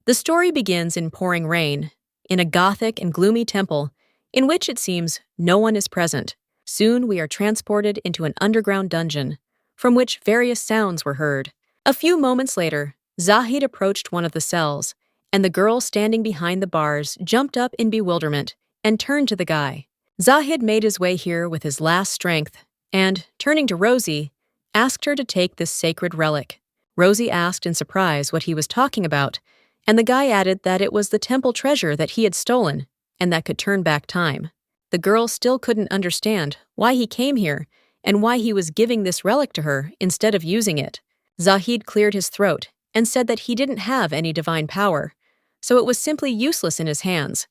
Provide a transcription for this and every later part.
The story begins in pouring rain, in a gothic and gloomy temple in which it seems no one is present. Soon we are transported into an underground dungeon, from which various sounds were heard. A few moments later, Zahed approached one of the cells, and the girl standing behind the bars jumped up in bewilderment and turned to the guy. Zahed made his way here with his last strength, and, turning to Rosie, asked her to take this sacred relic. Rosie asked in surprise what he was talking about, and the guy added that it was the temple treasure that he had stolen, and that could turn back time. The girl still couldn't understand why he came here and why he was giving this relic to her instead of using it. Zahed cleared his throat and said that he didn't have any divine power, so it was simply useless in his hands,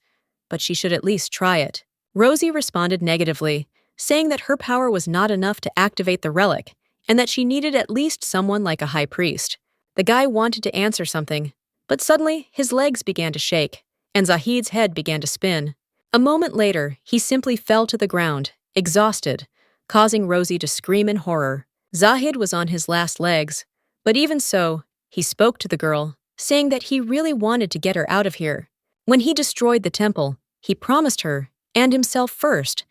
but she should at least try it. Rosie responded negatively, saying that her power was not enough to activate the relic and that she needed at least someone like a high priest. The guy wanted to answer something, but suddenly his legs began to shake, and Zahed's head began to spin. A moment later, he simply fell to the ground, exhausted, causing Rosie to scream in horror. Zahed was on his last legs, but even so, he spoke to the girl, saying that he really wanted to get her out of here. When he destroyed the temple, he promised her, and himself first,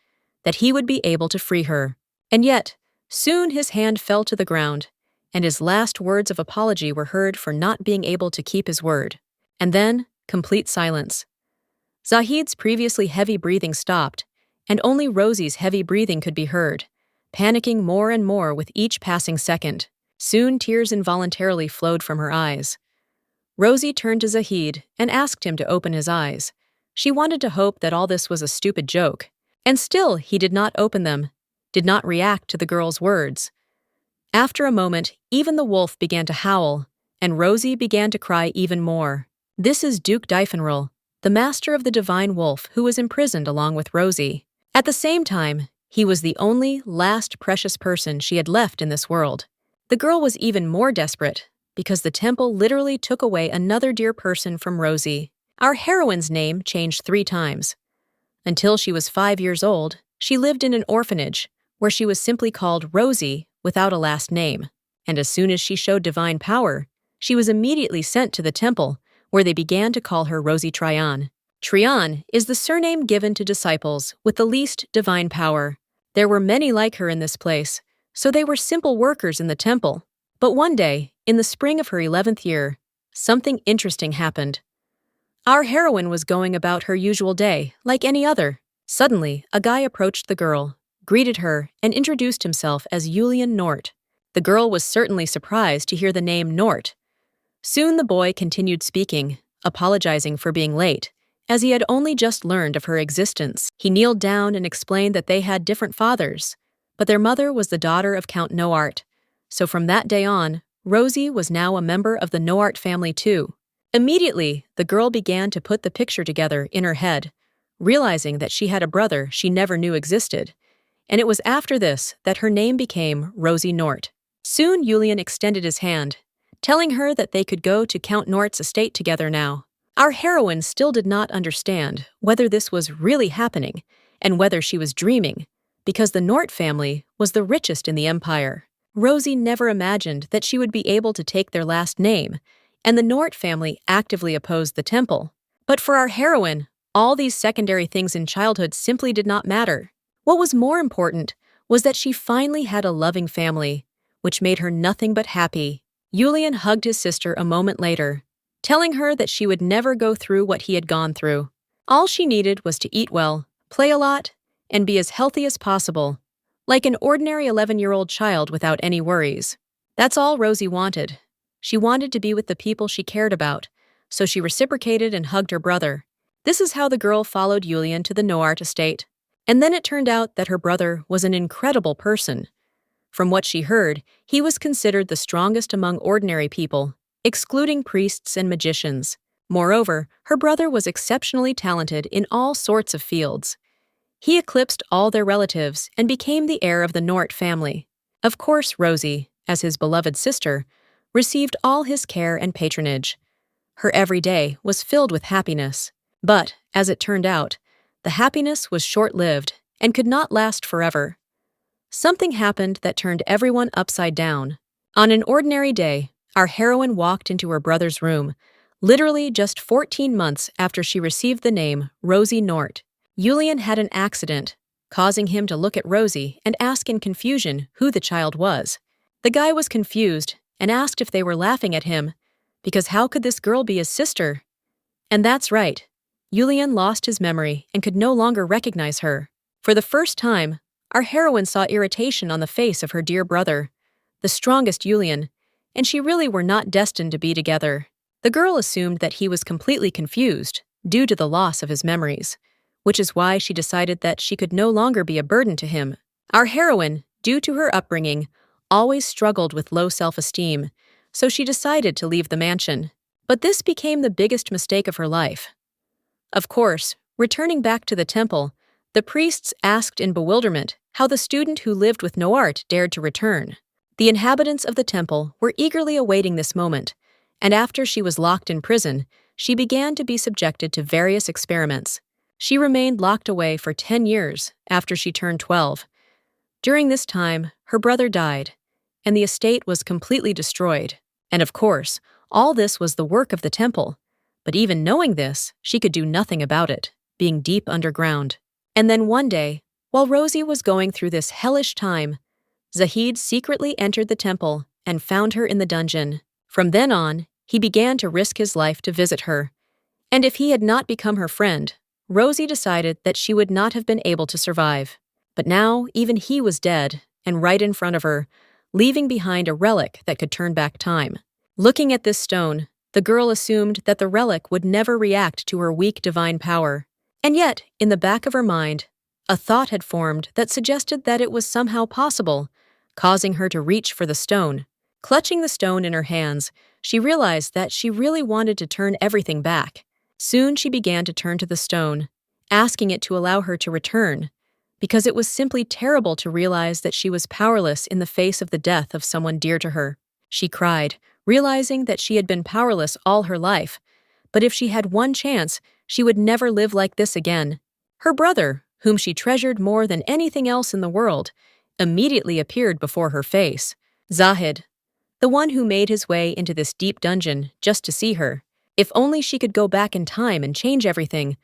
that he would be able to free her. And yet, soon his hand fell to the ground, and his last words of apology were heard for not being able to keep his word. And then, complete silence. Zahed's previously heavy breathing stopped, and only Rosie's heavy breathing could be heard, panicking more and more with each passing second. Soon tears involuntarily flowed from her eyes. Rosie turned to Zahed and asked him to open his eyes. She wanted to hope that all this was a stupid joke, and still he did not open them, did not react to the girl's words. After a moment, even the wolf began to howl, and Rosie began to cry even more. This is Duke Defenal, the master of the divine wolf who was imprisoned along with Rosie. At the same time, he was the only last precious person she had left in this world. The girl was even more desperate, because the temple literally took away another dear person from Rosie. Our heroine's name changed 3 times. Until she was 5 years old, she lived in an orphanage, where she was simply called Rosie without a last name. And as soon as she showed divine power, she was immediately sent to the temple, where they began to call her Rosie Tryon. Tryon is the surname given to disciples with the least divine power. There were many like her in this place, so they were simple workers in the temple. But one day, in the spring of her 11th year, something interesting happened. Our heroine was going about her usual day, like any other. Suddenly, a guy approached the girl, greeted her, and introduced himself as Julen Nort. The girl was certainly surprised to hear the name Nort. Soon the boy continued speaking, apologizing for being late, as he had only just learned of her existence. He kneeled down and explained that they had different fathers, but their mother was the daughter of Count Noart. So from that day on, Rosie was now a member of the Noart family too. Immediately, the girl began to put the picture together in her head, realizing that she had a brother she never knew existed, and it was after this that her name became Rosie Nort. Soon Julen extended his hand, telling her that they could go to Count Nort's estate together now. Our heroine still did not understand whether this was really happening and whether she was dreaming, because the Nort family was the richest in the empire. Rosie never imagined that she would be able to take their last name, and the Nort family actively opposed the temple. But for our heroine, all these secondary things in childhood simply did not matter. What was more important was that she finally had a loving family, which made her nothing but happy. Julen hugged his sister a moment later, telling her that she would never go through what he had gone through. All she needed was to eat well, play a lot, and be as healthy as possible, like an ordinary 11-year-old child without any worries. That's all Rosie wanted. She wanted to be with the people she cared about, so she reciprocated and hugged her brother. This is how the girl followed Julen to the Noart estate. And then it turned out that her brother was an incredible person. From what she heard, he was considered the strongest among ordinary people, excluding priests and magicians. Moreover, her brother was exceptionally talented in all sorts of fields. He eclipsed all their relatives and became the heir of the Nort family. Of course, Rosie, as his beloved sister, received all his care and patronage. Her every day was filled with happiness. But, as it turned out, the happiness was short-lived and could not last forever. Something happened that turned everyone upside down. On an ordinary day, our heroine walked into her brother's room, Literally just 14 months after she received the name Rosie Nort, Julen had an accident, causing him to look at Rosie and ask in confusion who the child was. The guy was confused and asked if they were laughing at him, because how could this girl be his sister? And that's right. Julen lost his memory and could no longer recognize her. For the first time, our heroine saw irritation on the face of her dear brother, the strongest Julen, and she really were not destined to be together. The girl assumed that he was completely confused due to the loss of his memories, which is why she decided that she could no longer be a burden to him. Our heroine, due to her upbringing, always struggled with low self-esteem, so she decided to leave the mansion. But this became the biggest mistake of her life. Of course, returning back to the temple, the priests asked in bewilderment how the student who lived with Noart dared to return. The inhabitants of the temple were eagerly awaiting this moment, and after she was locked in prison, she began to be subjected to various experiments. She remained locked away for 10 years after she turned 12. During this time, her brother died, and the estate was completely destroyed. And of course, all this was the work of the temple. But even knowing this, she could do nothing about it, being deep underground. And then one day, while Rosie was going through this hellish time, Zahed secretly entered the temple and found her in the dungeon. From then on, he began to risk his life to visit her. And if he had not become her friend, Rosie decided that she would not have been able to survive. But now, even he was dead, and right in front of her, leaving behind a relic that could turn back time. Looking at this stone, the girl assumed that the relic would never react to her weak divine power. And yet, in the back of her mind, a thought had formed that suggested that it was somehow possible, causing her to reach for the stone. Clutching the stone in her hands, she realized that she really wanted to turn everything back. Soon she began to turn to the stone, asking it to allow her to return, because it was simply terrible to realize that she was powerless in the face of the death of someone dear to her. She cried, realizing that she had been powerless all her life, but if she had one chance, she would never live like this again. Her brother, whom she treasured more than anything else in the world, immediately appeared before her face. Zahed, the one who made his way into this deep dungeon just to see her. If only she could go back in time and change everything,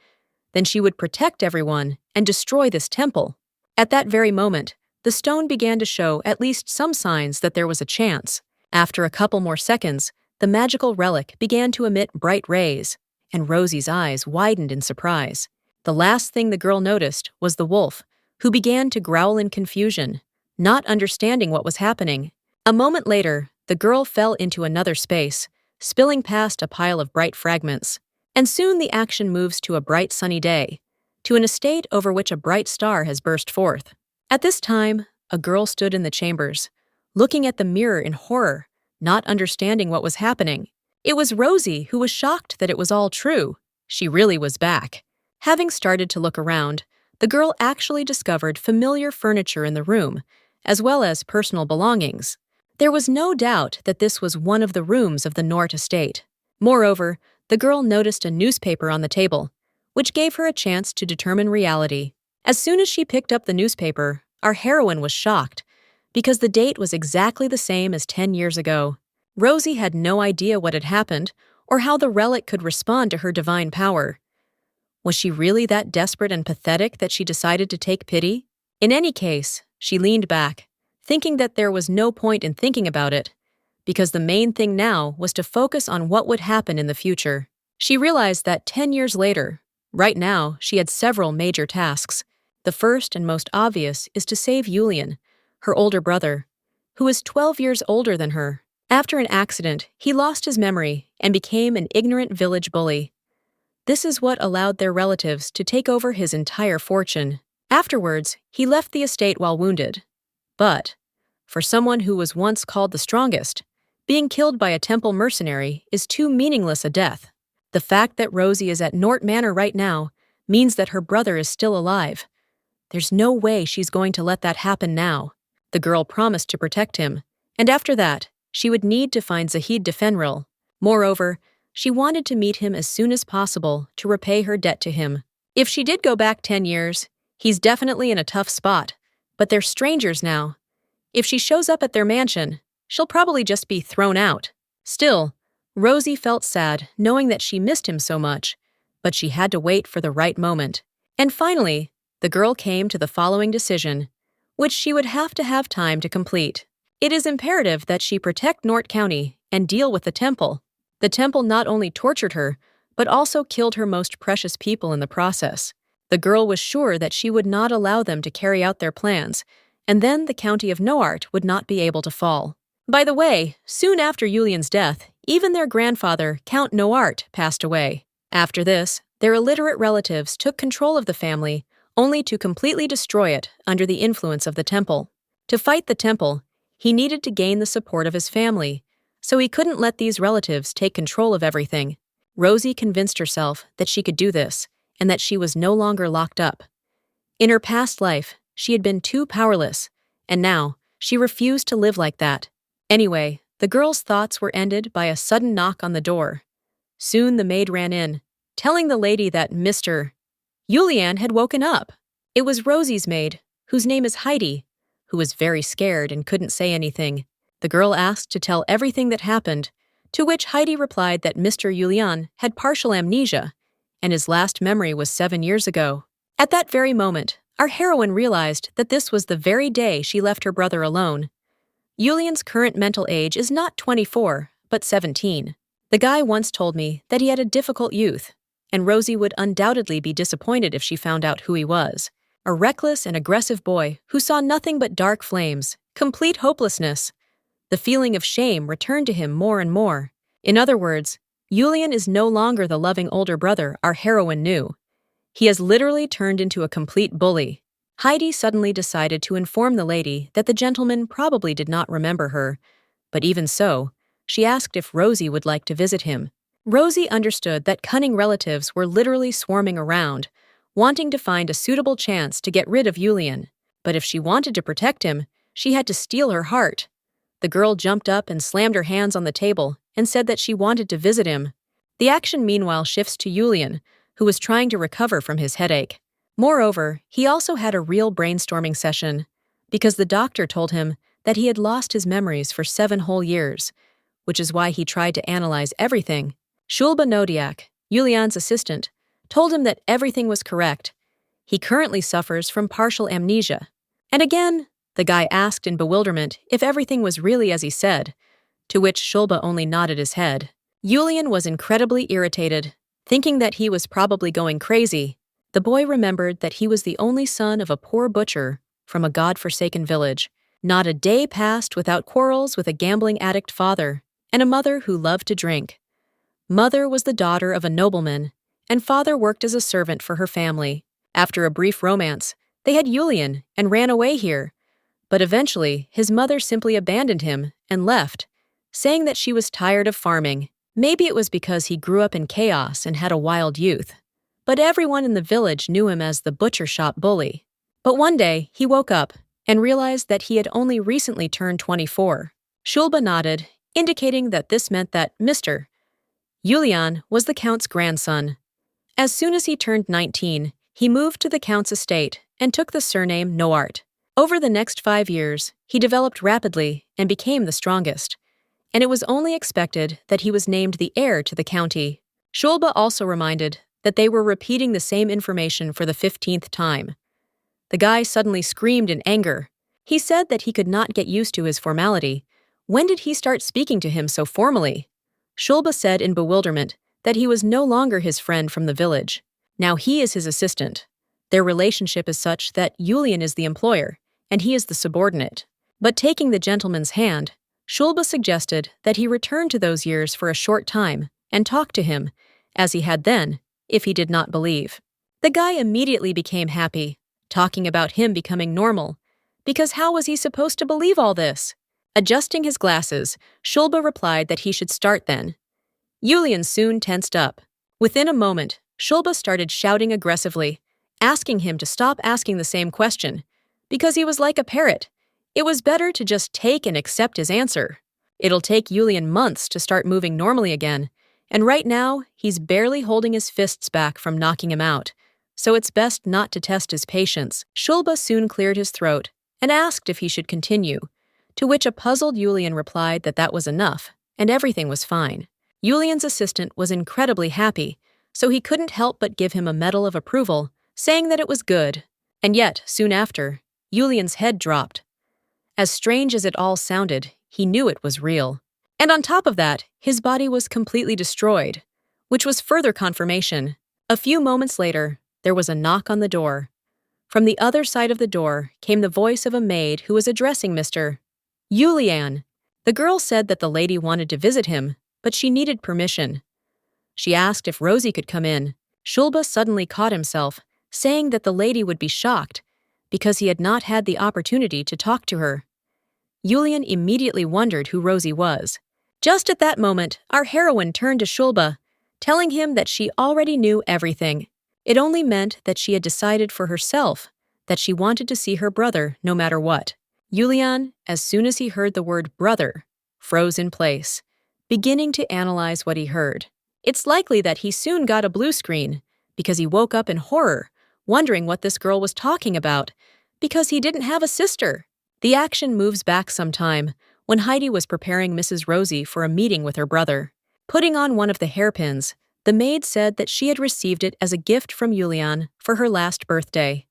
then she would protect everyone and destroy this temple. At that very moment, the stone began to show at least some signs that there was a chance. After a couple more seconds, the magical relic began to emit bright rays, and Rosie's eyes widened in surprise. The last thing the girl noticed was the wolf, who began to growl in confusion, not understanding what was happening. A moment later, the girl fell into another space, spilling past a pile of bright fragments. And soon the action moves to a bright sunny day, to an estate over which a bright star has burst forth. At this time, a girl stood in the chambers, looking at the mirror in horror, not understanding what was happening. It was Rosie, who was shocked that it was all true. She really was back. Having started to look around, the girl actually discovered familiar furniture in the room, as well as personal belongings. There was no doubt that this was one of the rooms of the Nort estate. Moreover, the girl noticed a newspaper on the table, which gave her a chance to determine reality. As soon as she picked up the newspaper, our heroine was shocked, because the date was exactly the same as 10 years ago. Rosie had no idea what had happened or how the relic could respond to her divine power. Was she really that desperate and pathetic that she decided to take pity? In any case, she leaned back, thinking that there was no point in thinking about it, because the main thing now was to focus on what would happen in the future. She realized that 10 years later, right now, she had several major tasks. The first and most obvious is to save Julen, her older brother, who is 12 years older than her. After an accident, he lost his memory and became an ignorant village bully. This is what allowed their relatives to take over his entire fortune. Afterwards, he left the estate while wounded. But, for someone who was once called the strongest, being killed by a temple mercenary is too meaningless a death. The fact that Rosie is at Nort Manor right now means that her brother is still alive. There's no way she's going to let that happen now. The girl promised to protect him, and after that, she would need to find Zahed Defenal. Moreover, she wanted to meet him as soon as possible to repay her debt to him. If she did go back 10 years, he's definitely in a tough spot, but they're strangers now. If she shows up at their mansion, she'll probably just be thrown out. Still, Rosie felt sad knowing that she missed him so much, but she had to wait for the right moment. And finally, the girl came to the following decision, which she would have to have time to complete. It is imperative that she protect Nort County and deal with the temple. The temple not only tortured her, but also killed her most precious people in the process. The girl was sure that she would not allow them to carry out their plans, and then the county of Noart would not be able to fall. By the way, soon after Julian's death, even their grandfather, Count Noart, passed away. After this, their illiterate relatives took control of the family, only to completely destroy it under the influence of the temple. To fight the temple, he needed to gain the support of his family, so he couldn't let these relatives take control of everything. Rosie convinced herself that she could do this, and that she was no longer locked up. In her past life, she had been too powerless, and now she refused to live like that. Anyway, the girl's thoughts were ended by a sudden knock on the door. Soon the maid ran in, telling the lady that Mr. Julen had woken up. It was Rosie's maid, whose name is Heidi, who was very scared and couldn't say anything. The girl asked to tell everything that happened, to which Heidi replied that Mr. Julen had partial amnesia, and his last memory was 7 years ago. At that very moment, our heroine realized that this was the very day she left her brother alone. Julian's current mental age is not 24, but 17. The guy once told me that he had a difficult youth, and Rosie would undoubtedly be disappointed if she found out who he was. A reckless and aggressive boy who saw nothing but dark flames, complete hopelessness. The feeling of shame returned to him more and more. In other words, Julen is no longer the loving older brother our heroine knew. He has literally turned into a complete bully. Heidi suddenly decided to inform the lady that the gentleman probably did not remember her, but even so, she asked if Rosie would like to visit him. Rosie understood that cunning relatives were literally swarming around, wanting to find a suitable chance to get rid of Julen. But if she wanted to protect him, she had to steal her heart. The girl jumped up and slammed her hands on the table and said that she wanted to visit him. The action meanwhile shifts to Julen, who was trying to recover from his headache. Moreover, he also had a real brainstorming session, because the doctor told him that he had lost his memories for 7 whole years, which is why he tried to analyze everything. Noart, Julian's assistant, told him that everything was correct. He currently suffers from partial amnesia. And again, the guy asked in bewilderment if everything was really as he said, to which Shulba only nodded his head. Julen was incredibly irritated, thinking that he was probably going crazy. The boy remembered that he was the only son of a poor butcher from a god-forsaken village. Not a day passed without quarrels with a gambling addict father and a mother who loved to drink. Mother was the daughter of a nobleman, and father worked as a servant for her family. After a brief romance, they had Julen and ran away here. But eventually, his mother simply abandoned him and left, saying that she was tired of farming. Maybe it was because he grew up in chaos and had a wild youth. But everyone in the village knew him as the butcher shop bully. But one day, he woke up and realized that he had only recently turned 24. Shulba nodded, indicating that this meant that Mr. Julen was the Count's grandson. As soon as he turned 19, he moved to the Count's estate and took the surname Noart. Over the next 5 years, he developed rapidly and became the strongest, and it was only expected that he was named the heir to the county. Shulba also reminded that they were repeating the same information for the 15th time. The guy suddenly screamed in anger. He said that he could not get used to his formality. When did he start speaking to him so formally? Shulba said in bewilderment that he was no longer his friend from the village. Now he is his assistant. Their relationship is such that Julen is the employer, and he is the subordinate. But taking the gentleman's hand, Shulba suggested that he return to those years for a short time and talk to him, as he had then, if he did not believe. The guy immediately became happy, talking about him becoming normal, because how was he supposed to believe all this? Adjusting his glasses, Shulba replied that he should start then. Julen soon tensed up. Within a moment, Shulba started shouting aggressively, asking him to stop asking the same question, because he was like a parrot. It was better to just take and accept his answer. It'll take Julen months to start moving normally again, and right now, he's barely holding his fists back from knocking him out, so it's best not to test his patience. Shulba soon cleared his throat and asked if he should continue, to which a puzzled Julen replied that that was enough, and everything was fine. Julian's assistant was incredibly happy, so he couldn't help but give him a medal of approval, saying that it was good. And yet, soon after, Julian's head dropped. As strange as it all sounded, he knew it was real. And on top of that, his body was completely destroyed, which was further confirmation. A few moments later, there was a knock on the door. From the other side of the door came the voice of a maid who was addressing Mr. Julian. The girl said that the lady wanted to visit him, but she needed permission. She asked if Rosie could come in. Shulba suddenly caught himself, saying that the lady would be shocked, because he had not had the opportunity to talk to her. Julen immediately wondered who Rosie was. Just at that moment, our heroine turned to Shulba, telling him that she already knew everything. It only meant that she had decided for herself that she wanted to see her brother no matter what. Julen, as soon as he heard the word brother, froze in place, beginning to analyze what he heard. It's likely that he soon got a blue screen, because he woke up in horror, wondering what this girl was talking about, because he didn't have a sister. The action moves back some time, when Heidi was preparing Mrs. Rosie for a meeting with her brother. Putting on one of the hairpins, the maid said that she had received it as a gift from Julen for her last birthday.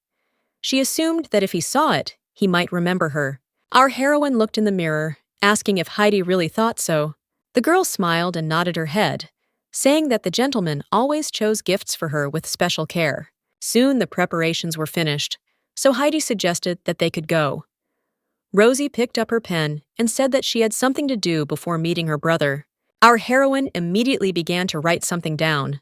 She assumed that if he saw it, he might remember her. Our heroine looked in the mirror, asking if Heidi really thought so. The girl smiled and nodded her head, saying that the gentleman always chose gifts for her with special care. Soon the preparations were finished, so Heidi suggested that they could go. Rosie picked up her pen and said that she had something to do before meeting her brother. Our heroine immediately began to write something down.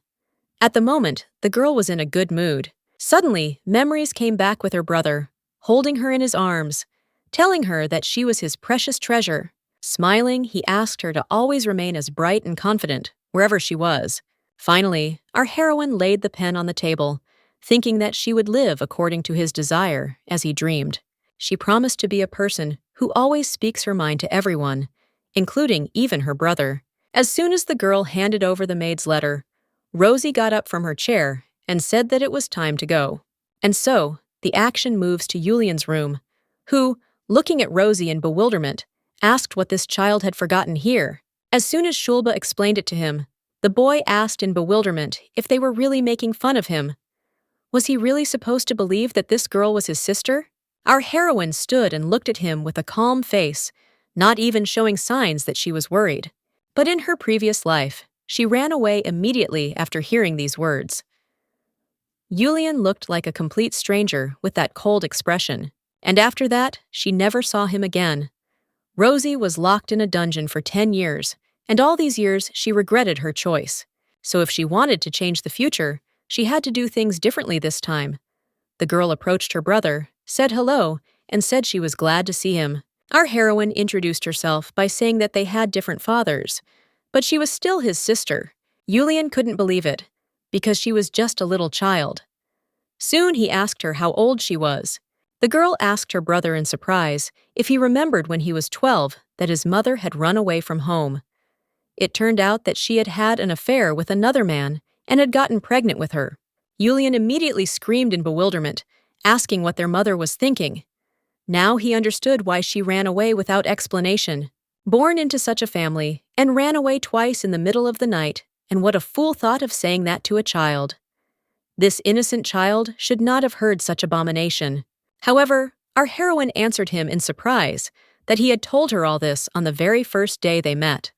At the moment, the girl was in a good mood. Suddenly, memories came back with her brother, holding her in his arms, telling her that she was his precious treasure. Smiling, he asked her to always remain as bright and confident, wherever she was. Finally, our heroine laid the pen on the table, thinking that she would live according to his desire, as he dreamed. She promised to be a person who always speaks her mind to everyone, including even her brother. As soon as the girl handed over the maid's letter, Rosie got up from her chair and said that it was time to go. And so, the action moves to Julian's room, who, looking at Rosie in bewilderment, asked what this child had forgotten here. As soon as Shulba explained it to him, the boy asked in bewilderment if they were really making fun of him. Was he really supposed to believe that this girl was his sister? Our heroine stood and looked at him with a calm face, not even showing signs that she was worried. But in her previous life, she ran away immediately after hearing these words. Julen looked like a complete stranger with that cold expression, and after that, she never saw him again. Rosie was locked in a dungeon for 10 years, and all these years she regretted her choice. So if she wanted to change the future, she had to do things differently this time. The girl approached her brother, said hello, and said she was glad to see him. Our heroine introduced herself by saying that they had different fathers, but she was still his sister. Julen couldn't believe it, because she was just a little child. Soon he asked her how old she was. The girl asked her brother in surprise if he remembered when he was 12 that his mother had run away from home. It turned out that she had had an affair with another man and had gotten pregnant with her. Julen immediately screamed in bewilderment, asking what their mother was thinking. Now he understood why she ran away without explanation. Born into such a family, and ran away twice in the middle of the night, and what a fool thought of saying that to a child. This innocent child should not have heard such abomination. However, our heroine answered him in surprise that he had told her all this on the very first day they met.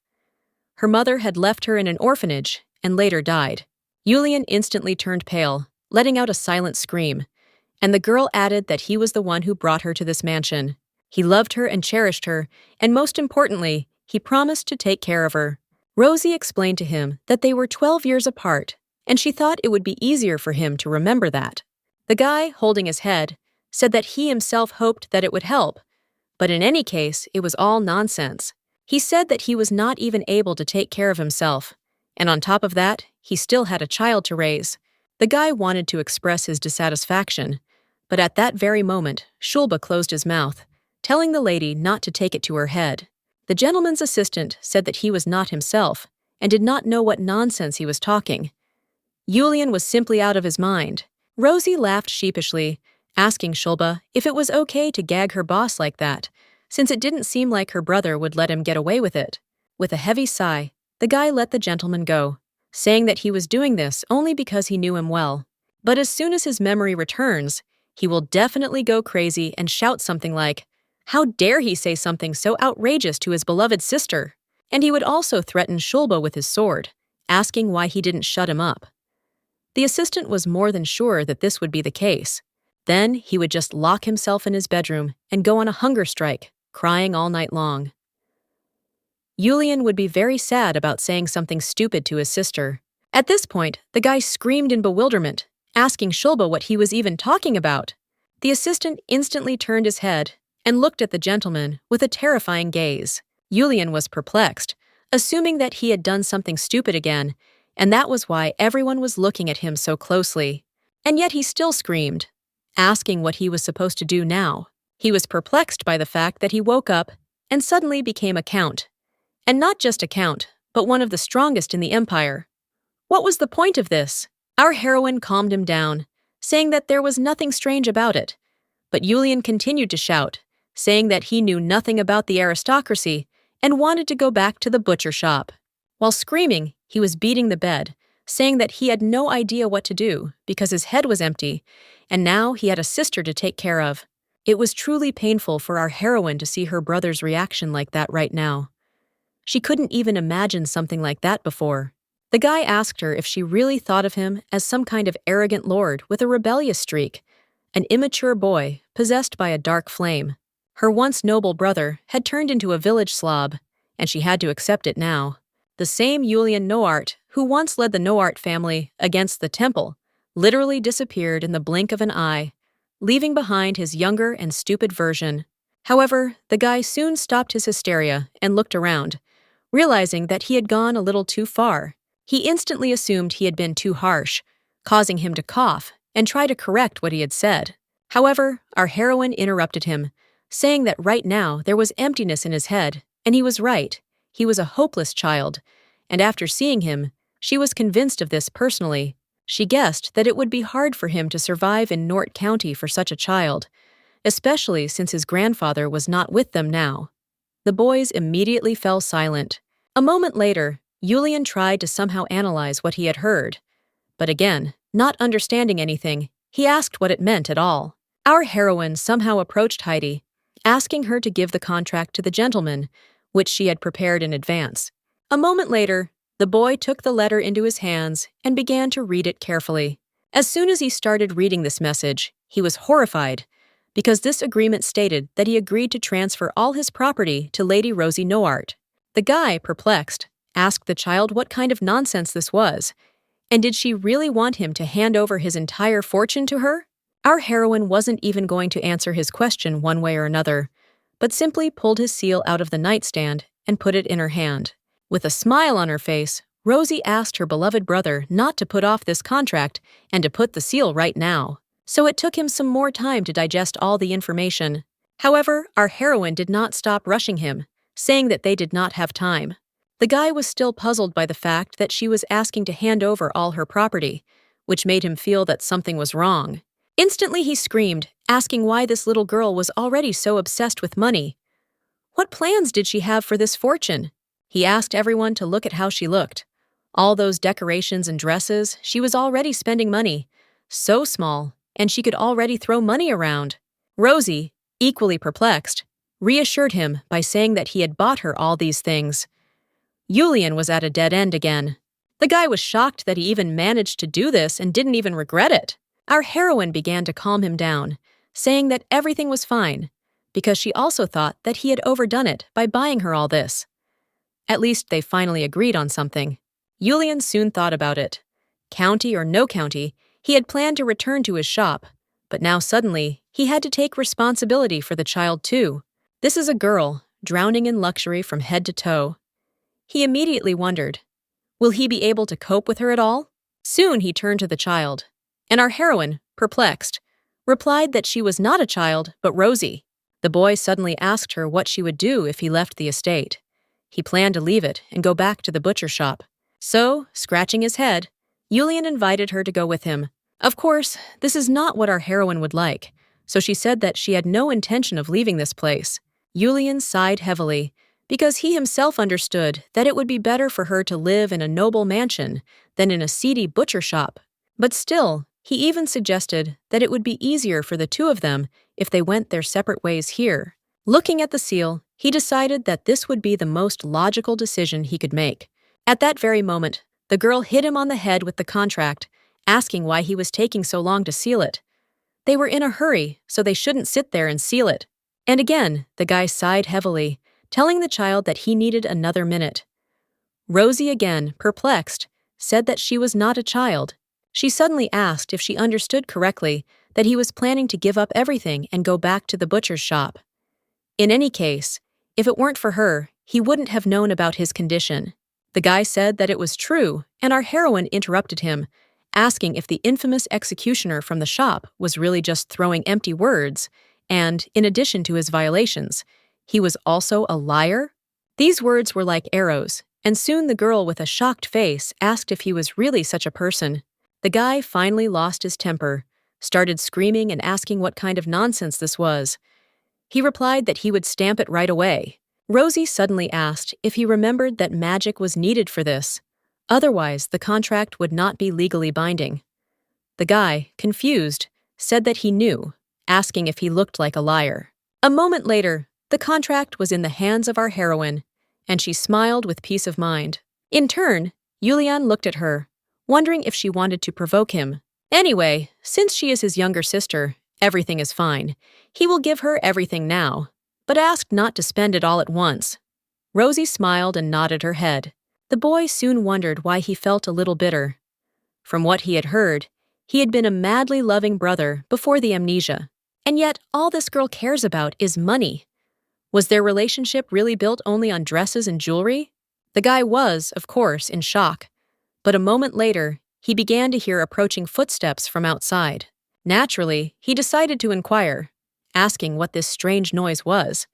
Her mother had left her in an orphanage and later died. Julen instantly turned pale, letting out a silent scream, and the girl added that he was the one who brought her to this mansion. He loved her and cherished her, and most importantly, he promised to take care of her. Rosie explained to him that they were 12 years apart, and she thought it would be easier for him to remember that. The guy, holding his head, said that he himself hoped that it would help, but in any case, it was all nonsense. He said that he was not even able to take care of himself, and on top of that, he still had a child to raise. The guy wanted to express his dissatisfaction, but at that very moment, Shulba closed his mouth, telling the lady not to take it to her head. The gentleman's assistant said that he was not himself, and did not know what nonsense he was talking. Julen was simply out of his mind. Rosie laughed sheepishly, asking Shulba if it was okay to gag her boss like that, since it didn't seem like her brother would let him get away with it. With a heavy sigh, the guy let the gentleman go, saying that he was doing this only because he knew him well. But as soon as his memory returns, he will definitely go crazy and shout something like, "How dare he say something so outrageous to his beloved sister?" And he would also threaten Shulba with his sword, asking why he didn't shut him up. The assistant was more than sure that this would be the case. Then he would just lock himself in his bedroom and go on a hunger strike, crying all night long. Julen would be very sad about saying something stupid to his sister. At this point, the guy screamed in bewilderment, asking Shulba what he was even talking about. The assistant instantly turned his head and looked at the gentleman with a terrifying gaze. Julen was perplexed, assuming that he had done something stupid again, and that was why everyone was looking at him so closely. And yet he still screamed, asking what he was supposed to do now. He was perplexed by the fact that he woke up and suddenly became a count. And not just a count, but one of the strongest in the Empire. What was the point of this? Our heroine calmed him down, saying that there was nothing strange about it. But Julen continued to shout, saying that he knew nothing about the aristocracy and wanted to go back to the butcher shop. While screaming, he was beating the bed, saying that he had no idea what to do because his head was empty, and now he had a sister to take care of. It was truly painful for our heroine to see her brother's reaction like that right now. She couldn't even imagine something like that before. The guy asked her if she really thought of him as some kind of arrogant lord with a rebellious streak, an immature boy possessed by a dark flame. Her once noble brother had turned into a village slob, and she had to accept it now. The same Julen Noart, who once led the Noart family against the temple, literally disappeared in the blink of an eye, leaving behind his younger and stupid version. However, the guy soon stopped his hysteria and looked around, realizing that he had gone a little too far. He instantly assumed he had been too harsh, causing him to cough and try to correct what he had said. However, our heroine interrupted him, saying that right now there was emptiness in his head, and he was right. He was a hopeless child, and after seeing him, she was convinced of this personally. She guessed that it would be hard for him to survive in Nort County for such a child, especially since his grandfather was not with them now. The boys immediately fell silent. A moment later, Julen tried to somehow analyze what he had heard. But again, not understanding anything, he asked what it meant at all. Our heroine somehow approached Heidi, asking her to give the contract to the gentleman, which she had prepared in advance. A moment later, the boy took the letter into his hands and began to read it carefully. As soon as he started reading this message, he was horrified, because this agreement stated that he agreed to transfer all his property to Lady Rosie Noart. The guy, perplexed, asked the child what kind of nonsense this was, and did she really want him to hand over his entire fortune to her? Our heroine wasn't even going to answer his question one way or another, but simply pulled his seal out of the nightstand and put it in her hand. With a smile on her face, Rosie asked her beloved brother not to put off this contract and to put the seal right now. So it took him some more time to digest all the information. However, our heroine did not stop rushing him, saying that they did not have time. The guy was still puzzled by the fact that she was asking to hand over all her property, which made him feel that something was wrong. Instantly he screamed, asking why this little girl was already so obsessed with money. What plans did she have for this fortune? He asked everyone to look at how she looked. All those decorations and dresses, she was already spending money. So small, and she could already throw money around. Rosie, equally perplexed, reassured him by saying that he had bought her all these things. Julen was at a dead end again. The guy was shocked that he even managed to do this and didn't even regret it. Our heroine began to calm him down, saying that everything was fine, because she also thought that he had overdone it by buying her all this. At least they finally agreed on something. Julen soon thought about it. County or no county, he had planned to return to his shop, but now suddenly he had to take responsibility for the child too. This is a girl, drowning in luxury from head to toe. He immediately wondered, will he be able to cope with her at all? Soon he turned to the child, and our heroine, perplexed, replied that she was not a child, but Rosie. The boy suddenly asked her what she would do if he left the estate. He planned to leave it and go back to the butcher shop. So, scratching his head, Julen invited her to go with him. Of course, this is not what our heroine would like, so she said that she had no intention of leaving this place. Julen sighed heavily, because he himself understood that it would be better for her to live in a noble mansion than in a seedy butcher shop. But still, he even suggested that it would be easier for the two of them if they went their separate ways here. Looking at the seal, he decided that this would be the most logical decision he could make. At that very moment, the girl hit him on the head with the contract, asking why he was taking so long to seal it. They were in a hurry, so they shouldn't sit there and seal it. And again, the guy sighed heavily, telling the child that he needed another minute. Rosie, again, perplexed, said that she was not a child. She suddenly asked if she understood correctly that he was planning to give up everything and go back to the butcher's shop. In any case, if it weren't for her, he wouldn't have known about his condition. The guy said that it was true, and our heroine interrupted him, asking if the infamous executioner from the shop was really just throwing empty words, and, in addition to his violations, he was also a liar? These words were like arrows, and soon the girl with a shocked face asked if he was really such a person. The guy finally lost his temper, started screaming and asking what kind of nonsense this was. He replied that he would stamp it right away. Rosie suddenly asked if he remembered that magic was needed for this. Otherwise, the contract would not be legally binding. The guy, confused, said that he knew, asking if he looked like a liar. A moment later, the contract was in the hands of our heroine, and she smiled with peace of mind. In turn, Julen looked at her, wondering if she wanted to provoke him. Anyway, since she is his younger sister, everything is fine. He will give her everything now, but asked not to spend it all at once. Rosie smiled and nodded her head. The boy soon wondered why he felt a little bitter. From what he had heard, he had been a madly loving brother before the amnesia, and yet all this girl cares about is money. Was their relationship really built only on dresses and jewelry? The guy was, of course, in shock, but a moment later, he began to hear approaching footsteps from outside. Naturally, he decided to inquire, asking what this strange noise was.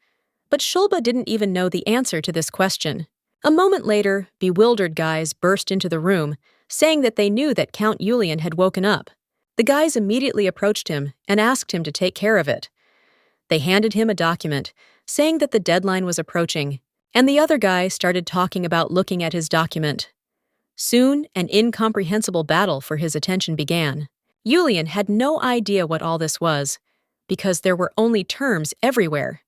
But Shulba didn't even know the answer to this question. A moment later, bewildered guys burst into the room, saying that they knew that Count Julen had woken up. The guys immediately approached him and asked him to take care of it. They handed him a document, saying that the deadline was approaching, and the other guy started talking about looking at his document. Soon, an incomprehensible battle for his attention began. Julen had no idea what all this was, because there were only terms everywhere.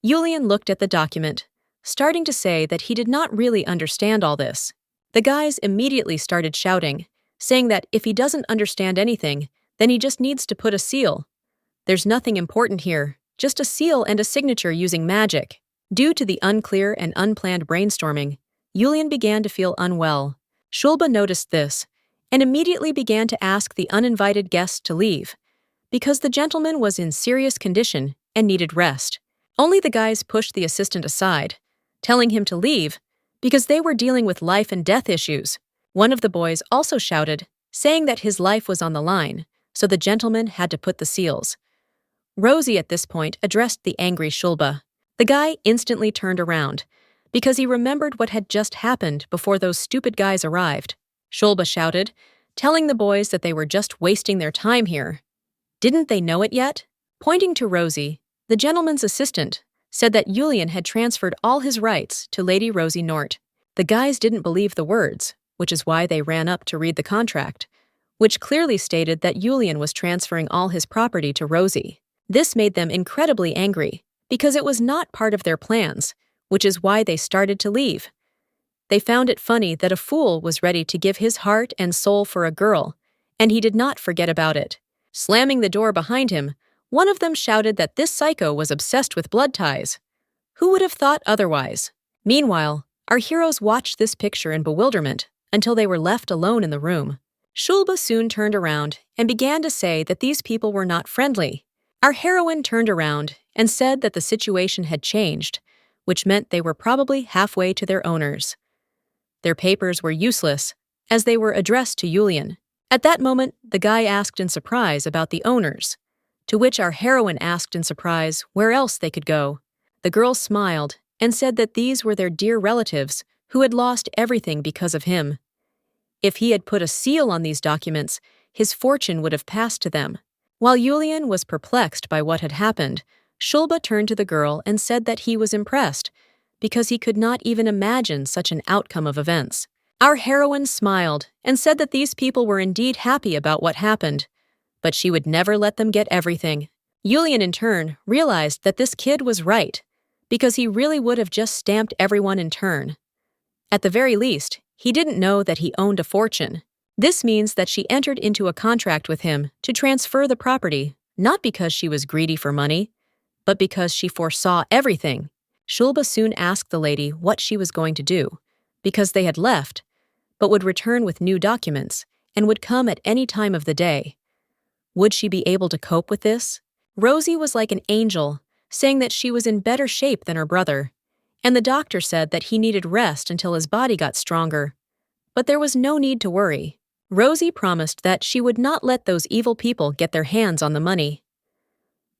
Julen looked at the document, starting to say that he did not really understand all this. The guys immediately started shouting, saying that if he doesn't understand anything, then he just needs to put a seal. There's nothing important here, just a seal and a signature using magic. Due to the unclear and unplanned brainstorming, Julen began to feel unwell. Shulba noticed this, and immediately began to ask the uninvited guests to leave, because the gentleman was in serious condition and needed rest. Only the guys pushed the assistant aside, telling him to leave, because they were dealing with life and death issues. One of the boys also shouted, saying that his life was on the line, so the gentleman had to put the seals. Rosie at this point addressed the angry Shulba. The guy instantly turned around, because he remembered what had just happened before those stupid guys arrived. Shulba shouted, telling the boys that they were just wasting their time here. Didn't they know it yet? Pointing to Rosie, the gentleman's assistant said that Julen had transferred all his rights to Lady Rosie Nort. The guys didn't believe the words, which is why they ran up to read the contract, which clearly stated that Julen was transferring all his property to Rosie. This made them incredibly angry, because it was not part of their plans, which is why they started to leave. They found it funny that a fool was ready to give his heart and soul for a girl, and he did not forget about it. Slamming the door behind him, one of them shouted that this psycho was obsessed with blood ties. Who would have thought otherwise? Meanwhile, our heroes watched this picture in bewilderment until they were left alone in the room. Shulba soon turned around and began to say that these people were not friendly. Our heroine turned around and said that the situation had changed, which meant they were probably halfway to their owners. Their papers were useless, as they were addressed to Julen. At that moment, the guy asked in surprise about the owners, to which our heroine asked in surprise where else they could go. The girl smiled and said that these were their dear relatives who had lost everything because of him. If he had put a seal on these documents, his fortune would have passed to them. While Julen was perplexed by what had happened, Shulba turned to the girl and said that he was impressed, because he could not even imagine such an outcome of events. Our heroine smiled and said that these people were indeed happy about what happened, but she would never let them get everything. Julen, in turn, realized that this kid was right, because he really would have just stamped everyone in turn. At the very least, he didn't know that he owned a fortune. This means that she entered into a contract with him to transfer the property, not because she was greedy for money, but because she foresaw everything. Shulba soon asked the lady what she was going to do, because they had left, but would return with new documents and would come at any time of the day. Would she be able to cope with this? Rosie was like an angel, saying that she was in better shape than her brother, and the doctor said that he needed rest until his body got stronger. But there was no need to worry. Rosie promised that she would not let those evil people get their hands on the money.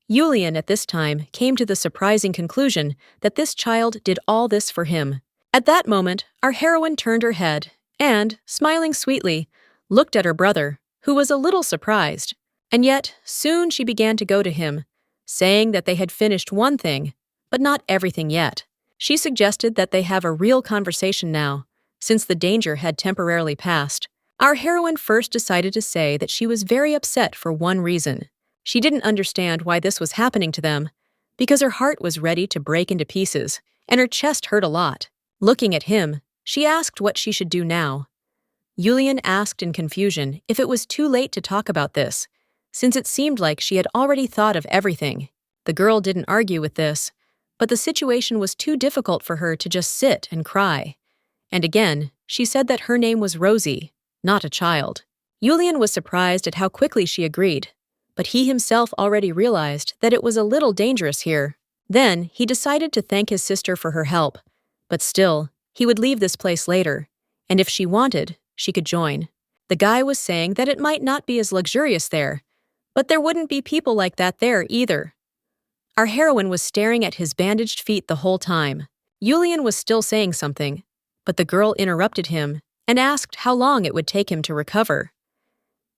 Julen at this time came to the surprising conclusion that this child did all this for him. At that moment, our heroine turned her head and, smiling sweetly, looked at her brother, who was a little surprised. And yet, soon she began to go to him, saying that they had finished one thing, but not everything yet. She suggested that they have a real conversation now, since the danger had temporarily passed. Our heroine first decided to say that she was very upset for one reason. She didn't understand why this was happening to them, because her heart was ready to break into pieces, and her chest hurt a lot. Looking at him, she asked what she should do now. Julen asked in confusion if it was too late to talk about this, since it seemed like she had already thought of everything. The girl didn't argue with this, but the situation was too difficult for her to just sit and cry. And again, she said that her name was Rosie, not a child. Julen was surprised at how quickly she agreed, but he himself already realized that it was a little dangerous here. Then, he decided to thank his sister for her help, but still, he would leave this place later, and if she wanted, she could join. The guy was saying that it might not be as luxurious there, but there wouldn't be people like that there either. Our heroine was staring at his bandaged feet the whole time. Julen was still saying something, but the girl interrupted him and asked how long it would take him to recover.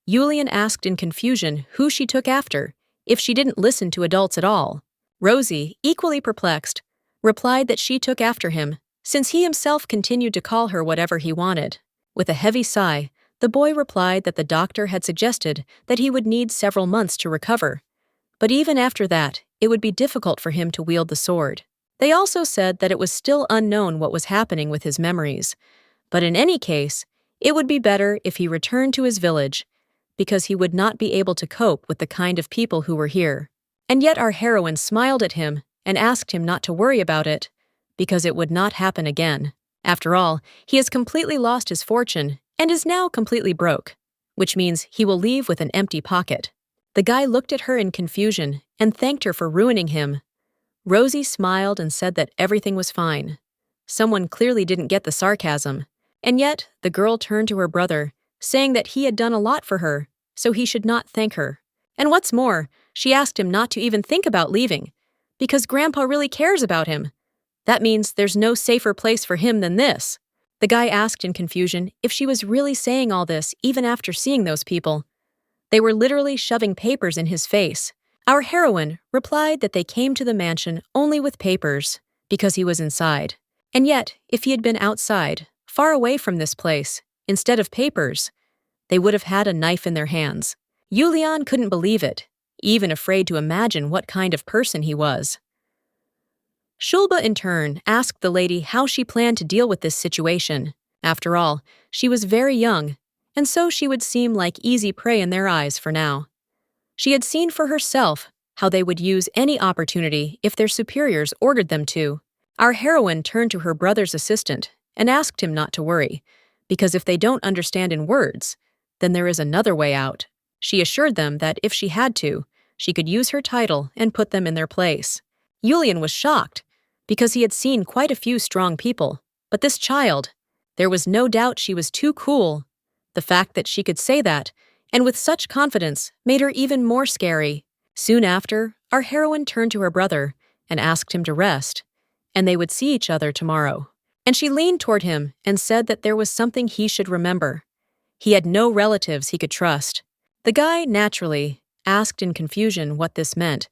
Julen asked in confusion who she took after, if she didn't listen to adults at all. Rosie, equally perplexed, replied that she took after him, since he himself continued to call her whatever he wanted. With a heavy sigh, the boy replied that the doctor had suggested that he would need several months to recover, but even after that, it would be difficult for him to wield the sword. They also said that it was still unknown what was happening with his memories, but in any case, it would be better if he returned to his village, because he would not be able to cope with the kind of people who were here. And yet our heroine smiled at him and asked him not to worry about it, because it would not happen again. After all, he has completely lost his fortune and is now completely broke, which means he will leave with an empty pocket. The guy looked at her in confusion and thanked her for ruining him. Rosie smiled and said that everything was fine. Someone clearly didn't get the sarcasm, and yet the girl turned to her brother, saying that he had done a lot for her, so he should not thank her. And what's more, she asked him not to even think about leaving, because Grandpa really cares about him. That means there's no safer place for him than this. The guy asked in confusion if she was really saying all this even after seeing those people. They were literally shoving papers in his face. Our heroine replied that they came to the mansion only with papers, because he was inside. And yet, if he had been outside, far away from this place, instead of papers, they would have had a knife in their hands. Julen couldn't believe it, even afraid to imagine what kind of person he was. Shulba, in turn, asked the lady how she planned to deal with this situation. After all, she was very young, and so she would seem like easy prey in their eyes for now. She had seen for herself how they would use any opportunity if their superiors ordered them to. Our heroine turned to her brother's assistant and asked him not to worry, because if they don't understand in words, then there is another way out. She assured them that if she had to, she could use her title and put them in their place. Julen was shocked, because he had seen quite a few strong people, but this child, there was no doubt she was too cool. The fact that she could say that, and with such confidence, made her even more scary. Soon after, our heroine turned to her brother and asked him to rest, and they would see each other tomorrow. And she leaned toward him and said that there was something he should remember. He had no relatives he could trust. The guy, naturally, asked in confusion what this meant,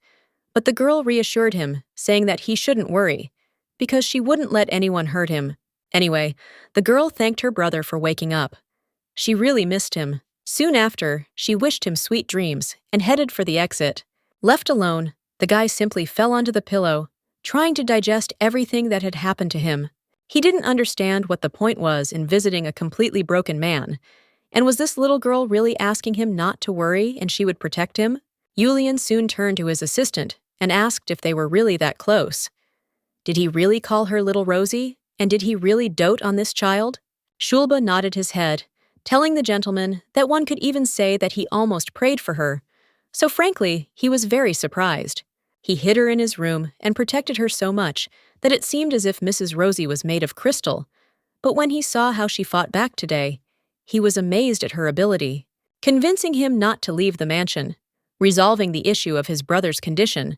but the girl reassured him, saying that he shouldn't worry, because she wouldn't let anyone hurt him. Anyway, the girl thanked her brother for waking up. She really missed him. Soon after, she wished him sweet dreams and headed for the exit. Left alone, the guy simply fell onto the pillow, trying to digest everything that had happened to him. He didn't understand what the point was in visiting a completely broken man. And was this little girl really asking him not to worry and she would protect him? Julen soon turned to his assistant and asked if they were really that close. Did he really call her little Rosie? And did he really dote on this child? Julen nodded his head, telling the gentleman that one could even say that he almost prayed for her. So frankly, he was very surprised. He hid her in his room and protected her so much that it seemed as if Mrs. Rosie was made of crystal. But when he saw how she fought back today, he was amazed at her ability, convincing him not to leave the mansion, resolving the issue of his brother's condition.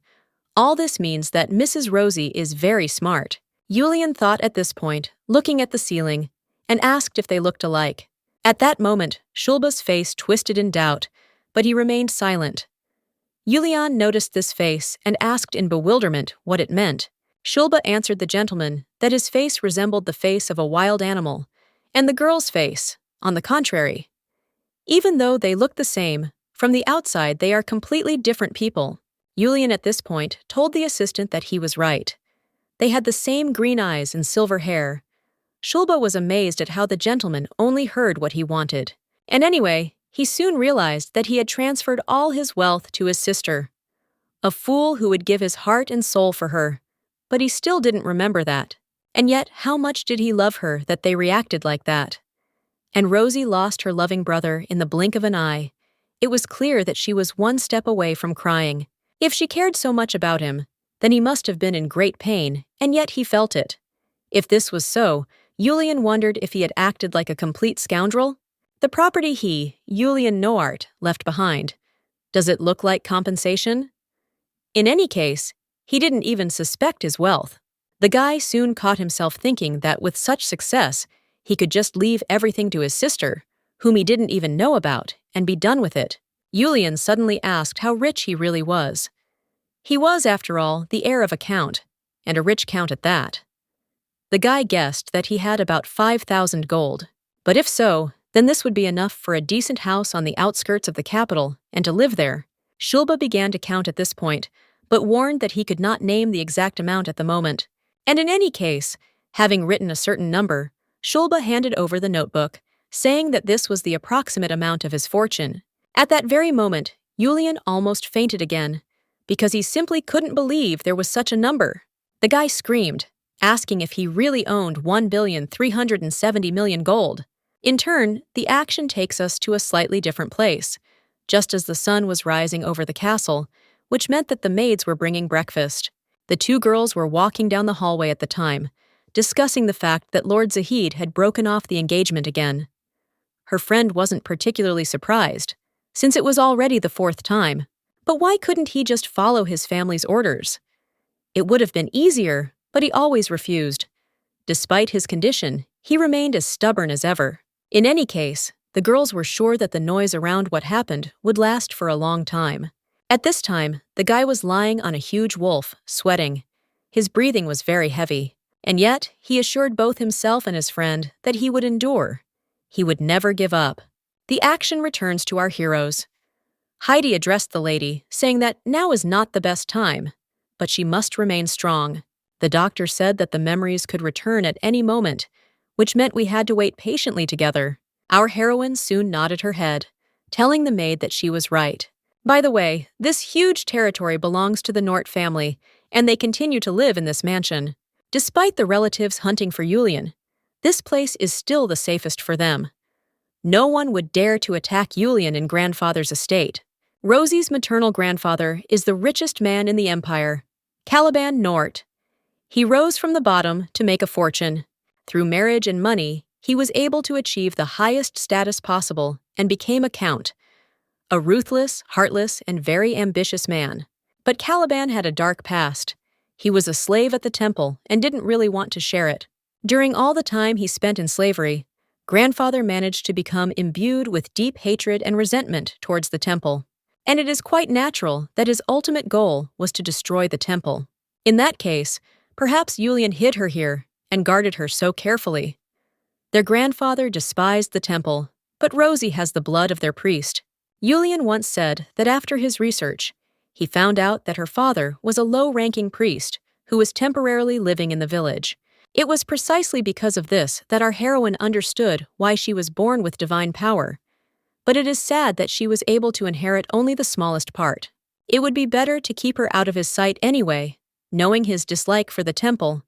All this means that Mrs. Rosie is very smart. Julen thought at this point, looking at the ceiling, and asked if they looked alike. At that moment, Julen's face twisted in doubt, but he remained silent. Julen noticed this face and asked in bewilderment what it meant. Julen answered the gentleman that his face resembled the face of a wild animal, and the girl's face, on the contrary. Even though they look the same, from the outside they are completely different people. Julen at this point told the assistant that he was right. They had the same green eyes and silver hair. Julen was amazed at how the gentleman only heard what he wanted. And anyway, he soon realized that he had transferred all his wealth to his sister. A fool who would give his heart and soul for her. But he still didn't remember that. And yet, how much did he love her that they reacted like that? And Rosie lost her loving brother in the blink of an eye. It was clear that she was one step away from crying. If she cared so much about him, then he must have been in great pain, and yet he felt it. If this was so, Julen wondered if he had acted like a complete scoundrel. The property he, Julen Noart, left behind. Does it look like compensation? In any case, he didn't even suspect his wealth. The guy soon caught himself thinking that with such success, he could just leave everything to his sister, whom he didn't even know about, and be done with it. Julen suddenly asked how rich he really was. He was, after all, the heir of a count, and a rich count at that. The guy guessed that he had about 5,000 gold, but if so, then this would be enough for a decent house on the outskirts of the capital and to live there. Julen began to count at this point, but warned that he could not name the exact amount at the moment. And in any case, having written a certain number, Julen handed over the notebook, saying that this was the approximate amount of his fortune. At that very moment, Julen almost fainted again, because he simply couldn't believe there was such a number. The guy screamed, asking if he really owned 1,370,000,000 gold. In turn, the action takes us to a slightly different place, just as the sun was rising over the castle, which meant that the maids were bringing breakfast. The two girls were walking down the hallway at the time, discussing the fact that Lord Zahed had broken off the engagement again. Her friend wasn't particularly surprised, since it was already the 4th time. But why couldn't he just follow his family's orders? It would have been easier, but he always refused. Despite his condition, he remained as stubborn as ever. In any case, the girls were sure that the noise around what happened would last for a long time. At this time, the guy was lying on a huge wolf, sweating. His breathing was very heavy, and yet he assured both himself and his friend that he would endure. He would never give up. The action returns to our heroes. Heidi addressed the lady, saying that now is not the best time, but she must remain strong. The doctor said that the memories could return at any moment, which meant we had to wait patiently together. Our heroine soon nodded her head, telling the maid that she was right. By the way, this huge territory belongs to the Nort family, and they continue to live in this mansion. Despite the relatives hunting for Julen, this place is still the safest for them. No one would dare to attack Julen in grandfather's estate. Rosie's maternal grandfather is the richest man in the empire, Caliban Nort. He rose from the bottom to make a fortune. Through marriage and money, he was able to achieve the highest status possible and became a count. A ruthless, heartless, and very ambitious man. But Caliban had a dark past. He was a slave at the temple and didn't really want to share it. During all the time he spent in slavery, grandfather managed to become imbued with deep hatred and resentment towards the temple. And it is quite natural that his ultimate goal was to destroy the temple. In that case, Perhaps Julen hid her here and guarded her so carefully. Their grandfather despised the temple, but Rosie has the blood of their priest. Julen once said that after his research, he found out that her father was a low-ranking priest who was temporarily living in the village. It was precisely because of this that our heroine understood why she was born with divine power. But it is sad that she was able to inherit only the smallest part. It would be better to keep her out of his sight anyway, knowing his dislike for the temple.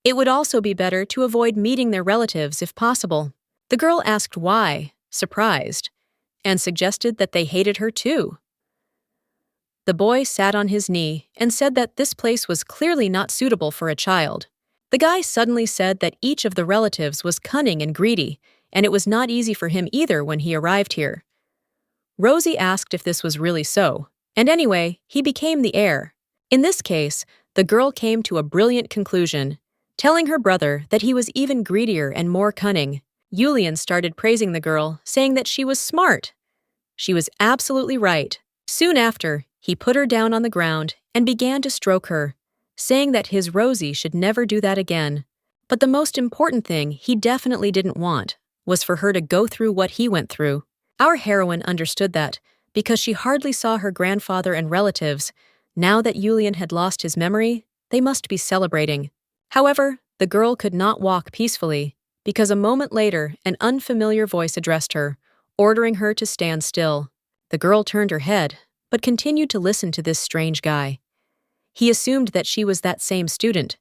It would also be better to avoid meeting their relatives if possible. The girl asked why, surprised, and suggested that they hated her too. The boy sat on his knee and said that this place was clearly not suitable for a child. The guy suddenly said that each of the relatives was cunning and greedy, and it was not easy for him either when he arrived here. Rosie asked if this was really so, and anyway, he became the heir. In this case, the girl came to a brilliant conclusion, telling her brother that he was even greedier and more cunning. Julen started praising the girl, saying that she was smart. She was absolutely right. Soon after, he put her down on the ground and began to stroke her, saying that his Rosie should never do that again. But the most important thing he definitely didn't want was for her to go through what he went through. Our heroine understood that, because she hardly saw her grandfather and relatives. Now that Julen had lost his memory, they must be celebrating. However, the girl could not walk peacefully, because a moment later an unfamiliar voice addressed her, ordering her to stand still. The girl turned her head, but continued to listen to this strange guy. He assumed that she was that same student,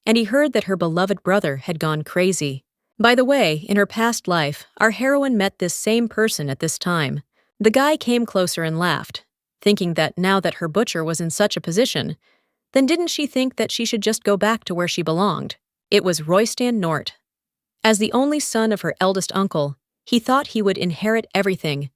and he heard that her beloved brother had gone crazy. By the way, in her past life, our heroine met this same person at this time. The guy came closer and laughed, thinking that now that her butcher was in such a position, then didn't she think that she should just go back to where she belonged? It was Royston Nort. As the only son of her eldest uncle, he thought he would inherit everything.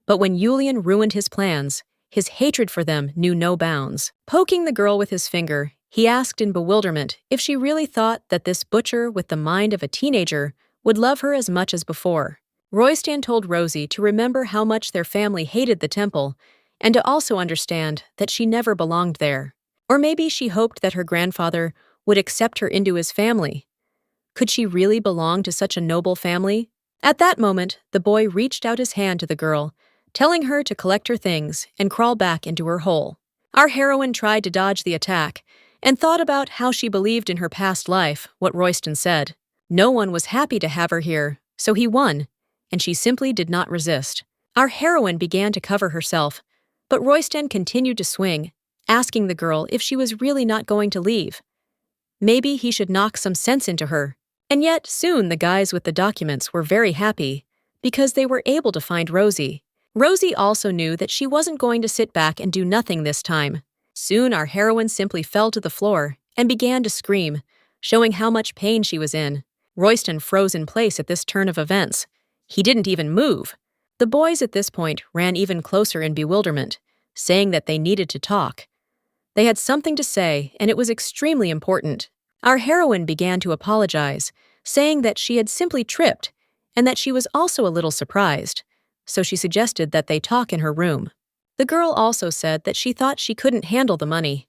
But when Julen ruined his plans, his hatred for them knew no bounds. Poking the girl with his finger, he asked in bewilderment if she really thought that this butcher with the mind of a teenager would love her as much as before. Royston told Rosie to remember how much their family hated the temple, and to also understand that she never belonged there. Or maybe she hoped that her grandfather would accept her into his family. Could she really belong to such a noble family? At that moment, the boy reached out his hand to the girl, telling her to collect her things and crawl back into her hole. Our heroine tried to dodge the attack, and thought about how she believed in her past life what Royston said. No one was happy to have her here, so he won, and she simply did not resist. Our heroine began to cover herself, but Royston continued to swing, asking the girl if she was really not going to leave. Maybe he should knock some sense into her. And yet, soon the guys with the documents were very happy, because they were able to find Rosie. Rosie also knew that she wasn't going to sit back and do nothing this time. Soon our heroine simply fell to the floor and began to scream, showing how much pain she was in. Royston froze in place at this turn of events. He didn't even move. The boys at this point ran even closer in bewilderment, saying that they needed to talk. They had something to say, and it was extremely important. Our heroine began to apologize, saying that she had simply tripped, and that she was also a little surprised, so she suggested that they talk in her room. The girl also said that she thought she couldn't handle the money.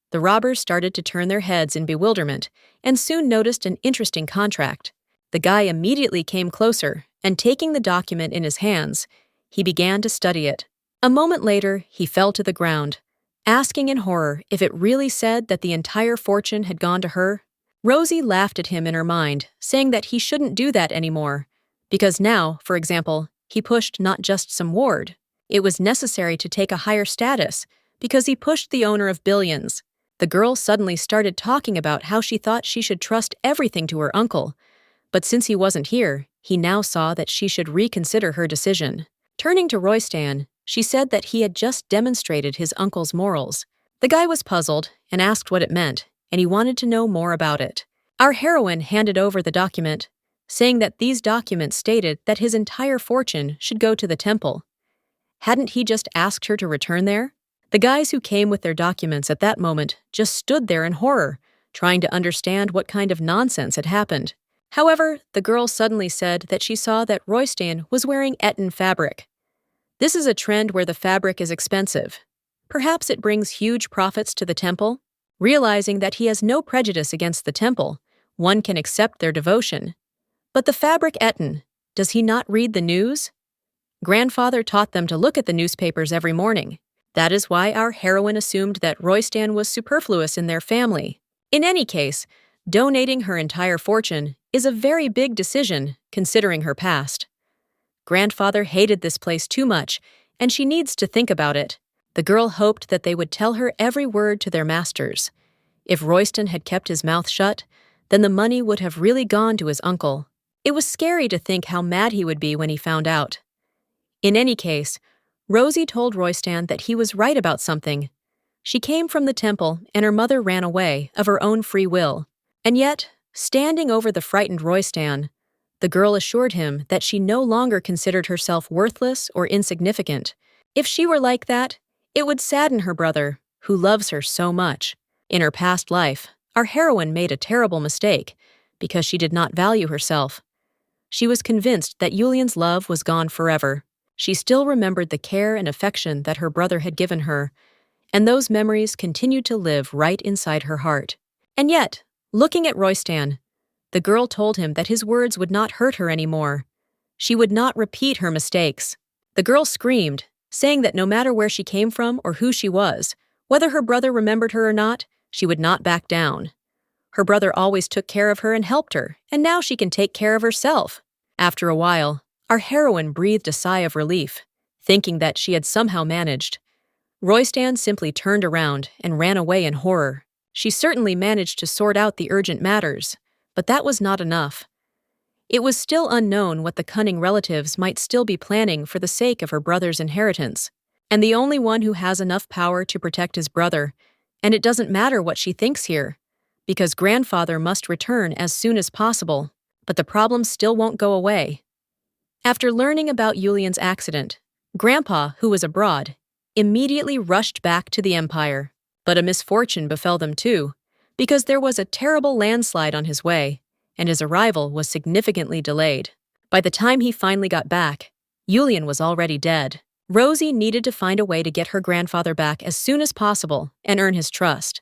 The robbers started to turn their heads in bewilderment, and soon noticed an interesting contract. The guy immediately came closer, and taking the document in his hands, he began to study it. A moment later, he fell to the ground, asking in horror if it really said that the entire fortune had gone to her. Rosie laughed at him in her mind, saying that he shouldn't do that anymore, because now, for example, he pushed not just some ward. It was necessary to take a higher status, because he pushed the owner of billions. The girl suddenly started talking about how she thought she should trust everything to her uncle, but since he wasn't here, he now saw that she should reconsider her decision. Turning to Royston, she said that he had just demonstrated his uncle's morals. The guy was puzzled and asked what it meant, and he wanted to know more about it. Our heroine handed over the document, saying that these documents stated that his entire fortune should go to the temple. Hadn't he just asked her to return there? The guys who came with their documents at that moment just stood there in horror, trying to understand what kind of nonsense had happened. However, the girl suddenly said that she saw that Royston was wearing Eton fabric. This is a trend where the fabric is expensive. Perhaps it brings huge profits to the temple? realizing that he has no prejudice against the temple. One can accept their devotion. But the fabric Eton, does he not read the news? Grandfather taught them to look at the newspapers every morning. That is why our heroine assumed that Royston was superfluous in their family. In any case, donating her entire fortune is a very big decision, considering her past. Grandfather hated this place too much, and she needs to think about it. The girl hoped that they would tell her every word to their masters. If Royston had kept his mouth shut, then the money would have really gone to his uncle. It was scary to think how mad he would be when he found out. In any case, Rosie told Royston that he was right about something. She came from the temple, and her mother ran away of her own free will. And yet, standing over the frightened Royston, the girl assured him that she no longer considered herself worthless or insignificant. If she were like that, it would sadden her brother, who loves her so much. In her past life, our heroine made a terrible mistake because she did not value herself. She was convinced that Julen's love was gone forever. She still remembered the care and affection that her brother had given her, and those memories continued to live right inside her heart. And yet, looking at Royston, the girl told him that his words would not hurt her anymore. She would not repeat her mistakes. The girl screamed, saying that no matter where she came from or who she was, whether her brother remembered her or not, she would not back down. Her brother always took care of her and helped her, and now she can take care of herself. After a while, our heroine breathed a sigh of relief, thinking that she had somehow managed. Royston simply turned around and ran away in horror. She certainly managed to sort out the urgent matters, but that was not enough. It was still unknown what the cunning relatives might still be planning for the sake of her brother's inheritance. And the only one who has enough power to protect his brother, and it doesn't matter what she thinks here, because grandfather must return as soon as possible, but the problem still won't go away. After learning about Julen's accident, Grandpa, who was abroad, immediately rushed back to the Empire. But a misfortune befell them too, because there was a terrible landslide on his way, and his arrival was significantly delayed. By the time he finally got back, Julen was already dead. Rosie needed to find a way to get her grandfather back as soon as possible and earn his trust.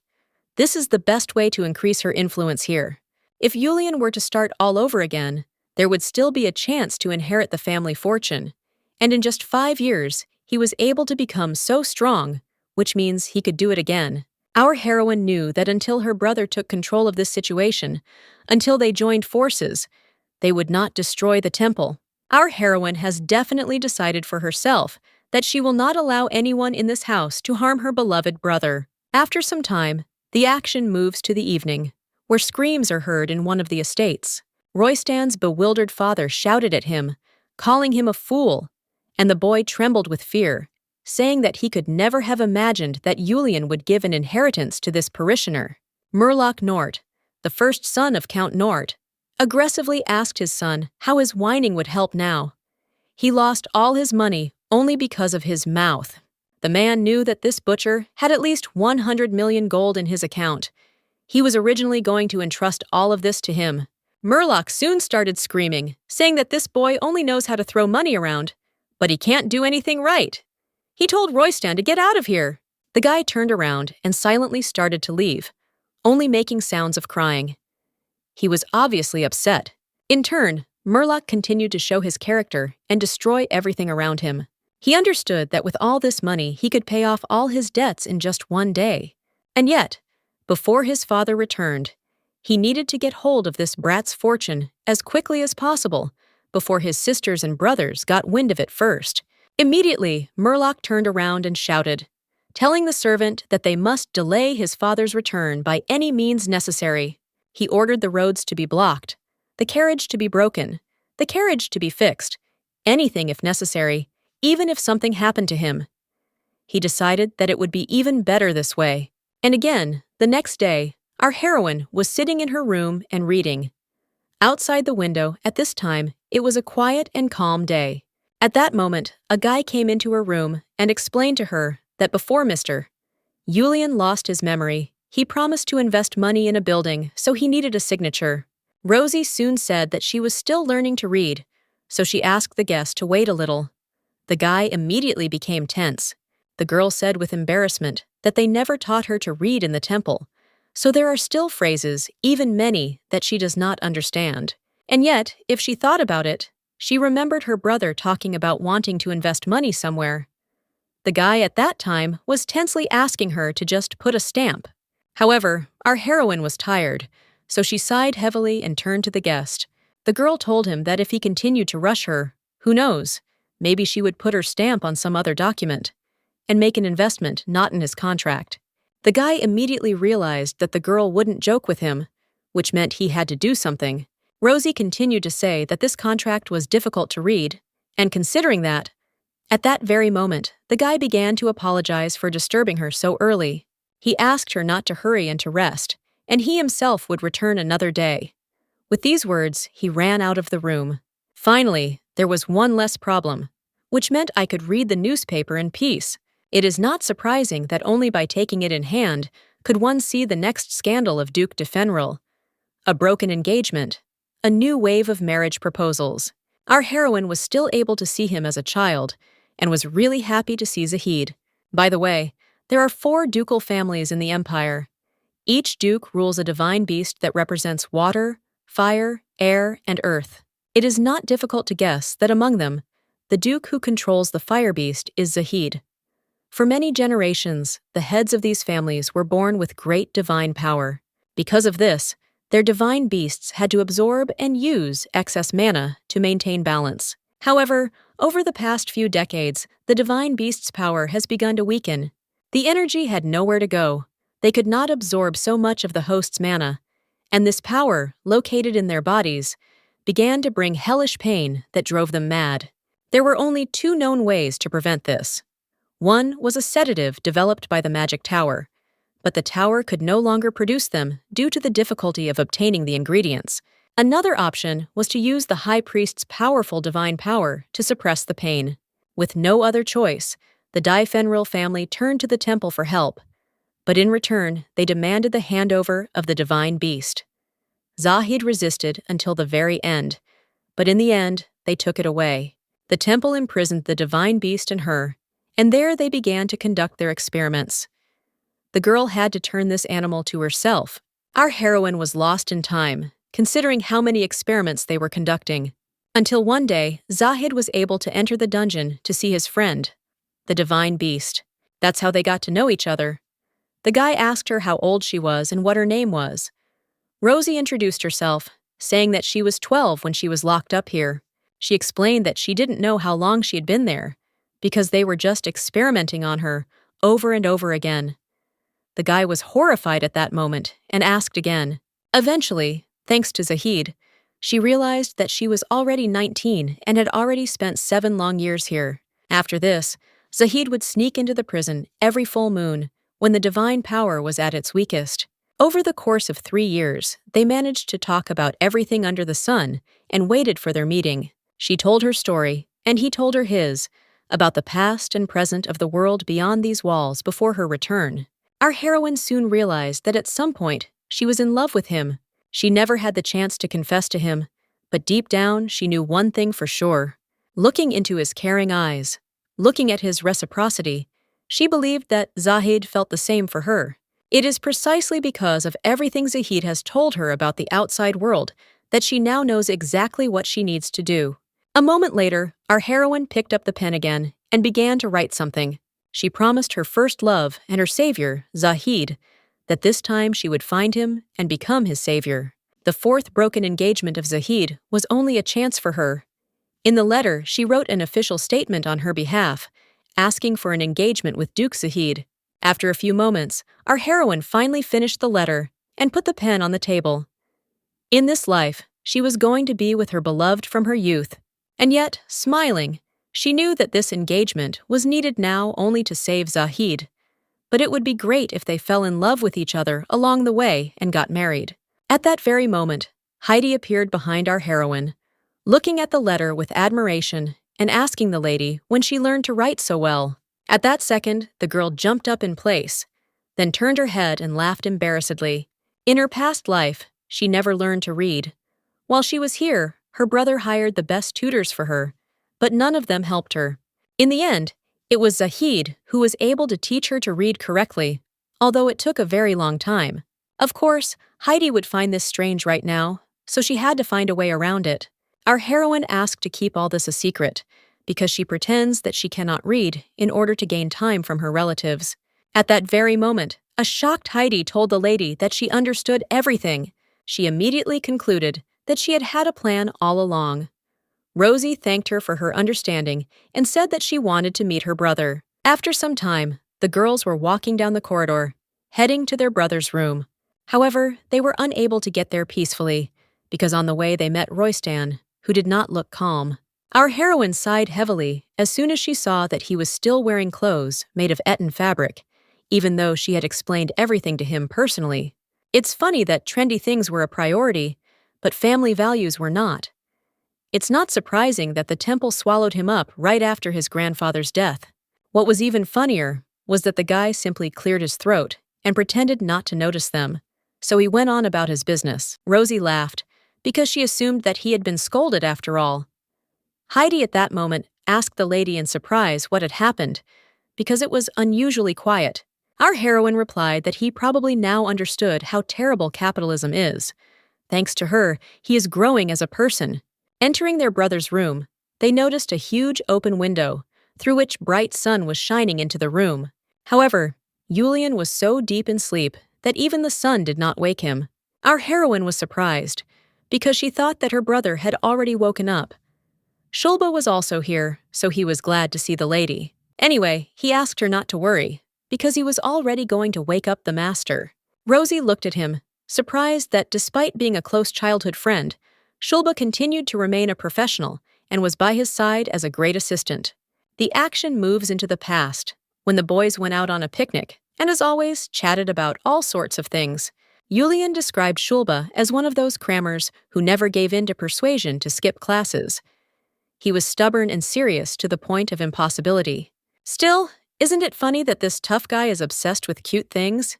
This is the best way to increase her influence here. If Julen were to start all over again, there would still be a chance to inherit the family fortune, and in just 5 years, he was able to become so strong, which means he could do it again. Our heroine knew that until her brother took control of this situation, until they joined forces, they would not destroy the temple. Our heroine has definitely decided for herself that she will not allow anyone in this house to harm her beloved brother. After some time, the action moves to the evening, where screams are heard in one of the estates. Royston's bewildered father shouted at him, calling him a fool, and the boy trembled with fear, saying that he could never have imagined that Julen would give an inheritance to this parishioner. Merloc Nort, the first son of Count Nort, aggressively asked his son how his whining would help now. He lost all his money only because of his mouth. The man knew that this butcher had at least 100 million gold in his account. He was originally going to entrust all of this to him. Merloc soon started screaming, saying that this boy only knows how to throw money around, but he can't do anything right. He told Royston to get out of here. The guy turned around and silently started to leave, only making sounds of crying. He was obviously upset. In turn, Merloc continued to show his character and destroy everything around him. He understood that with all this money, he could pay off all his debts in just one day. And yet, before his father returned, he needed to get hold of this brat's fortune as quickly as possible before his sisters and brothers got wind of it first. Immediately, Merloc turned around and shouted, telling the servant that they must delay his father's return by any means necessary. He ordered the roads to be blocked, the carriage to be broken, the carriage to be fixed, anything if necessary, even if something happened to him. He decided that it would be even better this way. And again, the next day, our heroine was sitting in her room and reading. Outside the window, at this time, it was a quiet and calm day. At that moment, a guy came into her room and explained to her that before Mr. Julen lost his memory, he promised to invest money in a building, so he needed a signature. Rosie soon said that she was still learning to read, so she asked the guest to wait a little. The guy immediately became tense. The girl said with embarrassment that they never taught her to read in the temple, So there are still phrases, even many, that she does not understand. And yet, if she thought about it, she remembered her brother talking about wanting to invest money somewhere. The guy at that time was tensely asking her to just put a stamp. However, our heroine was tired, so she sighed heavily and turned to the guest. The girl told him that if he continued to rush her, who knows, maybe she would put her stamp on some other document and make an investment not in his contract. The guy immediately realized that the girl wouldn't joke with him, which meant he had to do something. Rosie continued to say that this contract was difficult to read, and considering that, at that very moment, the guy began to apologize for disturbing her so early. He asked her not to hurry and to rest, and he himself would return another day. With these words, he ran out of the room. Finally, there was one less problem, which meant I could read the newspaper in peace. It is not surprising that only by taking it in hand could one see the next scandal of Duke Defenal, a broken engagement, a new wave of marriage proposals. Our heroine was still able to see him as a child, and was really happy to see Zahed. By the way, there are 4 ducal families in the Empire. Each duke rules a divine beast that represents water, fire, air, and earth. It is not difficult to guess that among them, the duke who controls the fire beast is Zahed. For many generations, the heads of these families were born with great divine power. Because of this, their divine beasts had to absorb and use excess mana to maintain balance. However, over the past few decades, the divine beast's power has begun to weaken. The energy had nowhere to go. They could not absorb so much of the host's mana, and this power, located in their bodies, began to bring hellish pain that drove them mad. There were only 2 known ways to prevent this. One was a sedative developed by the magic tower, but the tower could no longer produce them due to the difficulty of obtaining the ingredients. Another option was to use the high priest's powerful divine power to suppress the pain. With no other choice, the Defenal family turned to the temple for help, but in return, they demanded the handover of the divine beast. Zahed resisted until the very end, but in the end, they took it away. The temple imprisoned the divine beast and her, and there they began to conduct their experiments. The girl had to turn this animal to herself. Our heroine was lost in time, considering how many experiments they were conducting. Until one day, Zahed was able to enter the dungeon to see his friend, the divine beast. That's how they got to know each other. The guy asked her how old she was and what her name was. Rosie introduced herself, saying that she was 12 when she was locked up here. She explained that she didn't know how long she had been there, because they were just experimenting on her over and over again. The guy was horrified at that moment and asked again. Eventually, thanks to Zahed, she realized that she was already 19 and had already spent 7 long years here. After this, Zahed would sneak into the prison every full moon when the divine power was at its weakest. Over the course of 3 years, they managed to talk about everything under the sun and waited for their meeting. She told her story, and he told her his, about the past and present of the world beyond these walls before her return. Our heroine soon realized that at some point, she was in love with him. She never had the chance to confess to him, but deep down she knew one thing for sure. Looking into his caring eyes, looking at his reciprocity, she believed that Zahed felt the same for her. It is precisely because of everything Zahed has told her about the outside world that she now knows exactly what she needs to do. A moment later, our heroine picked up the pen again and began to write something. She promised her first love and her savior, Zahed, that this time she would find him and become his savior. The 4th broken engagement of Zahed was only a chance for her. In the letter, she wrote an official statement on her behalf, asking for an engagement with Duke Zahed. After a few moments, our heroine finally finished the letter and put the pen on the table. In this life, she was going to be with her beloved from her youth, and yet, smiling, she knew that this engagement was needed now only to save Zahed, but it would be great if they fell in love with each other along the way and got married. At that very moment, Heidi appeared behind our heroine, looking at the letter with admiration and asking the lady when she learned to write so well. At that second, the girl jumped up in place, then turned her head and laughed embarrassedly. In her past life, she never learned to read. While she was here, her brother hired the best tutors for her, but none of them helped her. In the end, it was Zahed who was able to teach her to read correctly, although it took a very long time. Of course, Heidi would find this strange right now, so she had to find a way around it. Our heroine asked to keep all this a secret, because she pretends that she cannot read in order to gain time from her relatives. At that very moment, a shocked Heidi told the lady that she understood everything. She immediately concluded that she had had a plan all along. Rosie thanked her for her understanding and said that she wanted to meet her brother. After some time, the girls were walking down the corridor, heading to their brother's room. However, they were unable to get there peacefully, because on the way they met Royston, who did not look calm. Our heroine sighed heavily as soon as she saw that he was still wearing clothes made of Eton fabric, even though she had explained everything to him personally. It's funny that trendy things were a priority, but family values were not. It's not surprising that the temple swallowed him up right after his grandfather's death. What was even funnier was that the guy simply cleared his throat and pretended not to notice them, so he went on about his business. Rosie laughed, because she assumed that he had been scolded after all. Heidi at that moment asked the lady in surprise what had happened, because it was unusually quiet. Our heroine replied that he probably now understood how terrible capitalism is. Thanks to her, he is growing as a person. Entering their brother's room, they noticed a huge open window, through which bright sun was shining into the room. However, Julen was so deep in sleep that even the sun did not wake him. Our heroine was surprised, because she thought that her brother had already woken up. Shulba was also here, so he was glad to see the lady. Anyway, he asked her not to worry, because he was already going to wake up the master. Rosie looked at him, surprised that despite being a close childhood friend, Shulba continued to remain a professional and was by his side as a great assistant. The action moves into the past, when the boys went out on a picnic and, as always, chatted about all sorts of things. Julen described Shulba as one of those crammers who never gave in to persuasion to skip classes. He was stubborn and serious to the point of impossibility. Still, isn't it funny that this tough guy is obsessed with cute things?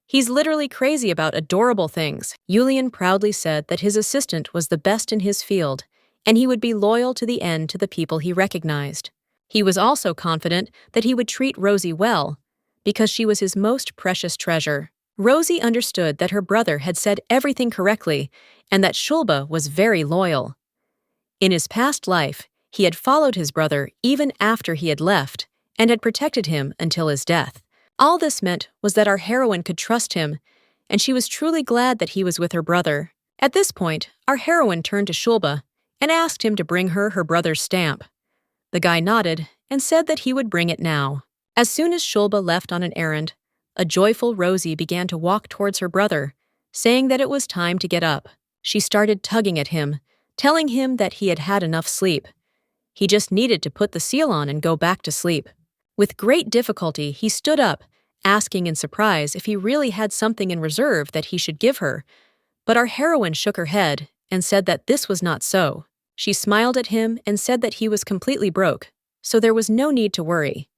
He's literally crazy about adorable things. Julen proudly said that his assistant was the best in his field, and he would be loyal to the end to the people he recognized. He was also confident that he would treat Rosie well, because she was his most precious treasure. Rosie understood that her brother had said everything correctly and that Shulba was very loyal. In his past life, he had followed his brother even after he had left and had protected him until his death. All this meant was that our heroine could trust him, and she was truly glad that he was with her brother. At this point, our heroine turned to Shulba and asked him to bring her brother's stamp. The guy nodded and said that he would bring it now. As soon as Shulba left on an errand, a joyful Rosie began to walk towards her brother, saying that it was time to get up. She started tugging at him, telling him that he had had enough sleep. He just needed to put the seal on and go back to sleep. With great difficulty, he stood up, asking in surprise if he really had something in reserve that he should give her, but our heroine shook her head and said that this was not so. She smiled at him and said that he was completely broke, so there was no need to worry.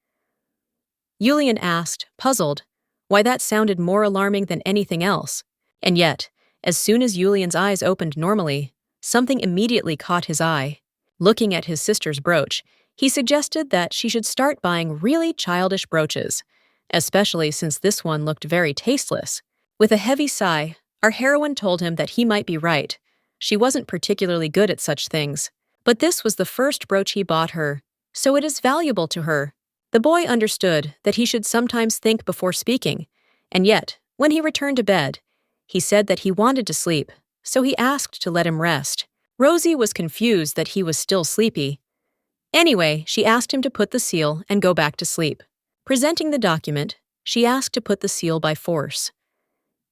Julen asked, puzzled, why that sounded more alarming than anything else. And yet, as soon as Julian's eyes opened normally, something immediately caught his eye. Looking at his sister's brooch, he suggested that she should start buying really childish brooches, especially since this one looked very tasteless. With a heavy sigh, our heroine told him that he might be right. She wasn't particularly good at such things, but this was the first brooch he bought her, so it is valuable to her. The boy understood that he should sometimes think before speaking, and yet, when he returned to bed, he said that he wanted to sleep, so he asked to let him rest. Rosie was confused that he was still sleepy. Anyway, she asked him to put the seal and go back to sleep. Presenting the document, she asked to put the seal by force.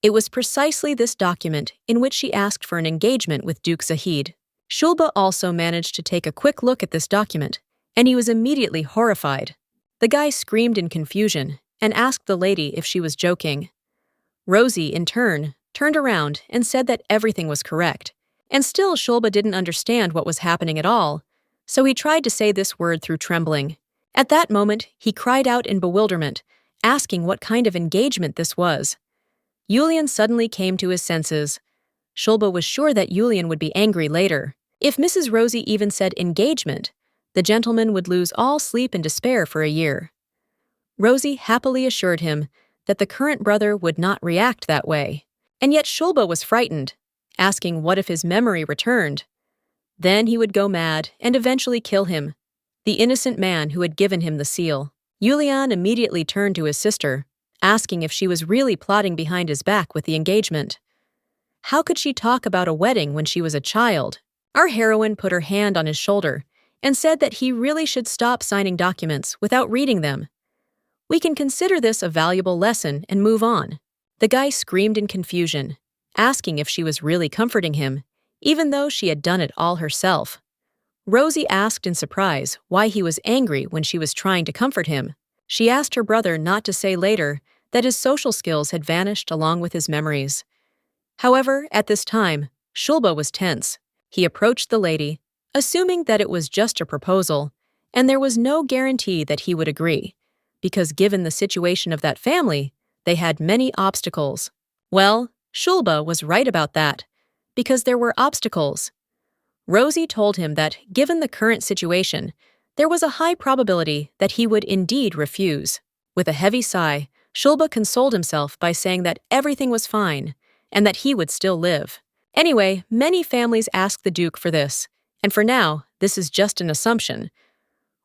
It was precisely this document in which she asked for an engagement with Duke Zahed. Shulba also managed to take a quick look at this document, and he was immediately horrified. The guy screamed in confusion and asked the lady if she was joking. Rosie, in turn, turned around and said that everything was correct. And still Shulba didn't understand what was happening at all, so he tried to say this word through trembling. At that moment, he cried out in bewilderment, asking what kind of engagement this was. Julen suddenly came to his senses. Shulba was sure that Julen would be angry later. If Mrs. Rosie even said engagement, the gentleman would lose all sleep and despair for a year. Rosie happily assured him that the current brother would not react that way. And yet Shulba was frightened, asking what if his memory returned. Then he would go mad and eventually kill him, the innocent man who had given him the seal. Julen immediately turned to his sister, asking if she was really plotting behind his back with the engagement. How could she talk about a wedding when she was a child? Our heroine put her hand on his shoulder and said that he really should stop signing documents without reading them. We can consider this a valuable lesson and move on. The guy screamed in confusion, asking if she was really comforting him, even though she had done it all herself. Rosie asked in surprise why he was angry when she was trying to comfort him. She asked her brother not to say later that his social skills had vanished along with his memories. However, at this time, Shulba was tense. He approached the lady, assuming that it was just a proposal, and there was no guarantee that he would agree, because given the situation of that family, they had many obstacles. Well, Shulba was right about that, because there were obstacles. Rosie told him that, given the current situation, there was a high probability that he would indeed refuse. With a heavy sigh, Shulba consoled himself by saying that everything was fine, and that he would still live. Anyway, many families ask the Duke for this, and for now, this is just an assumption.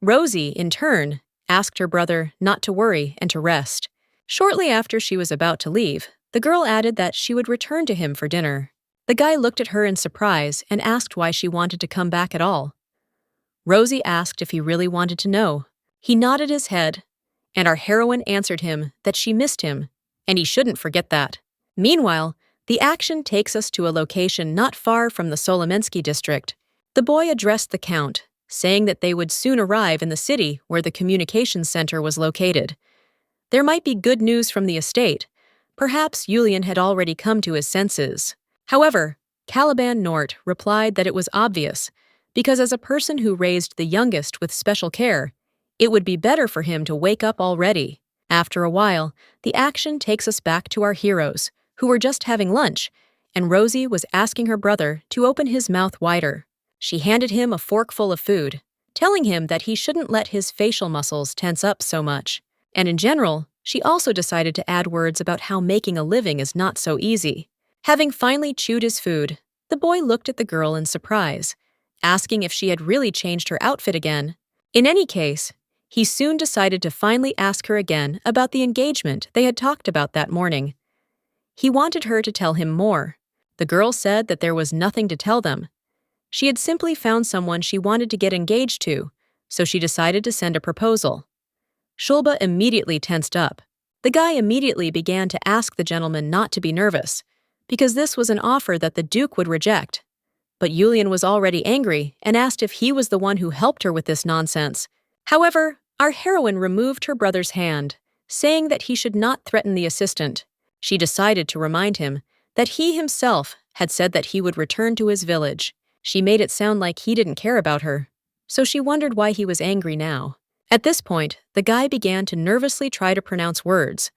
Rosie, in turn, asked her brother not to worry and to rest. Shortly after she was about to leave, the girl added that she would return to him for dinner. The guy looked at her in surprise and asked why she wanted to come back at all. Rosie asked if he really wanted to know. He nodded his head, and our heroine answered him that she missed him, and he shouldn't forget that. Meanwhile, the action takes us to a location not far from the Solomensky district. The boy addressed the Count, saying that they would soon arrive in the city where the communications center was located. There might be good news from the estate. Perhaps Julen had already come to his senses. However, Caliban Nort replied that it was obvious, because as a person who raised the youngest with special care, it would be better for him to wake up already. After a while, the action takes us back to our heroes, who were just having lunch, and Rosie was asking her brother to open his mouth wider. She handed him a forkful of food, telling him that he shouldn't let his facial muscles tense up so much. And in general, she also decided to add words about how making a living is not so easy. Having finally chewed his food, the boy looked at the girl in surprise, asking if she had really changed her outfit again. In any case, he soon decided to finally ask her again about the engagement they had talked about that morning. He wanted her to tell him more. The girl said that there was nothing to tell them. She had simply found someone she wanted to get engaged to, so she decided to send a proposal. Shulba immediately tensed up. The guy immediately began to ask the gentleman not to be nervous, because this was an offer that the Duke would reject. But Julen was already angry and asked if he was the one who helped her with this nonsense. However, our heroine removed her brother's hand, saying that he should not threaten the assistant. She decided to remind him that he himself had said that he would return to his village. She made it sound like he didn't care about her, so she wondered why he was angry now. At this point, the guy began to nervously try to pronounce words,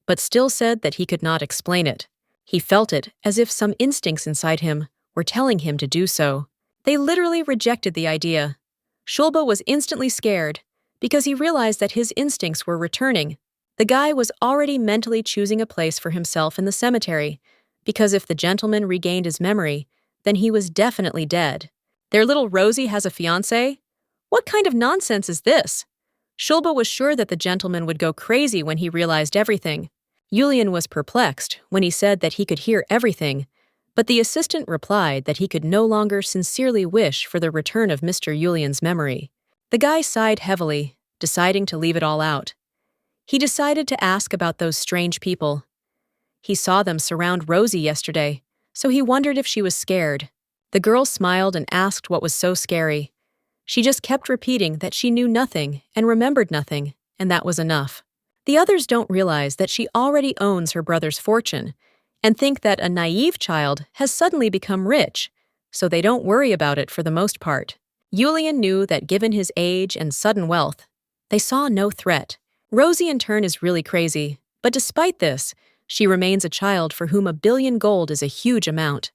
but still said that he could not explain it. He felt it as if some instincts inside him were telling him to do so. They literally rejected the idea. Shulba was instantly scared because he realized that his instincts were returning. The guy was already mentally choosing a place for himself in the cemetery, because if the gentleman regained his memory, then he was definitely dead. Their little Rosie has a fiancé? What kind of nonsense is this? Shulba was sure that the gentleman would go crazy when he realized everything. Julen was perplexed when he said that he could hear everything, but the assistant replied that he could no longer sincerely wish for the return of Mr. Julien's memory. The guy sighed heavily, deciding to leave it all out. He decided to ask about those strange people. He saw them surround Rosie yesterday, so he wondered if she was scared. The girl smiled and asked what was so scary. She just kept repeating that she knew nothing and remembered nothing, and that was enough. The others don't realize that she already owns her brother's fortune and think that a naive child has suddenly become rich, so they don't worry about it for the most part. Julen knew that given his age and sudden wealth, they saw no threat. Rosie in turn is really crazy, but despite this, she remains a child for whom 1 billion gold is a huge amount.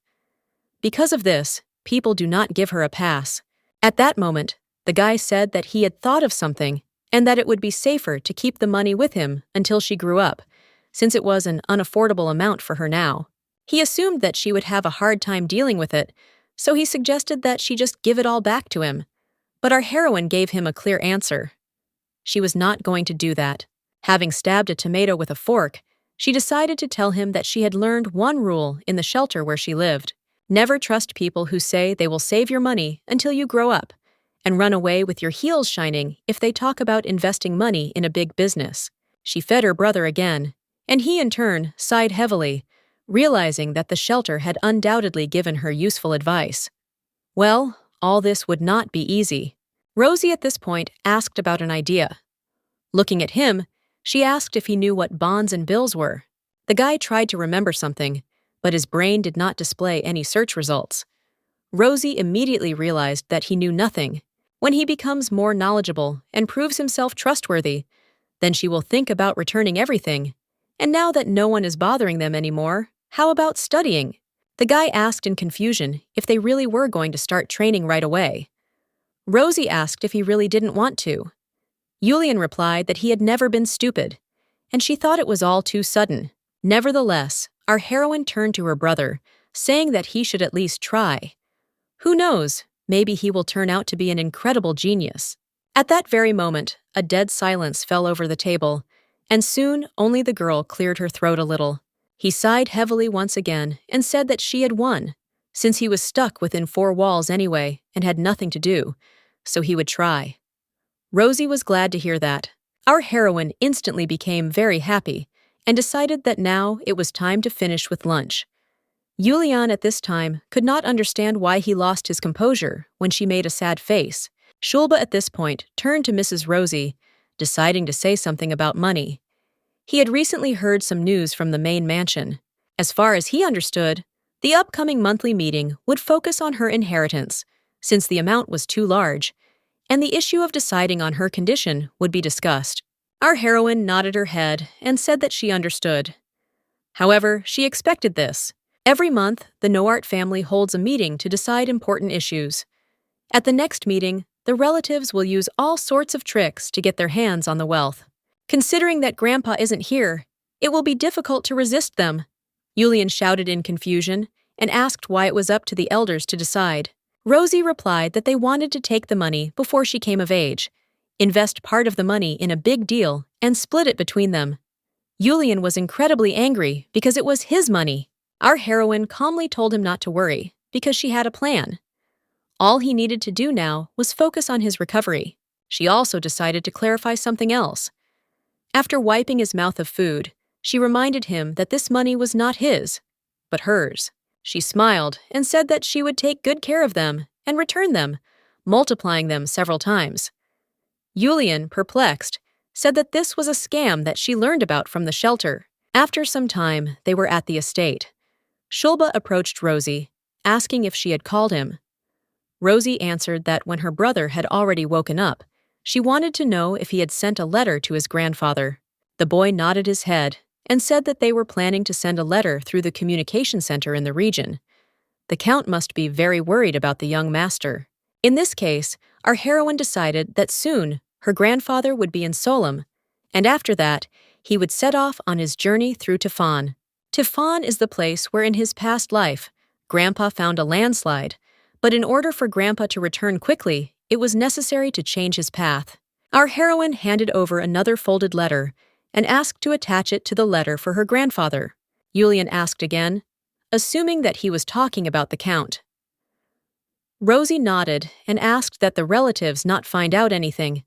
Because of this, people do not give her a pass. At that moment, the guy said that he had thought of something and that it would be safer to keep the money with him until she grew up, since it was an unaffordable amount for her now. He assumed that she would have a hard time dealing with it, so he suggested that she just give it all back to him. But our heroine gave him a clear answer. She was not going to do that. Having stabbed a tomato with a fork, she decided to tell him that she had learned one rule in the shelter where she lived. Never trust people who say they will save your money until you grow up, and run away with your heels shining if they talk about investing money in a big business. She fed her brother again, and he in turn sighed heavily, realizing that the shelter had undoubtedly given her useful advice. Well, all this would not be easy. Rosie at this point asked about an idea. Looking at him, she asked if he knew what bonds and bills were. The guy tried to remember something, but his brain did not display any search results. Rosie immediately realized that he knew nothing. When he becomes more knowledgeable and proves himself trustworthy, then she will think about returning everything. And now that no one is bothering them anymore, how about studying? The guy asked in confusion if they really were going to start training right away. Rosie asked if he really didn't want to. Julen replied that he had never been stupid, and she thought it was all too sudden. Nevertheless, our heroine turned to her brother, saying that he should at least try. Who knows, maybe he will turn out to be an incredible genius. At that very moment, a dead silence fell over the table, and soon only the girl cleared her throat a little. He sighed heavily once again and said that she had won, since he was stuck within 4 walls anyway and had nothing to do, so he would try. Rosie was glad to hear that. Our heroine instantly became very happy and decided that now it was time to finish with lunch. Julen at this time could not understand why he lost his composure when she made a sad face. Shulba at this point turned to Mrs. Rosie, deciding to say something about money. He had recently heard some news from the main mansion. As far as he understood, the upcoming monthly meeting would focus on her inheritance, since the amount was too large, and the issue of deciding on her condition would be discussed. Our heroine nodded her head and said that she understood. However, she expected this. Every month, the Noart family holds a meeting to decide important issues. At the next meeting, the relatives will use all sorts of tricks to get their hands on the wealth. Considering that Grandpa isn't here, it will be difficult to resist them. Julen shouted in confusion and asked why it was up to the elders to decide. Rosie replied that they wanted to take the money before she came of age, invest part of the money in a big deal, and split it between them. Julen was incredibly angry because it was his money. Our heroine calmly told him not to worry, because she had a plan. All he needed to do now was focus on his recovery. She also decided to clarify something else. After wiping his mouth of food, she reminded him that this money was not his, but hers. She smiled and said that she would take good care of them and return them, multiplying them several times. Julen, perplexed, said that this was a scam that she learned about from the shelter. After some time, they were at the estate. Shulba approached Rosie, asking if she had called him. Rosie answered that when her brother had already woken up, she wanted to know if he had sent a letter to his grandfather. The boy nodded his head and said that they were planning to send a letter through the communication center in the region. The Count must be very worried about the young master. In this case, our heroine decided that soon her grandfather would be in Solem, and after that, he would set off on his journey through Defan. Defan is the place where in his past life, Grandpa found a landslide, but in order for Grandpa to return quickly, it was necessary to change his path. Our heroine handed over another folded letter and asked to attach it to the letter for her grandfather. Julen asked again, assuming that he was talking about the Count. Rosie nodded and asked that the relatives not find out anything.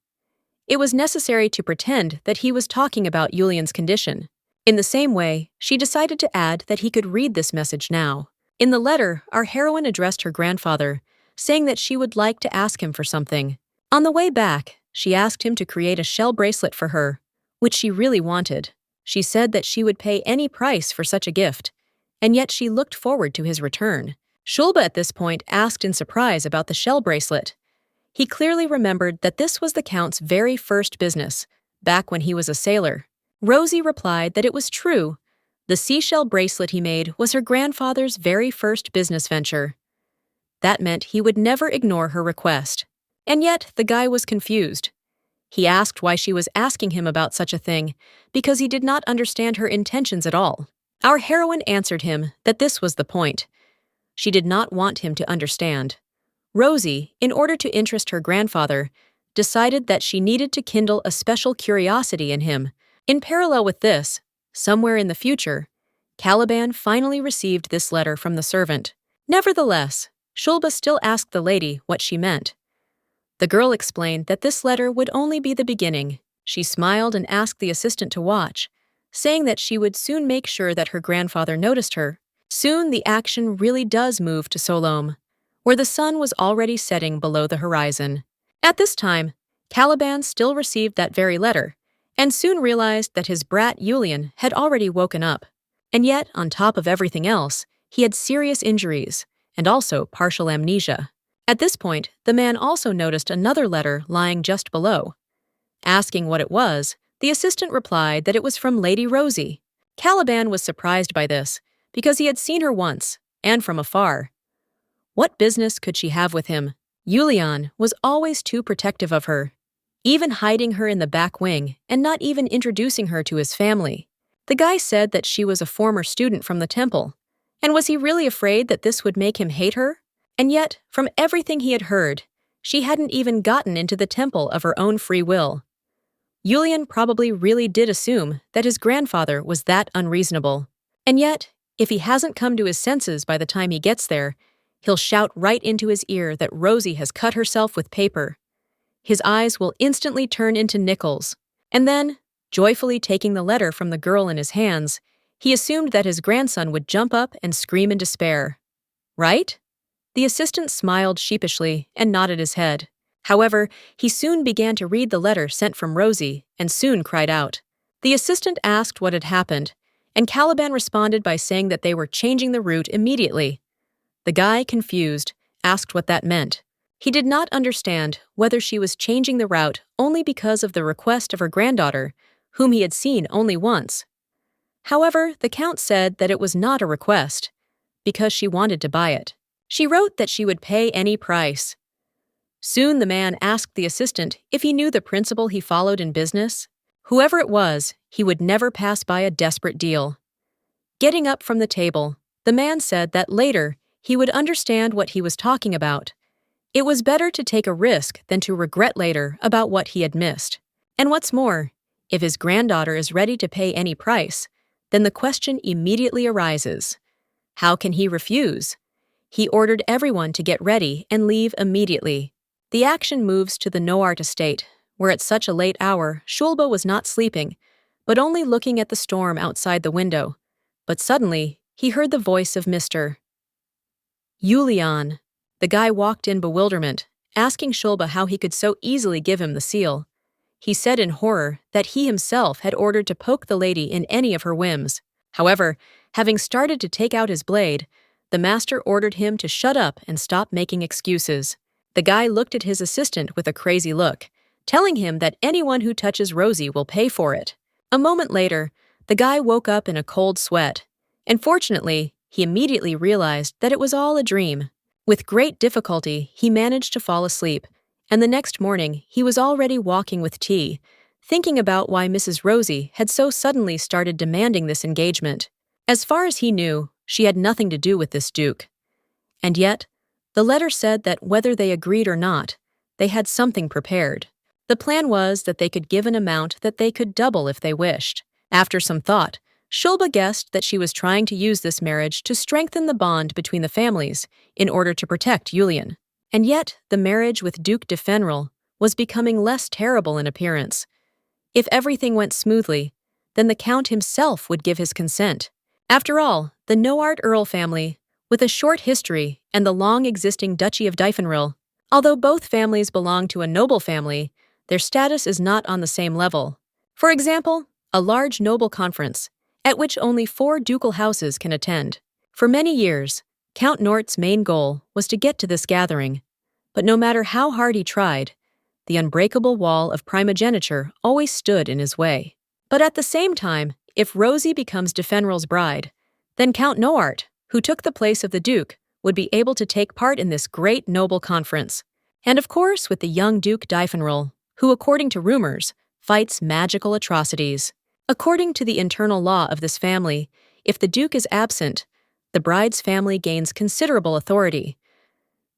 It was necessary to pretend that he was talking about Julian's condition. In the same way, she decided to add that he could read this message now. In the letter, our heroine addressed her grandfather, saying that she would like to ask him for something. On the way back, she asked him to create a shell bracelet for her, which she really wanted. She said that she would pay any price for such a gift, and yet she looked forward to his return. Shulba at this point asked in surprise about the shell bracelet. He clearly remembered that this was the Count's very first business, back when he was a sailor. Rosie replied that it was true. The seashell bracelet he made was her grandfather's very first business venture. That meant he would never ignore her request. And yet the guy was confused. He asked why she was asking him about such a thing, because he did not understand her intentions at all. Our heroine answered him that this was the point. She did not want him to understand. Rosie, in order to interest her grandfather, decided that she needed to kindle a special curiosity in him. In parallel with this, somewhere in the future, Caliban finally received this letter from the servant. Nevertheless, Shulba still asked the lady what she meant. The girl explained that this letter would only be the beginning. She smiled and asked the assistant to watch, saying that she would soon make sure that her grandfather noticed her. Soon the action really does move to Solome, where the sun was already setting below the horizon. At this time, Caliban still received that very letter, and soon realized that his brat Julen had already woken up. And yet, on top of everything else, he had serious injuries, and also partial amnesia. At this point, the man also noticed another letter lying just below. Asking what it was, the assistant replied that it was from Lady Rosie. Caliban was surprised by this, because he had seen her once, and from afar. What business could she have with him? Julen was always too protective of her, even hiding her in the back wing and not even introducing her to his family. The guy said that she was a former student from the temple, and was he really afraid that this would make him hate her? And yet, from everything he had heard, she hadn't even gotten into the temple of her own free will. Julen probably really did assume that his grandfather was that unreasonable. And yet, if he hasn't come to his senses by the time he gets there, he'll shout right into his ear that Rosie has cut herself with paper. His eyes will instantly turn into nickels, and then, joyfully taking the letter from the girl in his hands, he assumed that his grandson would jump up and scream in despair. Right? The assistant smiled sheepishly and nodded his head. However, he soon began to read the letter sent from Rosie and soon cried out. The assistant asked what had happened, and Caliban responded by saying that they were changing the route immediately. The guy, confused, asked what that meant. He did not understand whether she was changing the route only because of the request of her granddaughter, whom he had seen only once. However, the count said that it was not a request, because she wanted to buy it. She wrote that she would pay any price. Soon the man asked the assistant if he knew the principle he followed in business. Whoever it was, he would never pass by a desperate deal. Getting up from the table, the man said that later he would understand what he was talking about. It was better to take a risk than to regret later about what he had missed. And what's more, if his granddaughter is ready to pay any price, then the question immediately arises. How can he refuse? He ordered everyone to get ready and leave immediately. The action moves to the Noart estate, where at such a late hour, Shulba was not sleeping, but only looking at the storm outside the window. But suddenly, he heard the voice of Mr. Julen. The guy walked in bewilderment, asking Shulba how he could so easily give him the seal. He said in horror that he himself had ordered to poke the lady in any of her whims. However, having started to take out his blade, the master ordered him to shut up and stop making excuses. The guy looked at his assistant with a crazy look, telling him that anyone who touches Rosie will pay for it. A moment later, the guy woke up in a cold sweat, and fortunately, he immediately realized that it was all a dream. With great difficulty, he managed to fall asleep, and the next morning he was already walking with tea, thinking about why Mrs. Rosie had so suddenly started demanding this engagement. As far as he knew, she had nothing to do with this duke. And yet, the letter said that whether they agreed or not, they had something prepared. The plan was that they could give an amount that they could double if they wished. After some thought, Shulba guessed that she was trying to use this marriage to strengthen the bond between the families in order to protect Julen. And yet, the marriage with Duke Defenal was becoming less terrible in appearance. If everything went smoothly, then the Count himself would give his consent. After all, the Noart Earl family, with a short history and the long-existing Duchy of Defenal, although both families belong to a noble family, their status is not on the same level. For example, a large noble conference, at which only 4 ducal houses can attend. For many years, Count Nort's main goal was to get to this gathering, but no matter how hard he tried, the unbreakable wall of primogeniture always stood in his way. But at the same time, if Rosie becomes Defenal's bride, then Count Noart, who took the place of the Duke, would be able to take part in this great noble conference. And of course with the young Duke Defenal, who according to rumors, fights magical atrocities. According to the internal law of this family, If the Duke is absent, the bride's family gains considerable authority.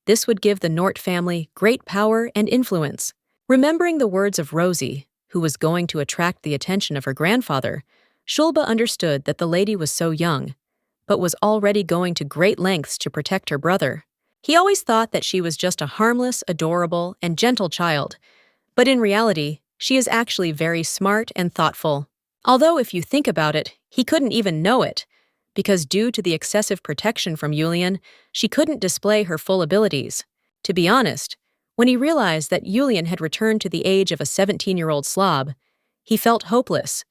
This would give the Nort family great power and influence. Remembering the words of Rosie, who was going to attract the attention of her grandfather, Shulba understood that the lady was so young, but was already going to great lengths to protect her brother. He always thought that she was just a harmless, adorable, and gentle child, but in reality, she is actually very smart and thoughtful. Although if you think about it, he couldn't even know it, because due to the excessive protection from Julen, she couldn't display her full abilities. To be honest, when he realized that Julen had returned to the age of a 17-year-old slob, he felt hopeless,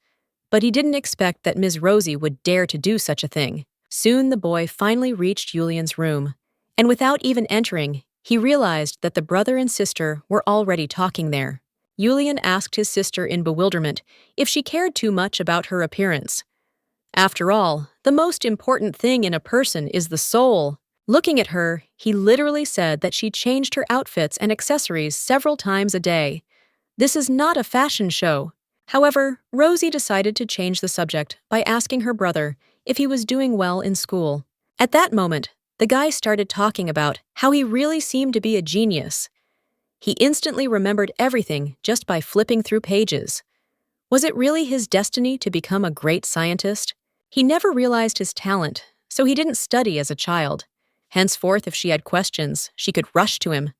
but he didn't expect that Ms. Rosie would dare to do such a thing. Soon the boy finally reached Julien's room, and without even entering, he realized that the brother and sister were already talking there. Julen asked his sister in bewilderment if she cared too much about her appearance. After all, the most important thing in a person is the soul. Looking at her, he literally said that she changed her outfits and accessories several times a day. This is not a fashion show. However, Rosie decided to change the subject by asking her brother if he was doing well in school. At that moment, the guy started talking about how he really seemed to be a genius. He instantly remembered everything just by flipping through pages. Was it really his destiny to become a great scientist? He never realized his talent, so he didn't study as a child. Henceforth, if she had questions, she could rush to him.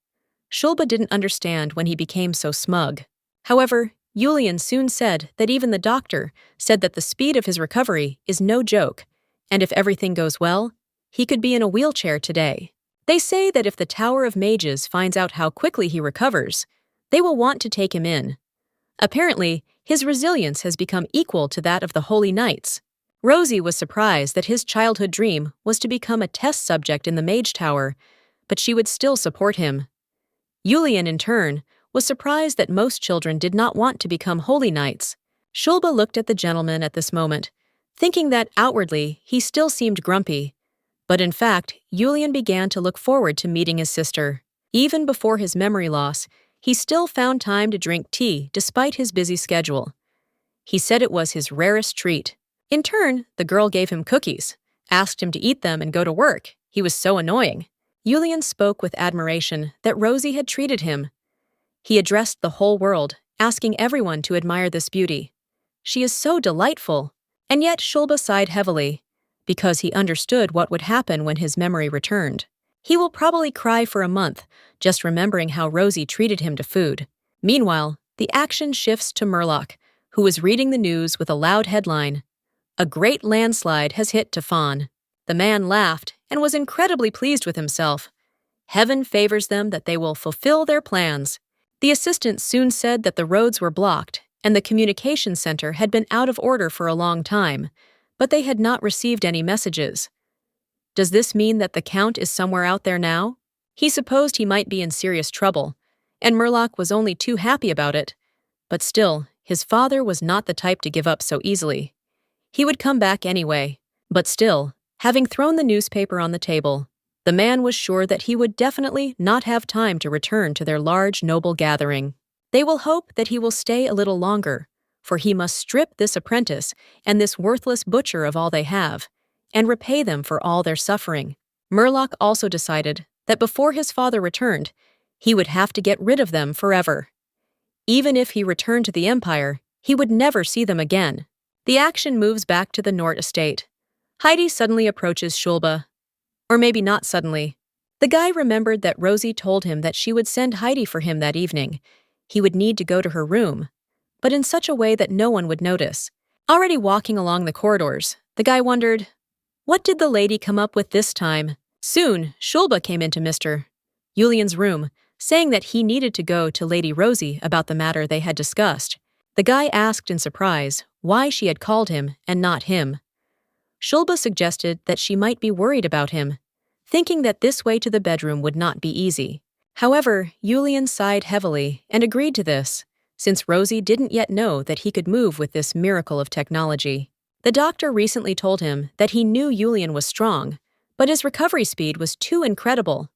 Shulba didn't understand when he became so smug. However, Julen soon said that even the doctor said that the speed of his recovery is no joke, and if everything goes well, he could be in a wheelchair today. They say that if the Tower of Mages finds out how quickly he recovers, they will want to take him in. Apparently, his resilience has become equal to that of the Holy Knights. Rosie was surprised that his childhood dream was to become a test subject in the Mage Tower, but she would still support him. Julen, in turn, was surprised that most children did not want to become Holy Knights. Shulba looked at the gentleman at this moment, thinking that outwardly he still seemed grumpy. But in fact, Julen began to look forward to meeting his sister. Even before his memory loss, he still found time to drink tea despite his busy schedule. He said it was his rarest treat. In turn, the girl gave him cookies, asked him to eat them and go to work. He was so annoying. Julen spoke with admiration that Rosie had treated him. He addressed the whole world, asking everyone to admire this beauty. She is so delightful. And yet Shulba sighed heavily, because he understood what would happen when his memory returned. He will probably cry for a month, just remembering how Rosie treated him to food. Meanwhile, the action shifts to Merloc, who was reading the news with a loud headline. A great landslide has hit Defenal. The man laughed and was incredibly pleased with himself. Heaven favors them that they will fulfill their plans. The assistant soon said that the roads were blocked and the communication center had been out of order for a long time, but they had not received any messages. Does this mean that the Count is somewhere out there now? He supposed he might be in serious trouble, and Merloc was only too happy about it. But still, his father was not the type to give up so easily. He would come back anyway, but still, having thrown the newspaper on the table, the man was sure that he would definitely not have time to return to their large noble gathering. They will hope that he will stay a little longer, for he must strip this apprentice and this worthless butcher of all they have, and repay them for all their suffering. Merloc also decided that before his father returned, he would have to get rid of them forever. Even if he returned to the Empire, he would never see them again. The action moves back to the Nort estate. Heidi suddenly approaches Shulba. Or maybe not suddenly. The guy remembered that Rosie told him that she would send Heidi for him that evening. He would need to go to her room, but in such a way that no one would notice. Already walking along the corridors, the guy wondered, what did the lady come up with this time? Soon, Shulba came into Mr. Julien's room, saying that he needed to go to Lady Rosie about the matter they had discussed. The guy asked in surprise why she had called him and not him. Shulba suggested that she might be worried about him, thinking that this way to the bedroom would not be easy. However, Julen sighed heavily and agreed to this, since Rosie didn't yet know that he could move with this miracle of technology. The doctor recently told him that he knew Julen was strong, but his recovery speed was too incredible.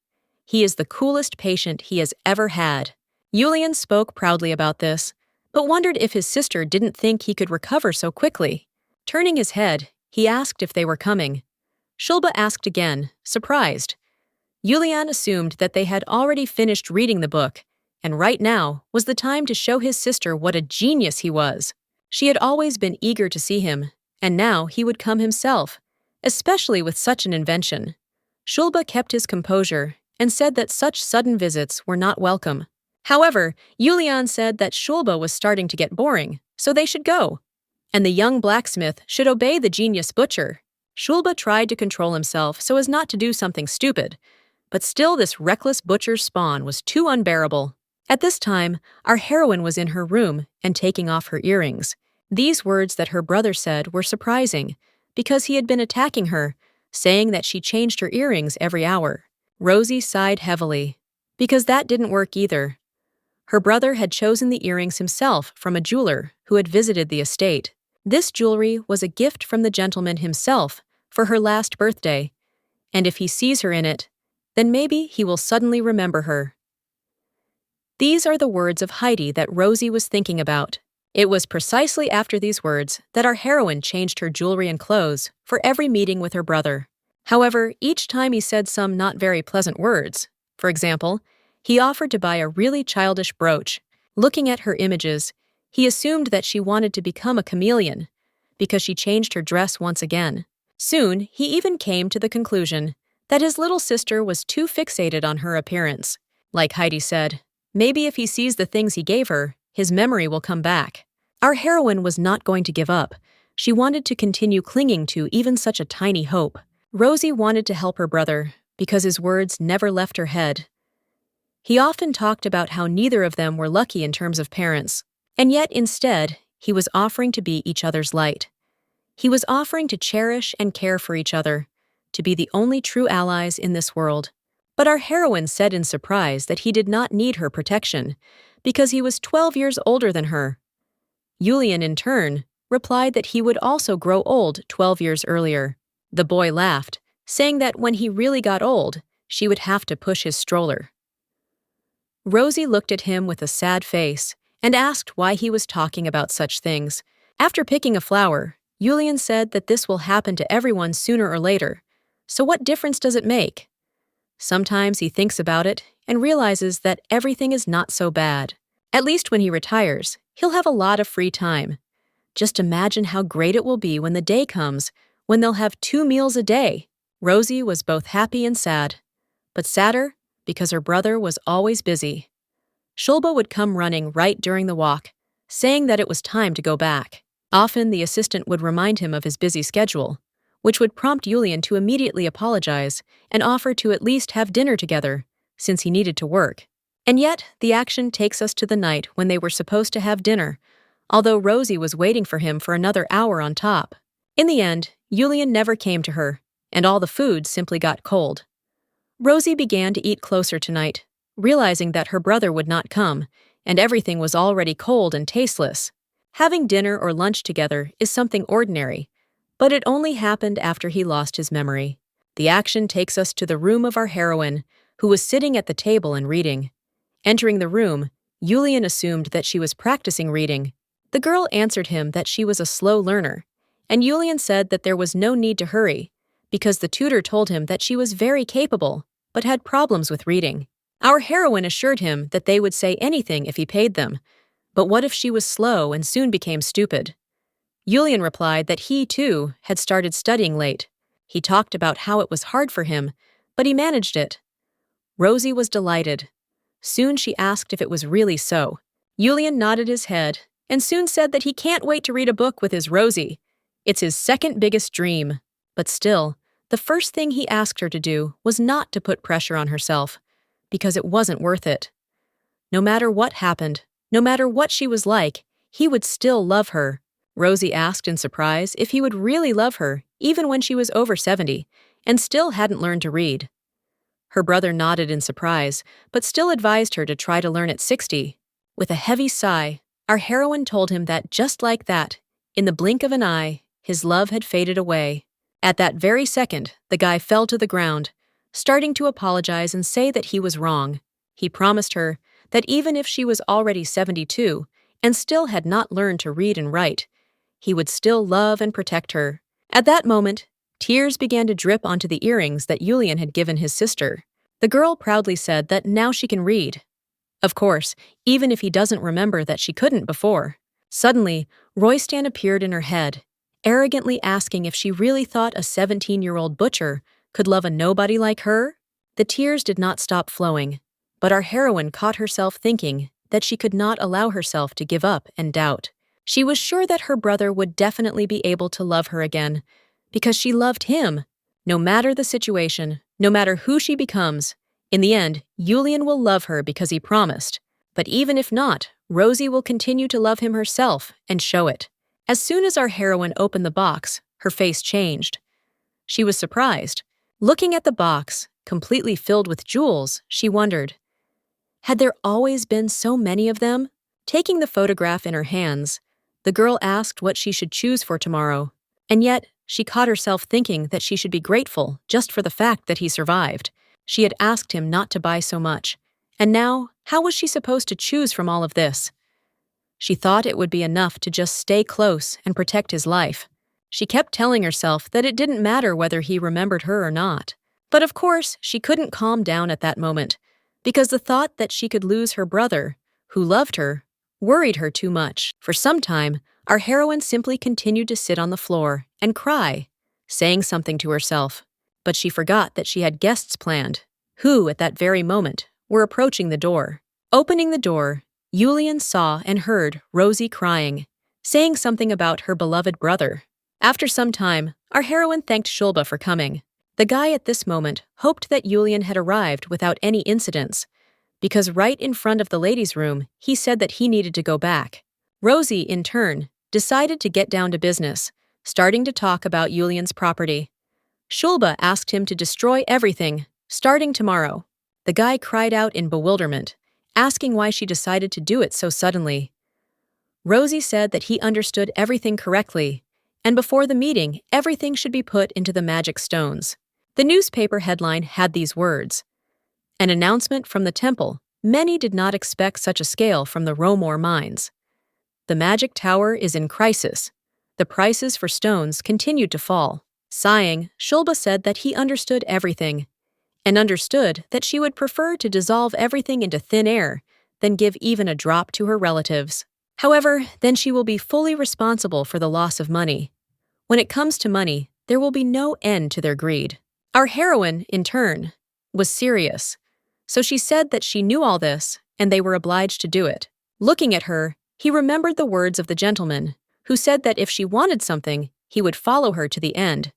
He is the coolest patient he has ever had. Julen spoke proudly about this, but wondered if his sister didn't think he could recover so quickly. Turning his head, He asked if they were coming. Shulba asked again, surprised. Julen assumed that they had already finished reading the book, and right now was the time to show his sister what a genius he was. She had always been eager to see him, and now he would come himself, especially with such an invention. Shulba kept his composure and said that such sudden visits were not welcome. However, Julen said that Shulba was starting to get boring, so they should go, and the young blacksmith should obey the genius butcher. Shulba tried to control himself so as not to do something stupid, but still this reckless butcher's spawn was too unbearable. At this time, our heroine was in her room and taking off her earrings. These words that her brother said were surprising, because he had been attacking her, saying that she changed her earrings every hour. Rosie sighed heavily, because that didn't work either. Her brother had chosen the earrings himself from a jeweler who had visited the estate. This jewelry was a gift from the gentleman himself for her last birthday, and if he sees her in it, then maybe he will suddenly remember her. These are the words of Heidi that Rosie was thinking about. It was precisely after these words that our heroine changed her jewelry and clothes for every meeting with her brother. However, each time he said some not very pleasant words. For example, he offered to buy a really childish brooch. Looking at her images, he assumed that she wanted to become a chameleon, because she changed her dress once again. Soon, he even came to the conclusion that his little sister was too fixated on her appearance. Like Heidi said, maybe if he sees the things he gave her, his memory will come back. Our heroine was not going to give up. She wanted to continue clinging to even such a tiny hope. Rosie wanted to help her brother, because his words never left her head. He often talked about how neither of them were lucky in terms of parents, and yet instead, he was offering to be each other's light. He was offering to cherish and care for each other, to be the only true allies in this world. But our heroine said in surprise that he did not need her protection, because he was 12 years older than her. Julen, in turn, replied that he would also grow old 12 years earlier. The boy laughed, saying that when he really got old, she would have to push his stroller. Rosie looked at him with a sad face and asked why he was talking about such things. After picking a flower, Julen said that this will happen to everyone sooner or later, so what difference does it make? Sometimes he thinks about it and realizes that everything is not so bad. At least when he retires, he'll have a lot of free time. Just imagine how great it will be when the day comes when they'll have 2 meals a day. Rosie was both happy and sad, but sadder because her brother was always busy. Shulba would come running right during the walk, saying that it was time to go back. Often the assistant would remind him of his busy schedule, which would prompt Julen to immediately apologize and offer to at least have dinner together, since he needed to work. And yet, the action takes us to the night when they were supposed to have dinner, although Rosie was waiting for him for another hour on top. In the end, Julen never came to her, and all the food simply got cold. Rosie began to eat closer tonight, realizing that her brother would not come, and everything was already cold and tasteless. Having dinner or lunch together is something ordinary, but it only happened after he lost his memory. The action takes us to the room of our heroine, who was sitting at the table and reading. Entering the room, Julen assumed that she was practicing reading. The girl answered him that she was a slow learner, and Julen said that there was no need to hurry, because the tutor told him that she was very capable, but had problems with reading. Our heroine assured him that they would say anything if he paid them, but what if she was slow and soon became stupid? Julen replied that he, too, had started studying late. He talked about how it was hard for him, but he managed it. Rosie was delighted. Soon she asked if it was really so. Julen nodded his head and soon said that he can't wait to read a book with his Rosie. It's his second biggest dream. But still, the first thing he asked her to do was not to put pressure on herself, because it wasn't worth it. No matter what happened, no matter what she was like, he would still love her. Rosie asked in surprise if he would really love her, even when she was over 70, and still hadn't learned to read. Her brother nodded in surprise, but still advised her to try to learn at 60. With a heavy sigh, our heroine told him that just like that, in the blink of an eye, his love had faded away. At that very second, the guy fell to the ground, starting to apologize and say that he was wrong. He promised her that even if she was already 72 and still had not learned to read and write, he would still love and protect her. At that moment, tears began to drip onto the earrings that Julen had given his sister. The girl proudly said that now she can read. Of course, even if he doesn't remember that she couldn't before. Suddenly, Royston appeared in her head, arrogantly asking if she really thought a 17-year-old butcher could love a nobody like her. The tears did not stop flowing, but our heroine caught herself thinking that she could not allow herself to give up and doubt. She was sure that her brother would definitely be able to love her again, because she loved him. No matter the situation, no matter who she becomes, in the end, Julen will love her because he promised. But even if not, Rosie will continue to love him herself and show it. As soon as our heroine opened the box, her face changed. She was surprised. Looking at the box, completely filled with jewels, she wondered, had there always been so many of them? Taking the photograph in her hands, the girl asked what she should choose for tomorrow, and yet she caught herself thinking that she should be grateful just for the fact that he survived. She had asked him not to buy so much, and now, how was she supposed to choose from all of this? She thought it would be enough to just stay close and protect his life. She kept telling herself that it didn't matter whether he remembered her or not. But of course, she couldn't calm down at that moment, because the thought that she could lose her brother, who loved her, worried her too much. For some time, our heroine simply continued to sit on the floor and cry, saying something to herself. But she forgot that she had guests planned, who, at that very moment, were approaching the door. Opening the door, Julen saw and heard Rosie crying, saying something about her beloved brother. After some time, our heroine thanked Shulba for coming. The guy at this moment hoped that Julen had arrived without any incidents, because right in front of the ladies' room, he said that he needed to go back. Rosie, in turn, decided to get down to business, starting to talk about Julien's property. Shulba asked him to destroy everything, starting tomorrow. The guy cried out in bewilderment, asking why she decided to do it so suddenly. Rosie said that he understood everything correctly, and before the meeting, everything should be put into the magic stones. The newspaper headline had these words: an announcement from the temple. Many did not expect such a scale from the Romor mines. The magic tower is in crisis. The prices for stones continued to fall. Sighing, Shulba said that he understood everything, and understood that she would prefer to dissolve everything into thin air than give even a drop to her relatives. However, then she will be fully responsible for the loss of money. When it comes to money, there will be no end to their greed. Our heroine, in turn, was serious, so she said that she knew all this and they were obliged to do it. Looking at her, he remembered the words of the gentleman, who said that if she wanted something, he would follow her to the end,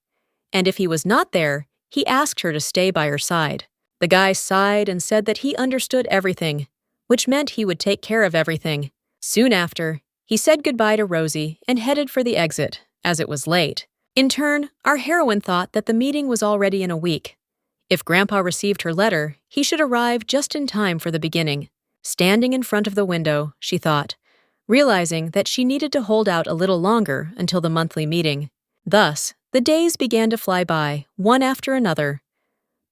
and if he was not there, he asked her to stay by her side. The guy sighed and said that he understood everything, which meant he would take care of everything. Soon after, he said goodbye to Rosie and headed for the exit, as it was late. In turn, our heroine thought that the meeting was already in a week. If Grandpa received her letter, he should arrive just in time for the beginning. Standing in front of the window, she thought, realizing that she needed to hold out a little longer until the monthly meeting. Thus, the days began to fly by, one after another.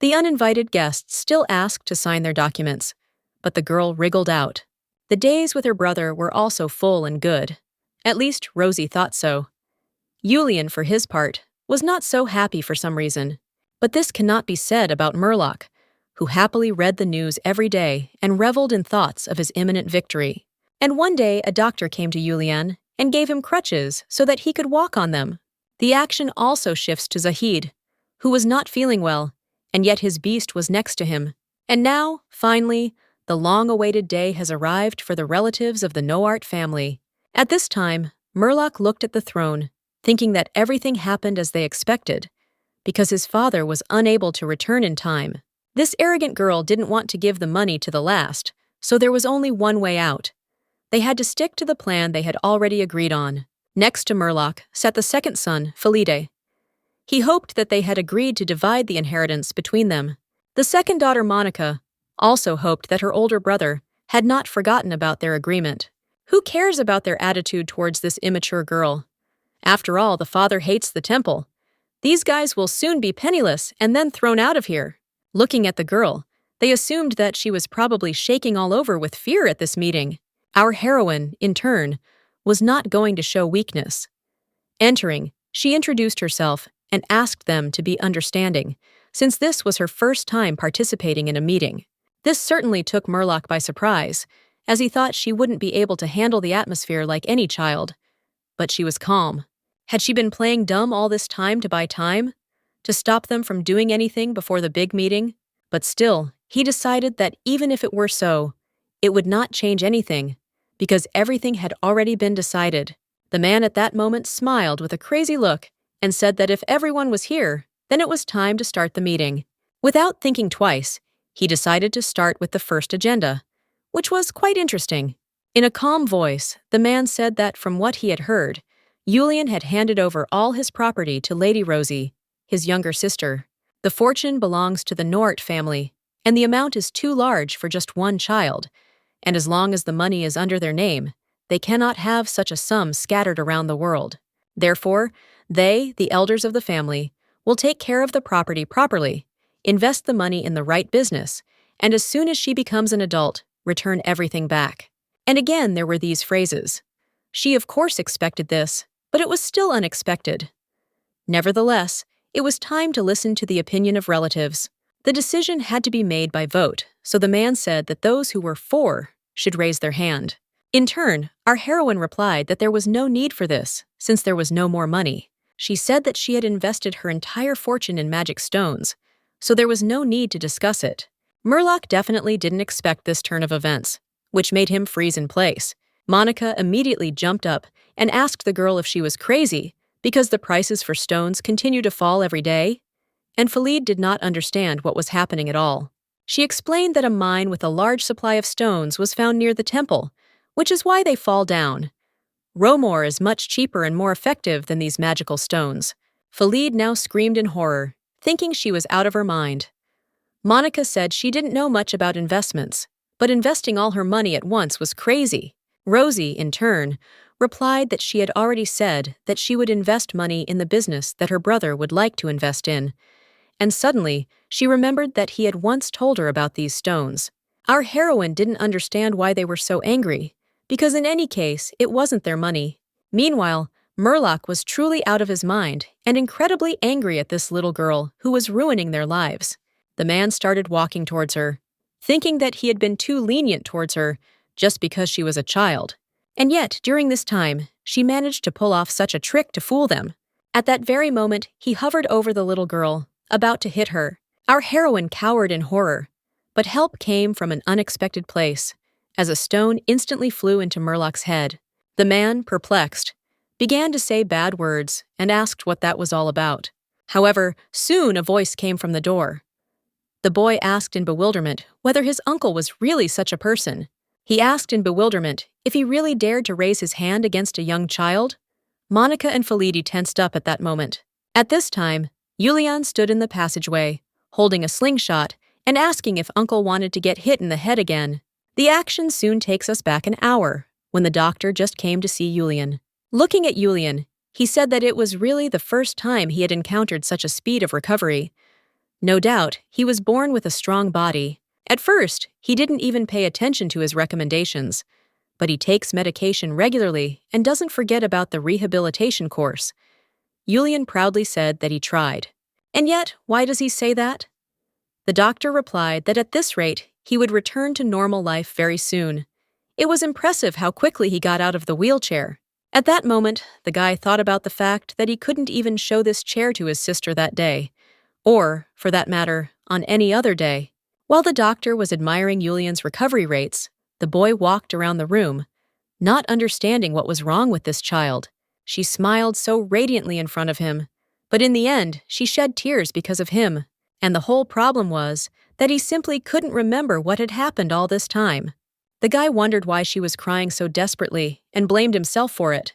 The uninvited guests still asked to sign their documents, but the girl wriggled out. The days with her brother were also full and good. At least Rosie thought so. Julen, for his part, was not so happy for some reason. But this cannot be said about Merloc, who happily read the news every day and reveled in thoughts of his imminent victory. And one day a doctor came to Julen and gave him crutches so that he could walk on them. The action also shifts to Zahed, who was not feeling well, and yet his beast was next to him. And now, finally, the long-awaited day has arrived for the relatives of the Noart family. At this time, Merloc looked at the throne, thinking that everything happened as they expected, because his father was unable to return in time. This arrogant girl didn't want to give the money to the last, so there was only one way out. They had to stick to the plan they had already agreed on. Next to Merloc sat the second son, Felipe. He hoped that they had agreed to divide the inheritance between them. The second daughter, Monica, also hoped that her older brother had not forgotten about their agreement. Who cares about their attitude towards this immature girl? After all, the father hates the temple. These guys will soon be penniless and then thrown out of here. Looking at the girl, they assumed that she was probably shaking all over with fear at this meeting. Our heroine, in turn, was not going to show weakness. Entering, She introduced herself and asked them to be understanding, since this was her first time participating in a meeting. This certainly took Merloc by surprise, as he thought she wouldn't be able to handle the atmosphere like any child. But she was calm. Had she been playing dumb all this time to buy time? To stop them from doing anything before the big meeting? But still, he decided that even if it were so, it would not change anything, because everything had already been decided. The man at that moment smiled with a crazy look and said that if everyone was here, then it was time to start the meeting. Without thinking twice, he decided to start with the first agenda, which was quite interesting. In a calm voice, the man said that from what he had heard, Julen had handed over all his property to Lady Rosie, his younger sister. The fortune belongs to the Nort family, and the amount is too large for just one child, and as long as the money is under their name, they cannot have such a sum scattered around the world. Therefore, they, the elders of the family, will take care of the property properly, invest the money in the right business, and as soon as she becomes an adult, return everything back. And again there were these phrases. She of course expected this, but it was still unexpected. Nevertheless, it was time to listen to the opinion of relatives. The decision had to be made by vote, so the man said that those who were for should raise their hand. In turn, our heroine replied that there was no need for this, since there was no more money. She said that she had invested her entire fortune in magic stones, so there was no need to discuss it. Merloc definitely didn't expect this turn of events, which made him freeze in place. Monica immediately jumped up and asked the girl if she was crazy, because the prices for stones continue to fall every day, and Philide did not understand what was happening at all. She explained that a mine with a large supply of stones was found near the temple, which is why they fall down. Romor is much cheaper and more effective than these magical stones. Philide now screamed in horror, thinking she was out of her mind. Monica said she didn't know much about investments, but investing all her money at once was crazy. Rosie, in turn, replied that she had already said that she would invest money in the business that her brother would like to invest in, and suddenly she remembered that he had once told her about these stones. Our heroine didn't understand why they were so angry, because in any case, it wasn't their money. Meanwhile, Merloc was truly out of his mind and incredibly angry at this little girl who was ruining their lives. The man started walking towards her, thinking that he had been too lenient towards her just because she was a child. And yet, during this time, she managed to pull off such a trick to fool them. At that very moment, he hovered over the little girl, about to hit her. Our heroine cowered in horror, but help came from an unexpected place, as a stone instantly flew into Merloc's head. The man, perplexed, began to say bad words and asked what that was all about. However, soon a voice came from the door. The boy asked in bewilderment whether his uncle was really such a person. He asked in bewilderment if he really dared to raise his hand against a young child. Monica and Philide tensed up at that moment. At this time, Julen stood in the passageway, holding a slingshot and asking if Uncle wanted to get hit in the head again. The action soon takes us back an hour, when the doctor just came to see Julen. Looking at Julen, he said that it was really the first time he had encountered such a speed of recovery. No doubt, he was born with a strong body. At first, he didn't even pay attention to his recommendations, but he takes medication regularly and doesn't forget about the rehabilitation course. Julen proudly said that he tried. And yet, why does he say that? The doctor replied that at this rate, he would return to normal life very soon. It was impressive how quickly he got out of the wheelchair. At that moment, the guy thought about the fact that he couldn't even show this chair to his sister that day, or, for that matter, on any other day. While the doctor was admiring Julien's recovery rates, the boy walked around the room, not understanding what was wrong with this child. She smiled so radiantly in front of him, but in the end, she shed tears because of him, and the whole problem was that he simply couldn't remember what had happened all this time. The guy wondered why she was crying so desperately and blamed himself for it.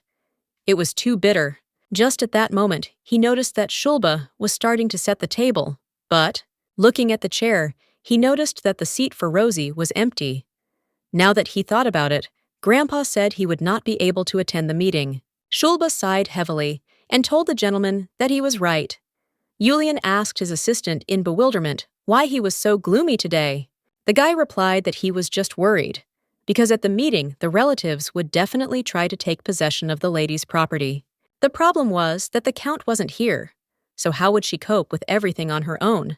It was too bitter. Just at that moment, he noticed that Shulba was starting to set the table, but, looking at the chair, he noticed that the seat for Rosie was empty. Now that he thought about it, Grandpa said he would not be able to attend the meeting. Shulba sighed heavily and told the gentleman that he was right. Julen asked his assistant in bewilderment why he was so gloomy today. The guy replied that he was just worried, because at the meeting the relatives would definitely try to take possession of the lady's property. The problem was that the Count wasn't here, so how would she cope with everything on her own?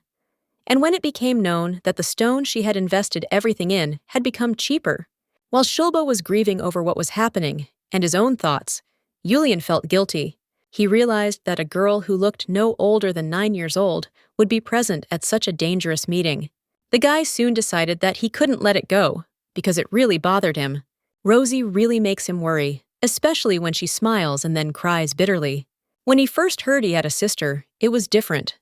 And when it became known that the stone she had invested everything in had become cheaper, while Shulba was grieving over what was happening and his own thoughts, Julen felt guilty. He realized that a girl who looked no older than 9 years old would be present at such a dangerous meeting. The guy soon decided that he couldn't let it go, because it really bothered him. Rosie really makes him worry, especially when she smiles and then cries bitterly. When he first heard he had a sister, it was different.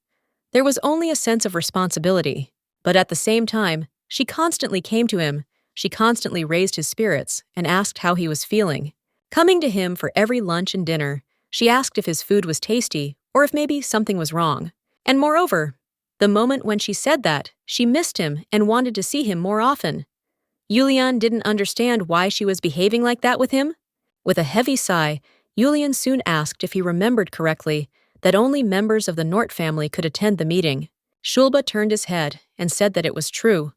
There was only a sense of responsibility, but at the same time, she constantly came to him. She constantly raised his spirits and asked how he was feeling. Coming to him for every lunch and dinner, she asked if his food was tasty or if maybe something was wrong. And moreover, the moment when she said that, she missed him and wanted to see him more often. Julen didn't understand why she was behaving like that with him. With a heavy sigh, Julen soon asked if he remembered correctly that only members of the Nort family could attend the meeting. Shulba turned his head and said that it was true.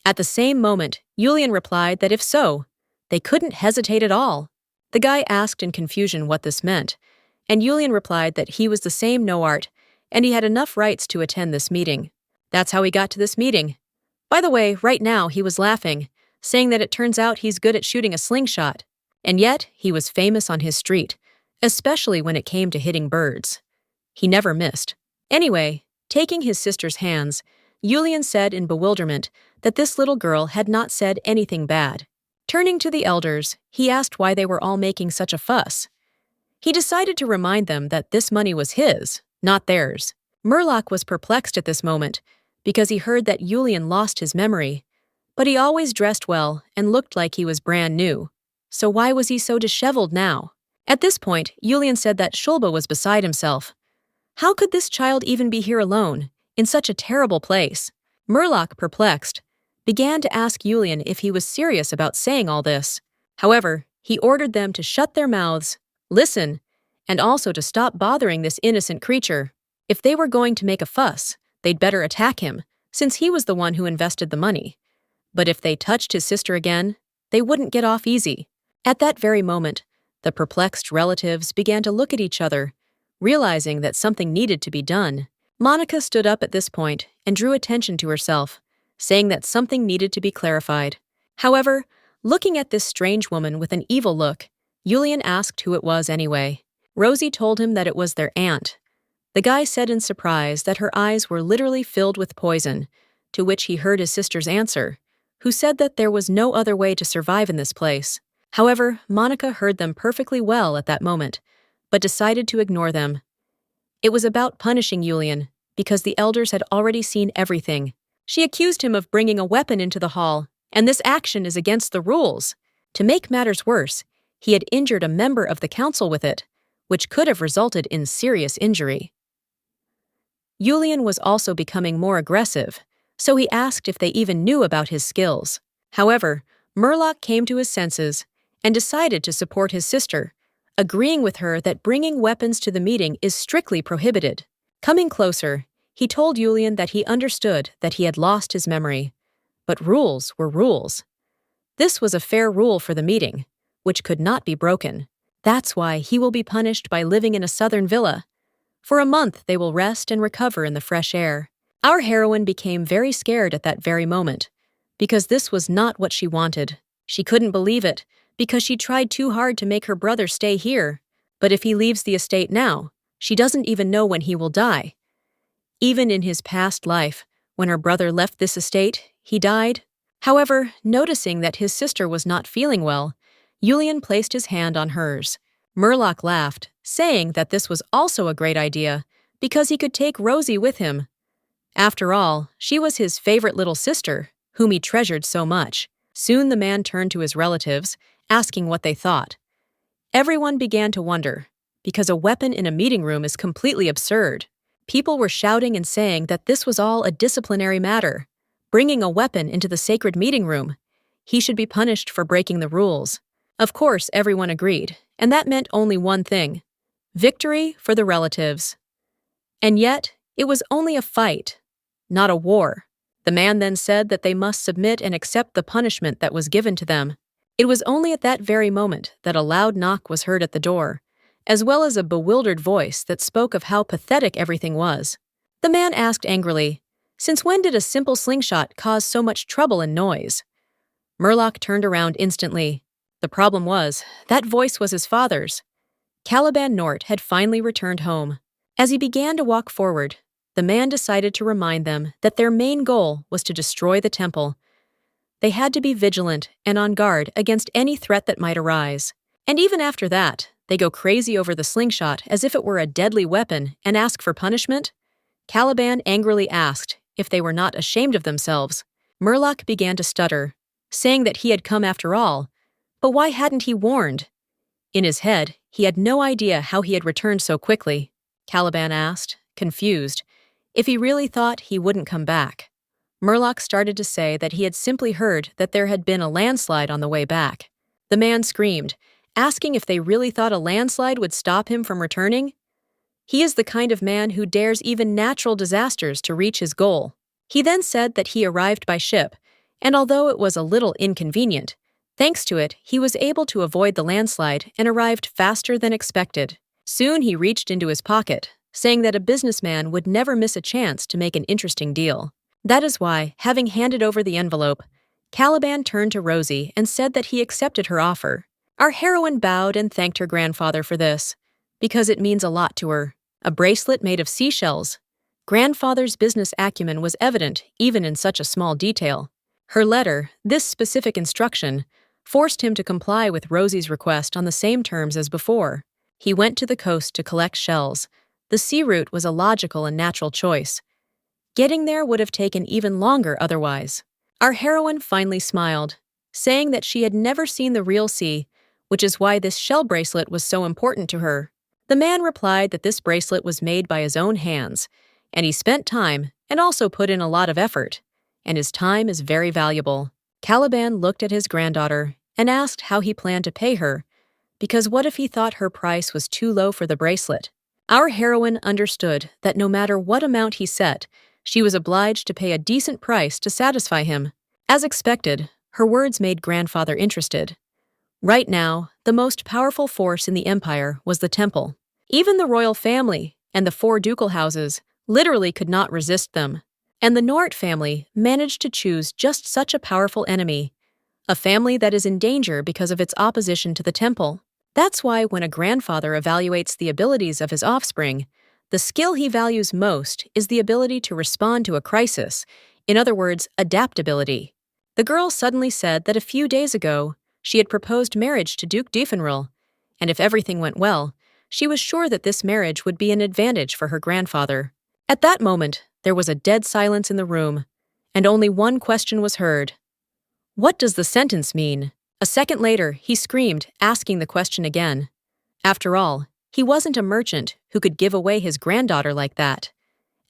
At the same moment, Julen replied that if so, they couldn't hesitate at all. The guy asked in confusion what this meant, and Julen replied that he was the same Noart, and he had enough rights to attend this meeting. That's how he got to this meeting. By the way, right now he was laughing, saying that it turns out he's good at shooting a slingshot. And yet, he was famous on his street, especially when it came to hitting birds. He never missed. Anyway, taking his sister's hands, Julen said in bewilderment that this little girl had not said anything bad. Turning to the elders, he asked why they were all making such a fuss. He decided to remind them that this money was his, not theirs. Merloc was perplexed at this moment because he heard that Julen lost his memory, but he always dressed well and looked like he was brand new. So why was he so disheveled now? At this point, Julen said that Shulba was beside himself. How could this child even be here alone, in such a terrible place? Merloc, perplexed, began to ask Julen if he was serious about saying all this. However, he ordered them to shut their mouths, listen, and also to stop bothering this innocent creature. If they were going to make a fuss, they'd better attack him, since he was the one who invested the money. But if they touched his sister again, they wouldn't get off easy. At that very moment, the perplexed relatives began to look at each other, realizing that something needed to be done. Monica stood up at this point and drew attention to herself, saying that something needed to be clarified. However, looking at this strange woman with an evil look, Julen asked who it was anyway. Rosie told him that it was their aunt. The guy said in surprise that her eyes were literally filled with poison, to which he heard his sister's answer, who said that there was no other way to survive in this place. However, Monica heard them perfectly well at that moment, but decided to ignore them. It was about punishing Julen, because the elders had already seen everything. She accused him of bringing a weapon into the hall, and this action is against the rules. To make matters worse, he had injured a member of the council with it, which could have resulted in serious injury. Julen was also becoming more aggressive, so he asked if they even knew about his skills. However, Merloc came to his senses and decided to support his sister, agreeing with her that bringing weapons to the meeting is strictly prohibited. Coming closer, he told Julen that he understood that he had lost his memory, but rules were rules. This was a fair rule for the meeting, which could not be broken. That's why he will be punished by living in a southern villa. For a month, they will rest and recover in the fresh air. Our heroine became very scared at that very moment, because this was not what she wanted. She couldn't believe it, because she tried too hard to make her brother stay here. But if he leaves the estate now, she doesn't even know when he will die. Even in his past life, when her brother left this estate, he died. However, noticing that his sister was not feeling well, Julen placed his hand on hers. Merloc laughed, saying that this was also a great idea, because he could take Rosie with him. After all, she was his favorite little sister, whom he treasured so much. Soon the man turned to his relatives, asking what they thought. Everyone began to wonder, because a weapon in a meeting room is completely absurd. People were shouting and saying that this was all a disciplinary matter. Bringing a weapon into the sacred meeting room, he should be punished for breaking the rules. Of course, everyone agreed, and that meant only one thing: victory for the relatives. And yet, it was only a fight, not a war. The man then said that they must submit and accept the punishment that was given to them. It was only at that very moment that a loud knock was heard at the door, as well as a bewildered voice that spoke of how pathetic everything was. The man asked angrily, "Since when did a simple slingshot cause so much trouble and noise?" Merloc turned around instantly. The problem was, that voice was his father's. Caliban Nort had finally returned home. As he began to walk forward, the man decided to remind them that their main goal was to destroy the temple. They had to be vigilant and on guard against any threat that might arise. And even after that, they go crazy over the slingshot as if it were a deadly weapon and ask for punishment? Caliban angrily asked if they were not ashamed of themselves. Merloc began to stutter, saying that he had come after all, but why hadn't he warned? In his head, he had no idea how he had returned so quickly. Caliban asked, confused, if he really thought he wouldn't come back. Merloc started to say that he had simply heard that there had been a landslide on the way back. The man screamed, asking if they really thought a landslide would stop him from returning. He is the kind of man who dares even natural disasters to reach his goal. He then said that he arrived by ship, and although it was a little inconvenient, thanks to it, he was able to avoid the landslide and arrived faster than expected. Soon he reached into his pocket, saying that a businessman would never miss a chance to make an interesting deal. That is why, having handed over the envelope, Caliban turned to Rosie and said that he accepted her offer. Our heroine bowed and thanked her grandfather for this, because it means a lot to her. A bracelet made of seashells. Grandfather's business acumen was evident even in such a small detail. Her letter, this specific instruction, forced him to comply with Rosie's request on the same terms as before. He went to the coast to collect shells. The sea route was a logical and natural choice. Getting there would have taken even longer otherwise. Our heroine finally smiled, saying that she had never seen the real sea, which is why this shell bracelet was so important to her. The man replied that this bracelet was made by his own hands, and he spent time and also put in a lot of effort, and his time is very valuable. Caliban looked at his granddaughter and asked how he planned to pay her, because what if he thought her price was too low for the bracelet? Our heroine understood that no matter what amount he set, she was obliged to pay a decent price to satisfy him. As expected, her words made grandfather interested. Right now, the most powerful force in the empire was the temple. Even the royal family and the 4 ducal houses literally could not resist them. And the Nort family managed to choose just such a powerful enemy, a family that is in danger because of its opposition to the temple. That's why when a grandfather evaluates the abilities of his offspring, the skill he values most is the ability to respond to a crisis, in other words, adaptability. The girl suddenly said that a few days ago, she had proposed marriage to Duke Defenal, and if everything went well, she was sure that this marriage would be an advantage for her grandfather. At that moment, there was a dead silence in the room, and only one question was heard. What does the sentence mean? A second later, he screamed, asking the question again. After all, he wasn't a merchant who could give away his granddaughter like that.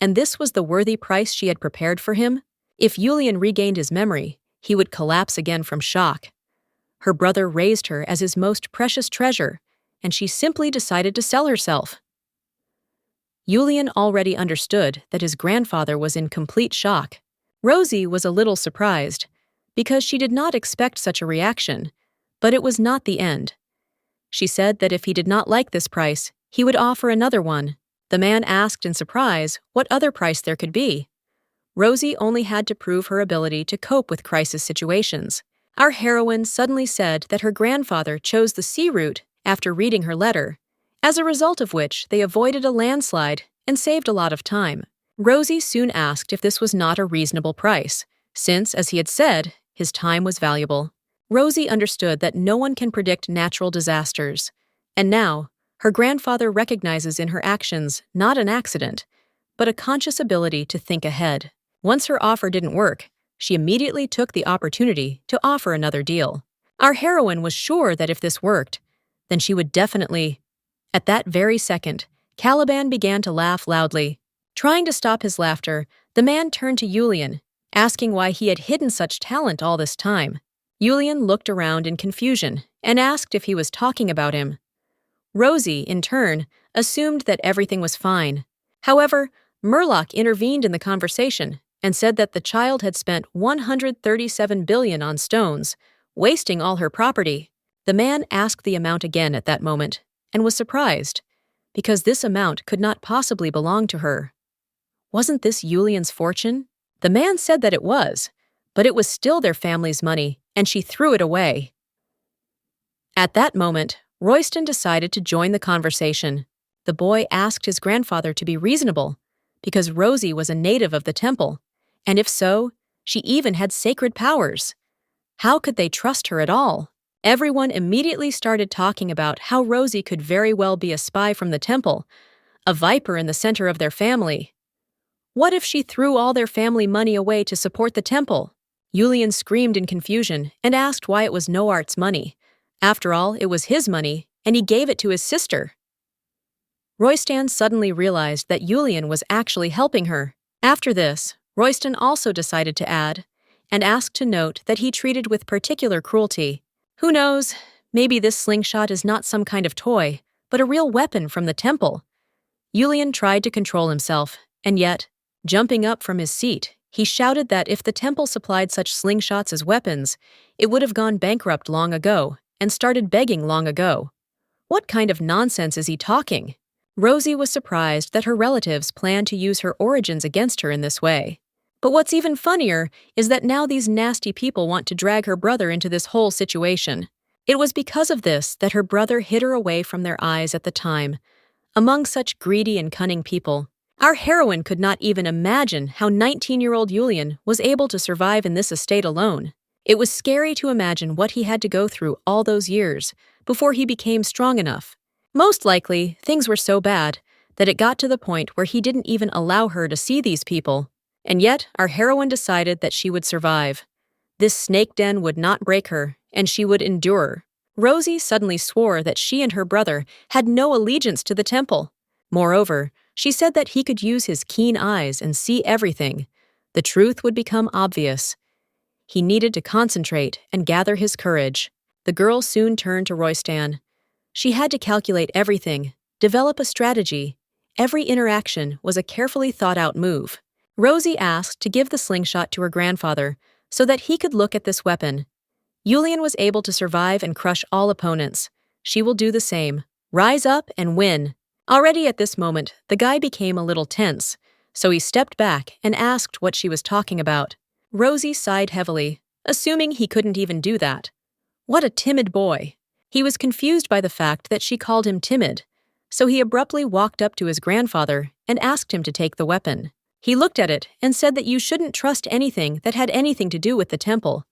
And this was the worthy price she had prepared for him? If Julen regained his memory, he would collapse again from shock. Her brother raised her as his most precious treasure, and she simply decided to sell herself. Julen already understood that his grandfather was in complete shock. Rosie was a little surprised, because she did not expect such a reaction, but it was not the end. She said that if he did not like this price, he would offer another one. The man asked in surprise what other price there could be. Rosie only had to prove her ability to cope with crisis situations. Our heroine suddenly said that her grandfather chose the sea route after reading her letter, as a result of which they avoided a landslide and saved a lot of time. Rosie soon asked if this was not a reasonable price, since, as he had said, his time was valuable. Rosie understood that no one can predict natural disasters, and now, her grandfather recognizes in her actions not an accident, but a conscious ability to think ahead. Once her offer didn't work, she immediately took the opportunity to offer another deal. Our heroine was sure that if this worked, then she would definitely... At that very second, Caliban began to laugh loudly. Trying to stop his laughter, the man turned to Julen, asking why he had hidden such talent all this time. Julen looked around in confusion and asked if he was talking about him. Rosie, in turn, assumed that everything was fine. However, Merloc intervened in the conversation and said that the child had spent 137 billion on stones, wasting all her property. The man asked the amount again at that moment, and was surprised, because this amount could not possibly belong to her. Wasn't this Julien's fortune? The man said that it was, but it was still their family's money, and she threw it away. At that moment, Royston decided to join the conversation. The boy asked his grandfather to be reasonable, because Rosie was a native of the temple, and if so, she even had sacred powers. How could they trust her at all? Everyone immediately started talking about how Rosie could very well be a spy from the temple, a viper in the center of their family. What if she threw all their family money away to support the temple? Julen screamed in confusion and asked why it was Noart's money. After all, it was his money, and he gave it to his sister. Royston suddenly realized that Julen was actually helping her. After this, Royston also decided to add, and asked to note that he treated with particular cruelty. Who knows, maybe this slingshot is not some kind of toy, but a real weapon from the temple. Julen tried to control himself, and yet, jumping up from his seat, he shouted that if the temple supplied such slingshots as weapons, it would have gone bankrupt long ago and started begging long ago. What kind of nonsense is he talking? Rosie was surprised that her relatives planned to use her origins against her in this way. But what's even funnier is that now these nasty people want to drag her brother into this whole situation. It was because of this that her brother hid her away from their eyes at the time. Among such greedy and cunning people, our heroine could not even imagine how 19-year-old Julen was able to survive in this estate alone. It was scary to imagine what he had to go through all those years before he became strong enough. Most likely, things were so bad that it got to the point where he didn't even allow her to see these people. And yet, our heroine decided that she would survive. This snake den would not break her, and she would endure. Rosie suddenly swore that she and her brother had no allegiance to the temple. Moreover, she said that he could use his keen eyes and see everything. The truth would become obvious. He needed to concentrate and gather his courage. The girl soon turned to Royston. She had to calculate everything, develop a strategy. Every interaction was a carefully thought-out move. Rosie asked to give the slingshot to her grandfather so that he could look at this weapon. Julen was able to survive and crush all opponents. She will do the same. Rise up and win. Already at this moment, the guy became a little tense, so he stepped back and asked what she was talking about. Rosie sighed heavily, assuming he couldn't even do that. What a timid boy. He was confused by the fact that she called him timid, so he abruptly walked up to his grandfather and asked him to take the weapon. He looked at it and said that you shouldn't trust anything that had anything to do with the temple.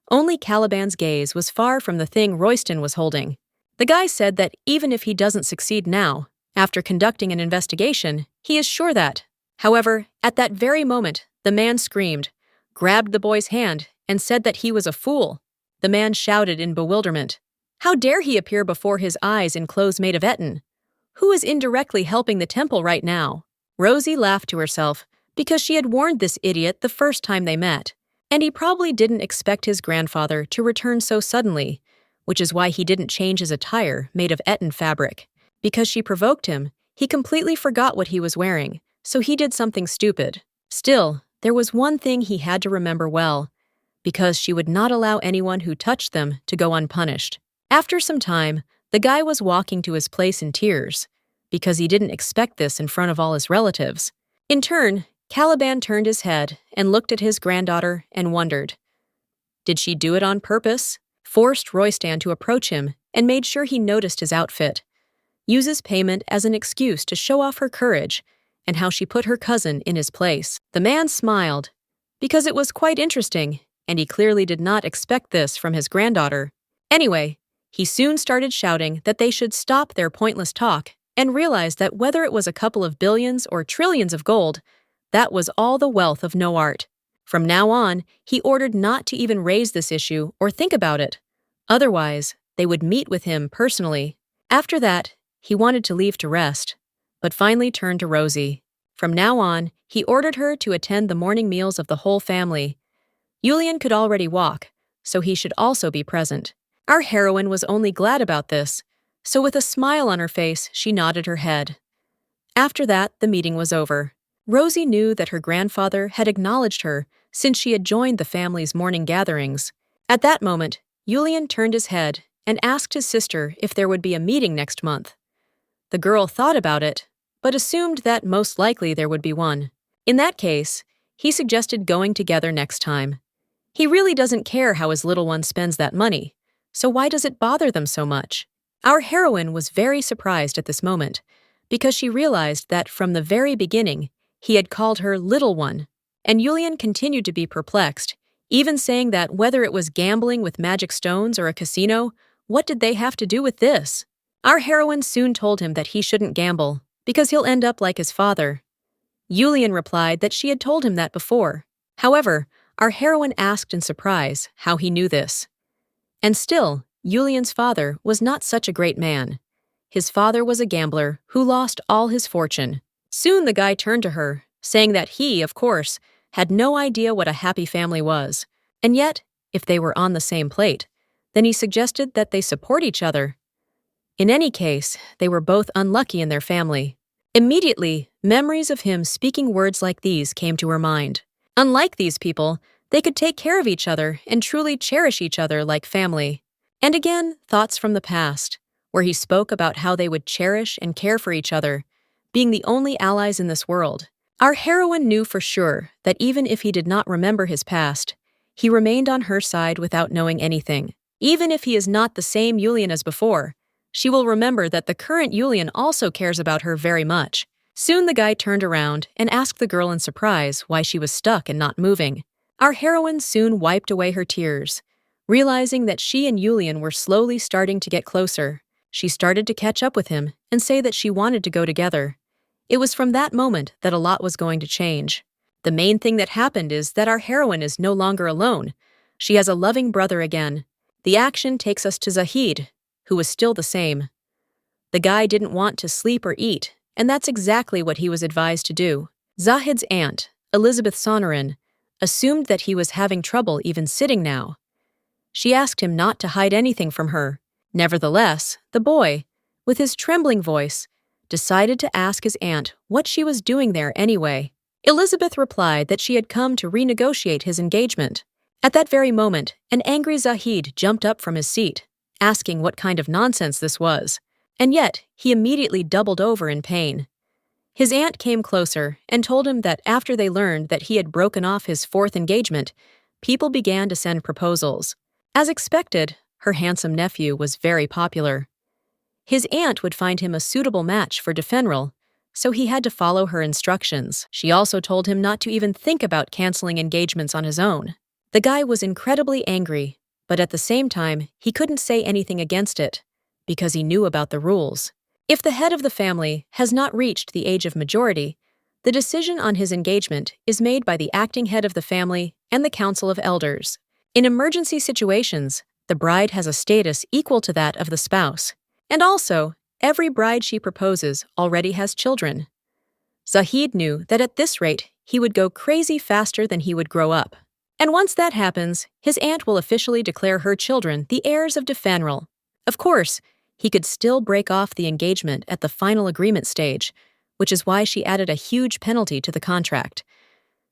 Only Caliban's gaze was far from the thing Royston was holding. The guy said that even if he doesn't succeed now, after conducting an investigation, he is sure that. However, at that very moment, the man screamed, grabbed the boy's hand, and said that he was a fool. The man shouted in bewilderment. How dare he appear before his eyes in clothes made of Eton? Who is indirectly helping the temple right now? Rosie laughed to herself because she had warned this idiot the first time they met, and he probably didn't expect his grandfather to return so suddenly, which is why he didn't change his attire made of Eton fabric. Because she provoked him, he completely forgot what he was wearing, so he did something stupid. Still, there was one thing he had to remember well, because she would not allow anyone who touched them to go unpunished. After some time, the guy was walking to his place in tears, because he didn't expect this in front of all his relatives. In turn, Caliban turned his head and looked at his granddaughter and wondered. Did she do it on purpose? Forced Royston to approach him and made sure he noticed his outfit. Uses payment as an excuse to show off her courage and how she put her cousin in his place. The man smiled, because it was quite interesting, and he clearly did not expect this from his granddaughter. Anyway, he soon started shouting that they should stop their pointless talk and realized that whether it was a couple of billions or trillions of gold, that was all the wealth of Noart. From now on, he ordered not to even raise this issue or think about it. Otherwise, they would meet with him personally. After that, he wanted to leave to rest, but finally turned to Rosie. From now on, he ordered her to attend the morning meals of the whole family. Julen could already walk, so he should also be present. Our heroine was only glad about this, so with a smile on her face, she nodded her head. After that, the meeting was over. Rosie knew that her grandfather had acknowledged her since she had joined the family's morning gatherings. At that moment, Julen turned his head and asked his sister if there would be a meeting next month. The girl thought about it, but assumed that most likely there would be one. In that case, he suggested going together next time. He really doesn't care how his little one spends that money, so why does it bother them so much? Our heroine was very surprised at this moment, because she realized that from the very beginning, he had called her little one, and Julen continued to be perplexed, even saying that whether it was gambling with magic stones or a casino, what did they have to do with this? Our heroine soon told him that he shouldn't gamble, because he'll end up like his father. Julen replied that she had told him that before. However, our heroine asked in surprise how he knew this. And still, Julien's father was not such a great man. His father was a gambler who lost all his fortune. Soon the guy turned to her, saying that he, of course, had no idea what a happy family was. And yet, if they were on the same plate, then he suggested that they support each other. In any case, they were both unlucky in their family. Immediately, memories of him speaking words like these came to her mind. Unlike these people, they could take care of each other and truly cherish each other like family. And again, thoughts from the past, where he spoke about how they would cherish and care for each other, being the only allies in this world. Our heroine knew for sure that even if he did not remember his past, he remained on her side without knowing anything. Even if he is not the same Julen as before, she will remember that the current Julen also cares about her very much. Soon the guy turned around and asked the girl in surprise why she was stuck and not moving. Our heroine soon wiped away her tears, realizing that she and Julen were slowly starting to get closer. She started to catch up with him and say that she wanted to go together. It was from that moment that a lot was going to change. The main thing that happened is that our heroine is no longer alone. She has a loving brother again. The action takes us to Zahed, who was still the same. The guy didn't want to sleep or eat, and that's exactly what he was advised to do. Zahed's aunt, Elizabeth Sonoran, assumed that he was having trouble even sitting now. She asked him not to hide anything from her. Nevertheless, the boy, with his trembling voice, decided to ask his aunt what she was doing there anyway. Elizabeth replied that she had come to renegotiate his engagement. At that very moment, an angry Zahed jumped up from his seat, asking what kind of nonsense this was, and yet he immediately doubled over in pain. His aunt came closer and told him that after they learned that he had broken off his fourth engagement, people began to send proposals. As expected, her handsome nephew was very popular. His aunt would find him a suitable match for Defenal, so he had to follow her instructions. She also told him not to even think about canceling engagements on his own. The guy was incredibly angry, but at the same time, he couldn't say anything against it, because he knew about the rules. If the head of the family has not reached the age of majority, the decision on his engagement is made by the acting head of the family and the council of elders. In emergency situations, the bride has a status equal to that of the spouse. And also, every bride she proposes already has children. Zahed knew that at this rate, he would go crazy faster than he would grow up. And once that happens, his aunt will officially declare her children the heirs of Defenal. Of course, he could still break off the engagement at the final agreement stage, which is why she added a huge penalty to the contract.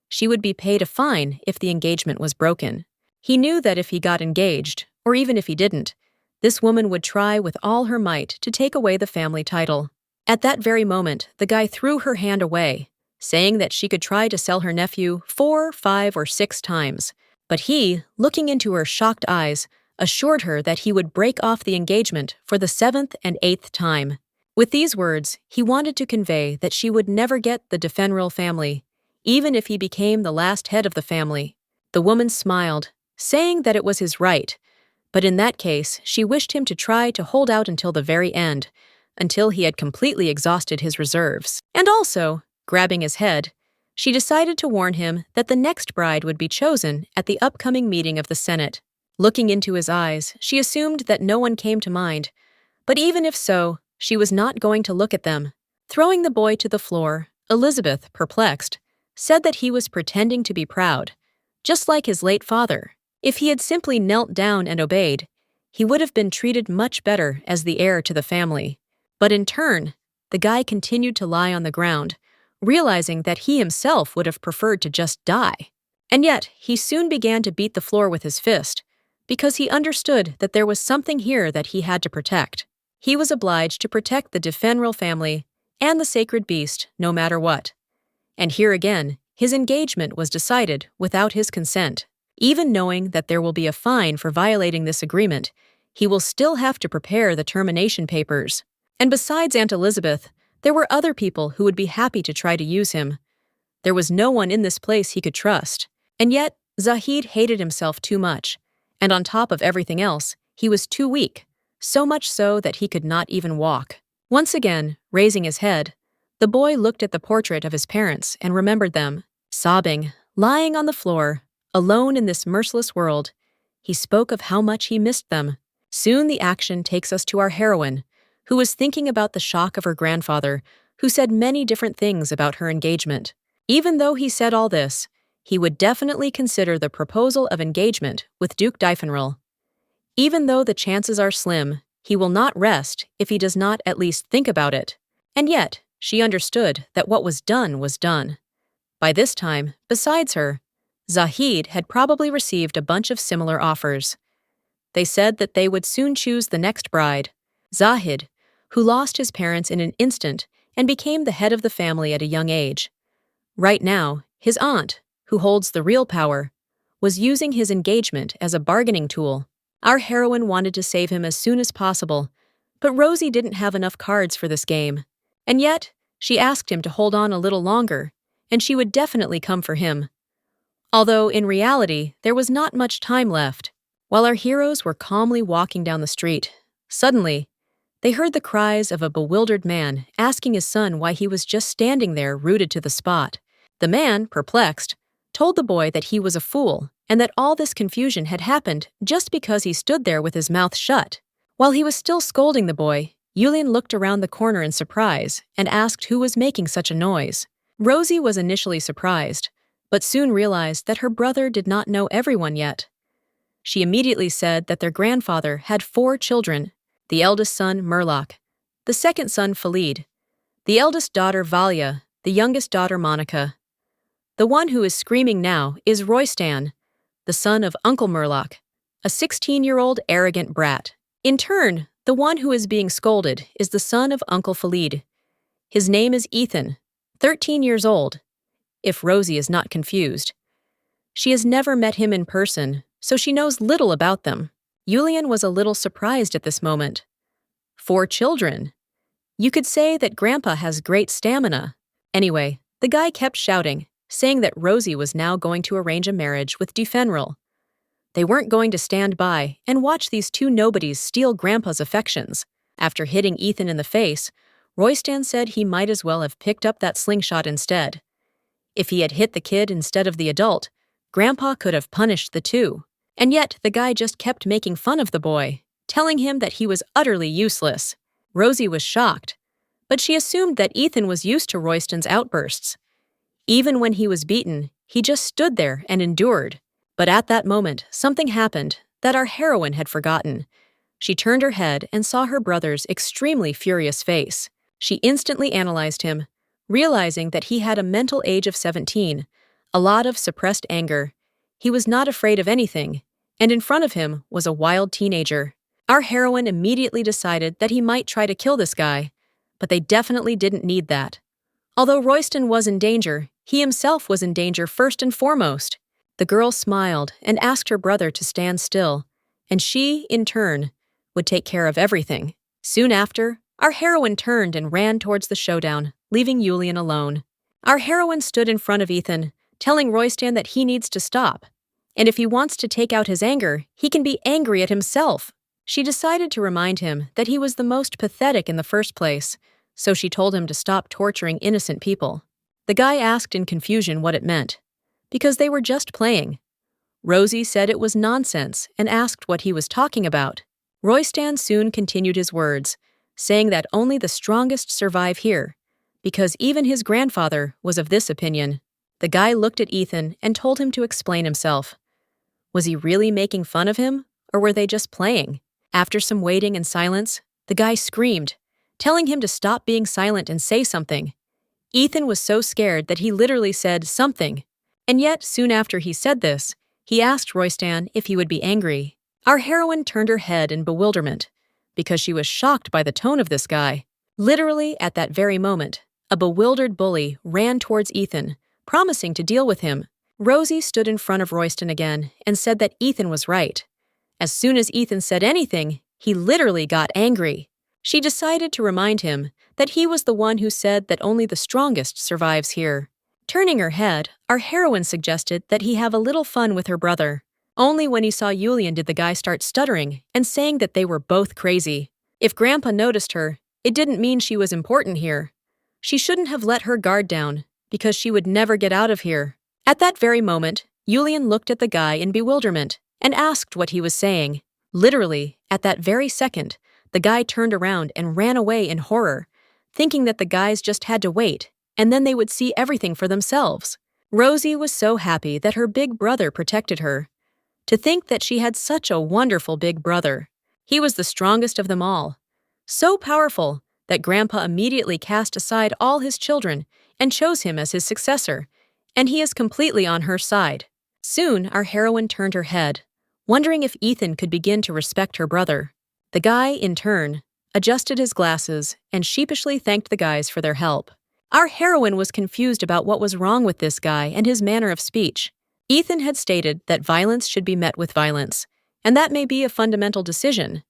She would be paid a fine if the engagement was broken. He knew that if he got engaged, or even if he didn't, this woman would try with all her might to take away the family title. At that very moment, the guy threw her hand away, saying that she could try to sell her nephew 4, 5, or 6 times. But he, looking into her shocked eyes, assured her that he would break off the engagement for the 7th and 8th time. With these words, he wanted to convey that she would never get the Defenal family, even if he became the last head of the family. The woman smiled, saying that it was his right, but in that case, she wished him to try to hold out until the very end, until he had completely exhausted his reserves. And also, grabbing his head, she decided to warn him that the next bride would be chosen at the upcoming meeting of the Senate. Looking into his eyes, she assumed that no one came to mind, but even if so, she was not going to look at them. Throwing the boy to the floor, Elizabeth, perplexed, said that he was pretending to be proud, just like his late father. If he had simply knelt down and obeyed, he would have been treated much better as the heir to the family. But in turn, the guy continued to lie on the ground, realizing that he himself would have preferred to just die. And yet, he soon began to beat the floor with his fist, because he understood that there was something here that he had to protect. He was obliged to protect the Defenal family and the sacred beast no matter what. And here again, his engagement was decided without his consent. Even knowing that there will be a fine for violating this agreement, he will still have to prepare the termination papers. And besides Aunt Elizabeth, there were other people who would be happy to try to use him. There was no one in this place he could trust. And yet, Zahed hated himself too much. And on top of everything else, he was too weak, so much so that he could not even walk. Once again, raising his head, the boy looked at the portrait of his parents and remembered them. Sobbing, lying on the floor, alone in this merciless world, he spoke of how much he missed them. Soon the action takes us to our heroine, who was thinking about the shock of her grandfather, who said many different things about her engagement. Even though he said all this, he would definitely consider the proposal of engagement with Duke Defenal. Even though the chances are slim, he will not rest if he does not at least think about it. And yet, she understood that what was done was done. By this time, besides her, Zahed had probably received a bunch of similar offers. They said that they would soon choose the next bride, Zahed, who lost his parents in an instant and became the head of the family at a young age. Right now, his aunt, who holds the real power, was using his engagement as a bargaining tool. Our heroine wanted to save him as soon as possible, but Rosie didn't have enough cards for this game. And yet, she asked him to hold on a little longer, and she would definitely come for him. Although, in reality, there was not much time left. While our heroes were calmly walking down the street, suddenly, they heard the cries of a bewildered man asking his son why he was just standing there rooted to the spot. The man, perplexed, told the boy that he was a fool and that all this confusion had happened just because he stood there with his mouth shut. While he was still scolding the boy, Julen looked around the corner in surprise and asked who was making such a noise. Rosie was initially surprised, but soon realized that her brother did not know everyone yet. She immediately said that their grandfather had 4 children, the eldest son Merloc, the second son Falid, the eldest daughter Valia, the youngest daughter Monica. The one who is screaming now is Royston, the son of Uncle Merloc, a 16-year-old arrogant brat. In turn, the one who is being scolded is the son of Uncle Falid. His name is Ethan, 13 years old, if Rosie is not confused. She has never met him in person, so she knows little about them. Julen was a little surprised at this moment. 4 children. You could say that Grandpa has great stamina. Anyway, the guy kept shouting, saying that Rosie was now going to arrange a marriage with Defenal. They weren't going to stand by and watch these 2 nobodies steal Grandpa's affections. After hitting Ethan in the face, Royston said he might as well have picked up that slingshot instead. If he had hit the kid instead of the adult, Grandpa could have punished the 2. And yet the guy just kept making fun of the boy, telling him that he was utterly useless. Rosie was shocked, but she assumed that Ethan was used to Royston's outbursts. Even when he was beaten, he just stood there and endured. But at that moment, something happened that our heroine had forgotten. She turned her head and saw her brother's extremely furious face. She instantly analyzed him, realizing that he had a mental age of 17, a lot of suppressed anger. He was not afraid of anything, and in front of him was a wild teenager. Our heroine immediately decided that he might try to kill this guy, but they definitely didn't need that. Although Royston was in danger, he himself was in danger first and foremost. The girl smiled and asked her brother to stand still, and she, in turn, would take care of everything. Soon after, our heroine turned and ran towards the showdown, leaving Julen alone. Our heroine stood in front of Ethan, telling Royston that he needs to stop, and if he wants to take out his anger, he can be angry at himself. She decided to remind him that he was the most pathetic in the first place, so she told him to stop torturing innocent people. The guy asked in confusion what it meant, because they were just playing. Rosie said it was nonsense and asked what he was talking about. Royston soon continued his words, saying that only the strongest survive here, because even his grandfather was of this opinion. The guy looked at Ethan and told him to explain himself. Was he really making fun of him, or were they just playing? After some waiting and silence, the guy screamed, telling him to stop being silent and say something. Ethan was so scared that he literally said something, and yet soon after he said this, he asked Royston if he would be angry. Our heroine turned her head in bewilderment, because she was shocked by the tone of this guy. Literally, at that very moment, a bewildered bully ran towards Ethan, promising to deal with him. Rosie stood in front of Royston again and said that Ethan was right. As soon as Ethan said anything, he literally got angry. She decided to remind him that he was the one who said that only the strongest survives here. Turning her head, our heroine suggested that he have a little fun with her brother. Only when he saw Julen did the guy start stuttering and saying that they were both crazy. If Grandpa noticed her, it didn't mean she was important here. She shouldn't have let her guard down, because she would never get out of here. At that very moment, Julen looked at the guy in bewilderment and asked what he was saying. Literally, at that very second, the guy turned around and ran away in horror, thinking that the guys just had to wait, and then they would see everything for themselves. Rosie was so happy that her big brother protected her. To think that she had such a wonderful big brother. He was the strongest of them all. So powerful that Grandpa immediately cast aside all his children and chose him as his successor, and he is completely on her side. Soon, our heroine turned her head, wondering if Ethan could begin to respect her brother. The guy, in turn, adjusted his glasses and sheepishly thanked the guys for their help. Our heroine was confused about what was wrong with this guy and his manner of speech. Ethan had stated that violence should be met with violence, and that may be a fundamental decision.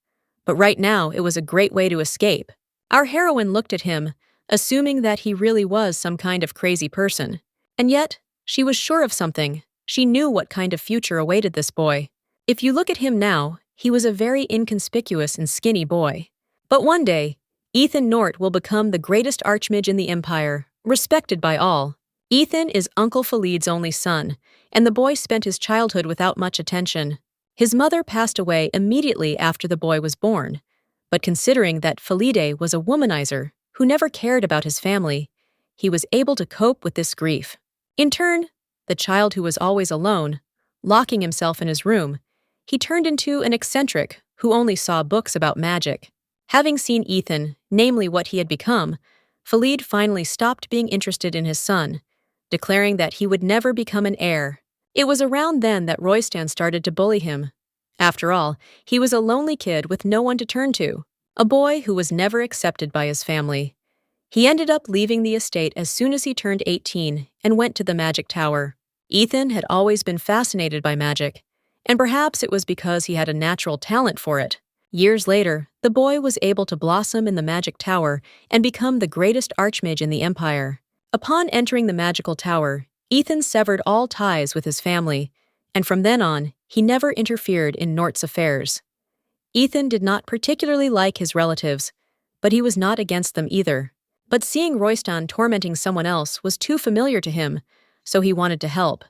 But right now, it was a great way to escape. Our heroine looked at him, assuming that he really was some kind of crazy person. And yet, she was sure of something. She knew what kind of future awaited this boy. If you look at him now, he was a very inconspicuous and skinny boy. But one day, Ethan Nort will become the greatest archmage in the Empire, respected by all. Ethan is Uncle Phalid's only son, and the boy spent his childhood without much attention. His mother passed away immediately after the boy was born, but considering that Phalide was a womanizer who never cared about his family, he was able to cope with this grief. In turn, the child who was always alone, locking himself in his room, he turned into an eccentric who only saw books about magic. Having seen Ethan, namely what he had become, Phalid finally stopped being interested in his son, declaring that he would never become an heir. It was around then that Royston started to bully him. After all, he was a lonely kid with no one to turn to, a boy who was never accepted by his family. He ended up leaving the estate as soon as he turned 18 and went to the magic tower. Ethan had always been fascinated by magic, and perhaps it was because he had a natural talent for it. Years later, the boy was able to blossom in the magic tower and become the greatest archmage in the Empire. Upon entering the magical tower, Ethan severed all ties with his family, and from then on, he never interfered in Nort's affairs. Ethan did not particularly like his relatives, but he was not against them either. But seeing Royston tormenting someone else was too familiar to him, so he wanted to help.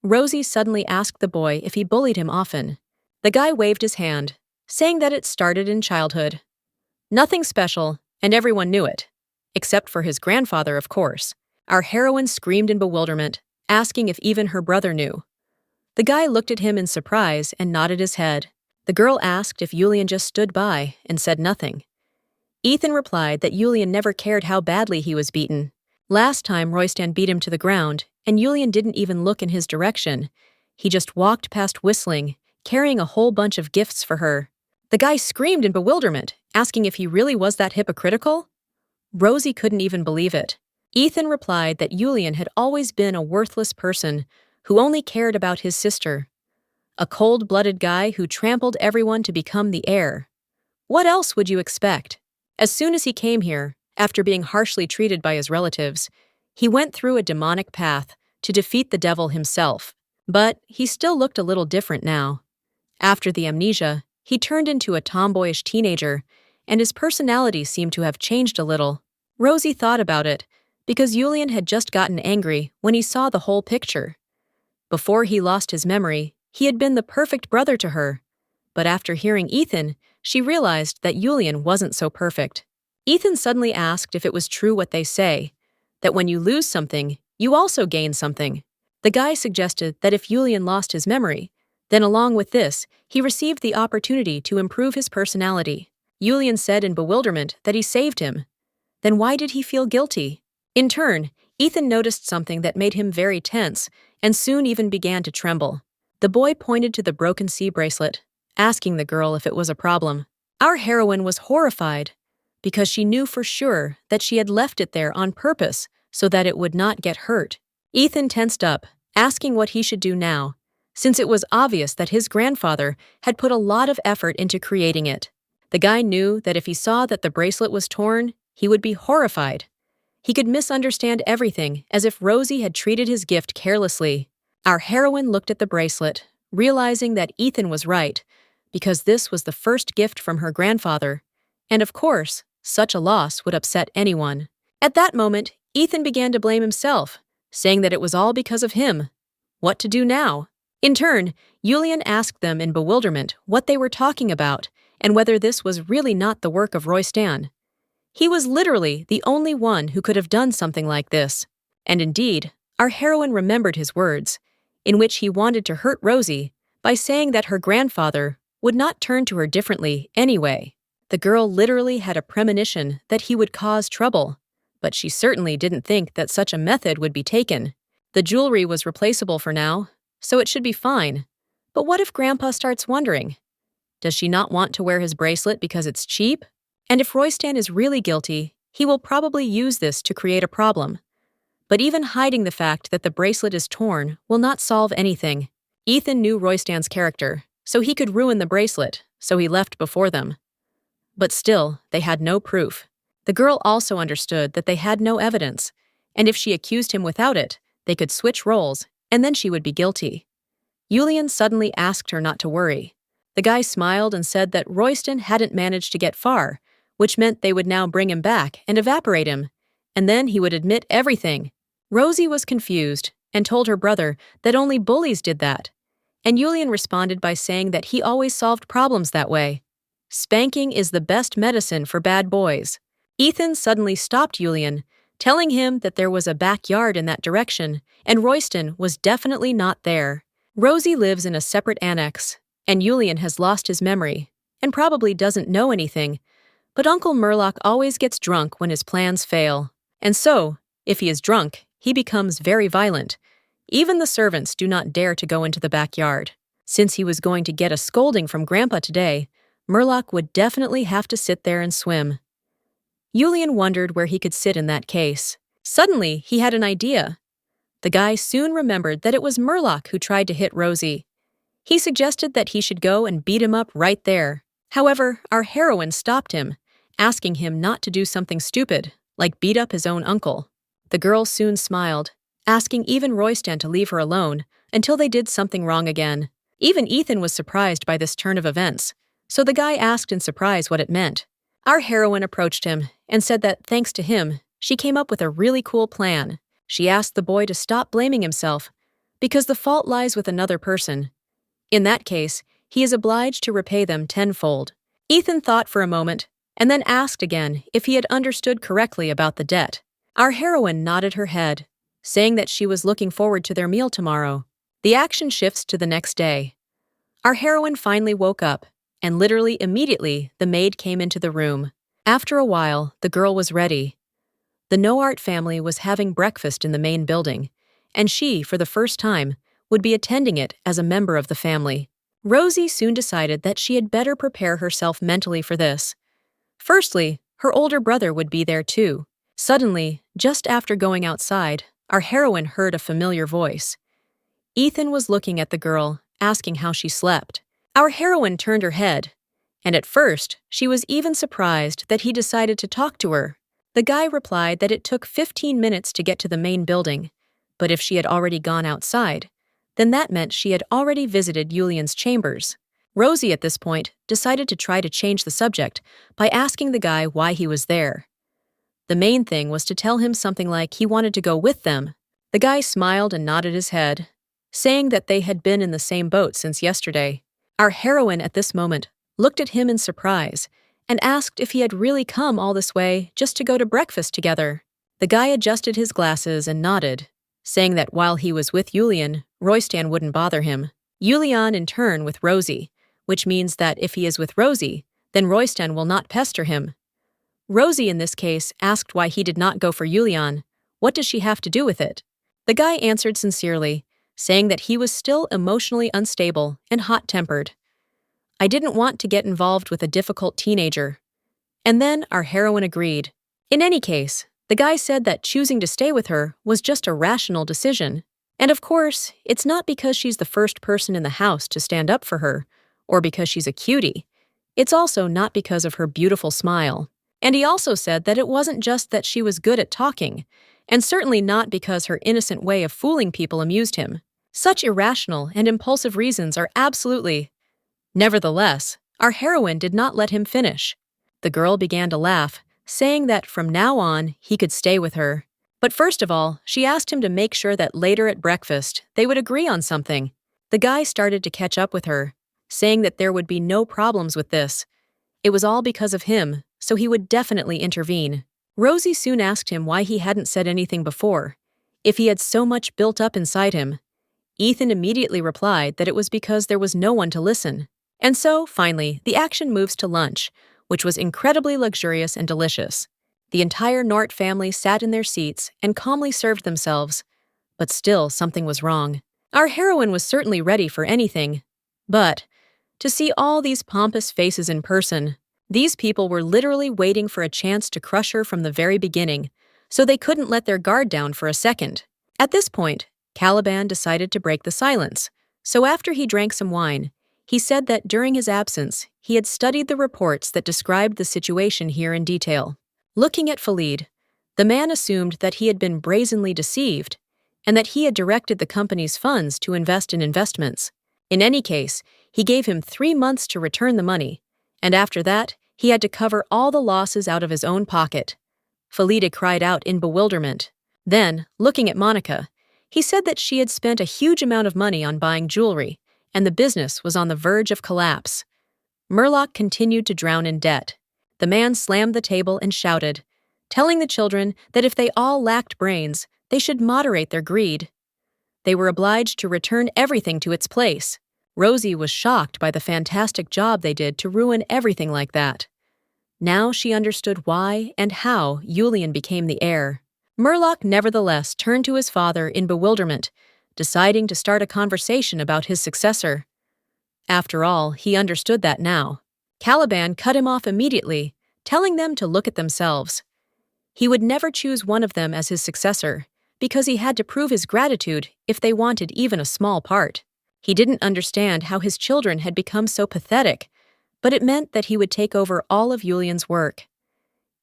Rosie suddenly asked the boy if he bullied him often. The guy waved his hand, saying that it started in childhood. Nothing special, and everyone knew it. Except for his grandfather, of course. Our heroine screamed in bewilderment, asking if even her brother knew. The guy looked at him in surprise and nodded his head. The girl asked if Julen just stood by and said nothing. Ethan replied that Julen never cared how badly he was beaten. Last time Royston beat him to the ground, and Julen didn't even look in his direction. He just walked past whistling, carrying a whole bunch of gifts for her. The guy screamed in bewilderment, asking if he really was that hypocritical. Rosie couldn't even believe it. Ethan replied that Julen had always been a worthless person who only cared about his sister. A cold-blooded guy who trampled everyone to become the heir. What else would you expect? As soon as he came here, after being harshly treated by his relatives, he went through a demonic path to defeat the devil himself. But he still looked a little different now. After the amnesia, he turned into a tomboyish teenager, and his personality seemed to have changed a little. Rosie thought about it, because Julen had just gotten angry when he saw the whole picture. Before he lost his memory, he had been the perfect brother to her. But after hearing Ethan, she realized that Julen wasn't so perfect. Ethan suddenly asked if it was true what they say, that when you lose something, you also gain something. The guy suggested that if Julen lost his memory, then along with this, he received the opportunity to improve his personality. Julen said in bewilderment that he saved him. Then why did he feel guilty? In turn, Ethan noticed something that made him very tense, and soon even began to tremble. The boy pointed to the broken sea bracelet, asking the girl if it was a problem. Our heroine was horrified because she knew for sure that she had left it there on purpose so that it would not get hurt. Ethan tensed up, asking what he should do now, since it was obvious that his grandfather had put a lot of effort into creating it. The guy knew that if he saw that the bracelet was torn, he would be horrified. He could misunderstand everything as if Rosie had treated his gift carelessly. Our heroine looked at the bracelet, realizing that Ethan was right, because this was the first gift from her grandfather, and of course, such a loss would upset anyone. At that moment, Ethan began to blame himself, saying that it was all because of him. What to do now? In turn, Julen asked them in bewilderment what they were talking about and whether this was really not the work of Royston. He was literally the only one who could have done something like this. And indeed, our heroine remembered his words, in which he wanted to hurt Rosie by saying that her grandfather would not turn to her differently anyway. The girl literally had a premonition that he would cause trouble, but she certainly didn't think that such a method would be taken. The jewelry was replaceable for now, so it should be fine. But what if Grandpa starts wondering? Does she not want to wear his bracelet because it's cheap? And if Royston is really guilty, he will probably use this to create a problem. But even hiding the fact that the bracelet is torn will not solve anything. Ethan knew Royston's character, so he could ruin the bracelet, so he left before them. But still, they had no proof. The girl also understood that they had no evidence, and if she accused him without it, they could switch roles, and then she would be guilty. Julen suddenly asked her not to worry. The guy smiled and said that Royston hadn't managed to get far, which meant they would now bring him back and evaporate him, and then he would admit everything. Rosie was confused and told her brother that only bullies did that, and Julen responded by saying that he always solved problems that way. Spanking is the best medicine for bad boys. Ethan suddenly stopped Julen, telling him that there was a backyard in that direction, and Royston was definitely not there. Rosie lives in a separate annex, and Julen has lost his memory, and probably doesn't know anything, but Uncle Merloc always gets drunk when his plans fail. And so, if he is drunk, he becomes very violent. Even the servants do not dare to go into the backyard. Since he was going to get a scolding from Grandpa today, Merloc would definitely have to sit there and swim. Julen wondered where he could sit in that case. Suddenly, he had an idea. The guy soon remembered that it was Merloc who tried to hit Rosie. He suggested that he should go and beat him up right there. However, our heroine stopped him, asking him not to do something stupid, like beat up his own uncle. The girl soon smiled, asking even Royston to leave her alone until they did something wrong again. Even Ethan was surprised by this turn of events, so the guy asked in surprise what it meant. Our heroine approached him and said that thanks to him, she came up with a really cool plan. She asked the boy to stop blaming himself, because the fault lies with another person. In that case, he is obliged to repay them tenfold. Ethan thought for a moment, and then asked again if he had understood correctly about the debt. Our heroine nodded her head, saying that she was looking forward to their meal tomorrow. The action shifts to the next day. Our heroine finally woke up, and literally immediately the maid came into the room. After a while, the girl was ready. The Noart family was having breakfast in the main building, and she, for the first time, would be attending it as a member of the family. Rosie soon decided that she had better prepare herself mentally for this. Firstly, her older brother would be there too. Suddenly, just after going outside, our heroine heard a familiar voice. Ethan was looking at the girl, asking how she slept. Our heroine turned her head, and at first, she was even surprised that he decided to talk to her. The guy replied that it took 15 minutes to get to the main building, but if she had already gone outside, then that meant she had already visited Julen's chambers. Rosie, at this point, decided to try to change the subject by asking the guy why he was there. The main thing was to tell him something like he wanted to go with them. The guy smiled and nodded his head, saying that they had been in the same boat since yesterday. Our heroine at this moment looked at him in surprise and asked if he had really come all this way just to go to breakfast together. The guy adjusted his glasses and nodded, saying that while he was with Julen, Royston wouldn't bother him. Julen in turn with Rosie, which means that if he is with Rosie, then Royston will not pester him. Rosie in this case asked why he did not go for Julen. What does she have to do with it? The guy answered sincerely, saying that he was still emotionally unstable and hot-tempered. I didn't want to get involved with a difficult teenager. And then our heroine agreed. In any case, the guy said that choosing to stay with her was just a rational decision. And of course, it's not because she's the first person in the house to stand up for her, or because she's a cutie. It's also not because of her beautiful smile. And he also said that it wasn't just that she was good at talking, and certainly not because her innocent way of fooling people amused him. Such irrational and impulsive reasons are absolutely— Nevertheless, our heroine did not let him finish. The girl began to laugh, saying that from now on he could stay with her. But first of all, she asked him to make sure that later at breakfast they would agree on something. The guy started to catch up with her, saying that there would be no problems with this. It was all because of him, so he would definitely intervene. Rosie soon asked him why he hadn't said anything before, if he had so much built up inside him. Ethan immediately replied that it was because there was no one to listen. And so, finally, the action moves to lunch, which was incredibly luxurious and delicious. The entire Nort family sat in their seats and calmly served themselves. But still, something was wrong. Our heroine was certainly ready for anything. But to see all these pompous faces in person, these people were literally waiting for a chance to crush her from the very beginning, so they couldn't let their guard down for a second. At this point, Caliban decided to break the silence. So after he drank some wine, he said that during his absence, he had studied the reports that described the situation here in detail. Looking at Khalid, the man assumed that he had been brazenly deceived and that he had directed the company's funds to invest in investments. In any case, he gave him 3 months to return the money, and after that, he had to cover all the losses out of his own pocket. Khalid cried out in bewilderment. Then, looking at Monica, he said that she had spent a huge amount of money on buying jewelry, and the business was on the verge of collapse. Merloc continued to drown in debt. The man slammed the table and shouted, telling the children that if they all lacked brains, they should moderate their greed. They were obliged to return everything to its place. Rosie was shocked by the fantastic job they did to ruin everything like that. Now she understood why and how Julen became the heir. Merloc nevertheless turned to his father in bewilderment, deciding to start a conversation about his successor. After all, he understood that now. Caliban cut him off immediately, telling them to look at themselves. He would never choose one of them as his successor, because he had to prove his gratitude if they wanted even a small part. He didn't understand how his children had become so pathetic, but it meant that he would take over all of Julian's work.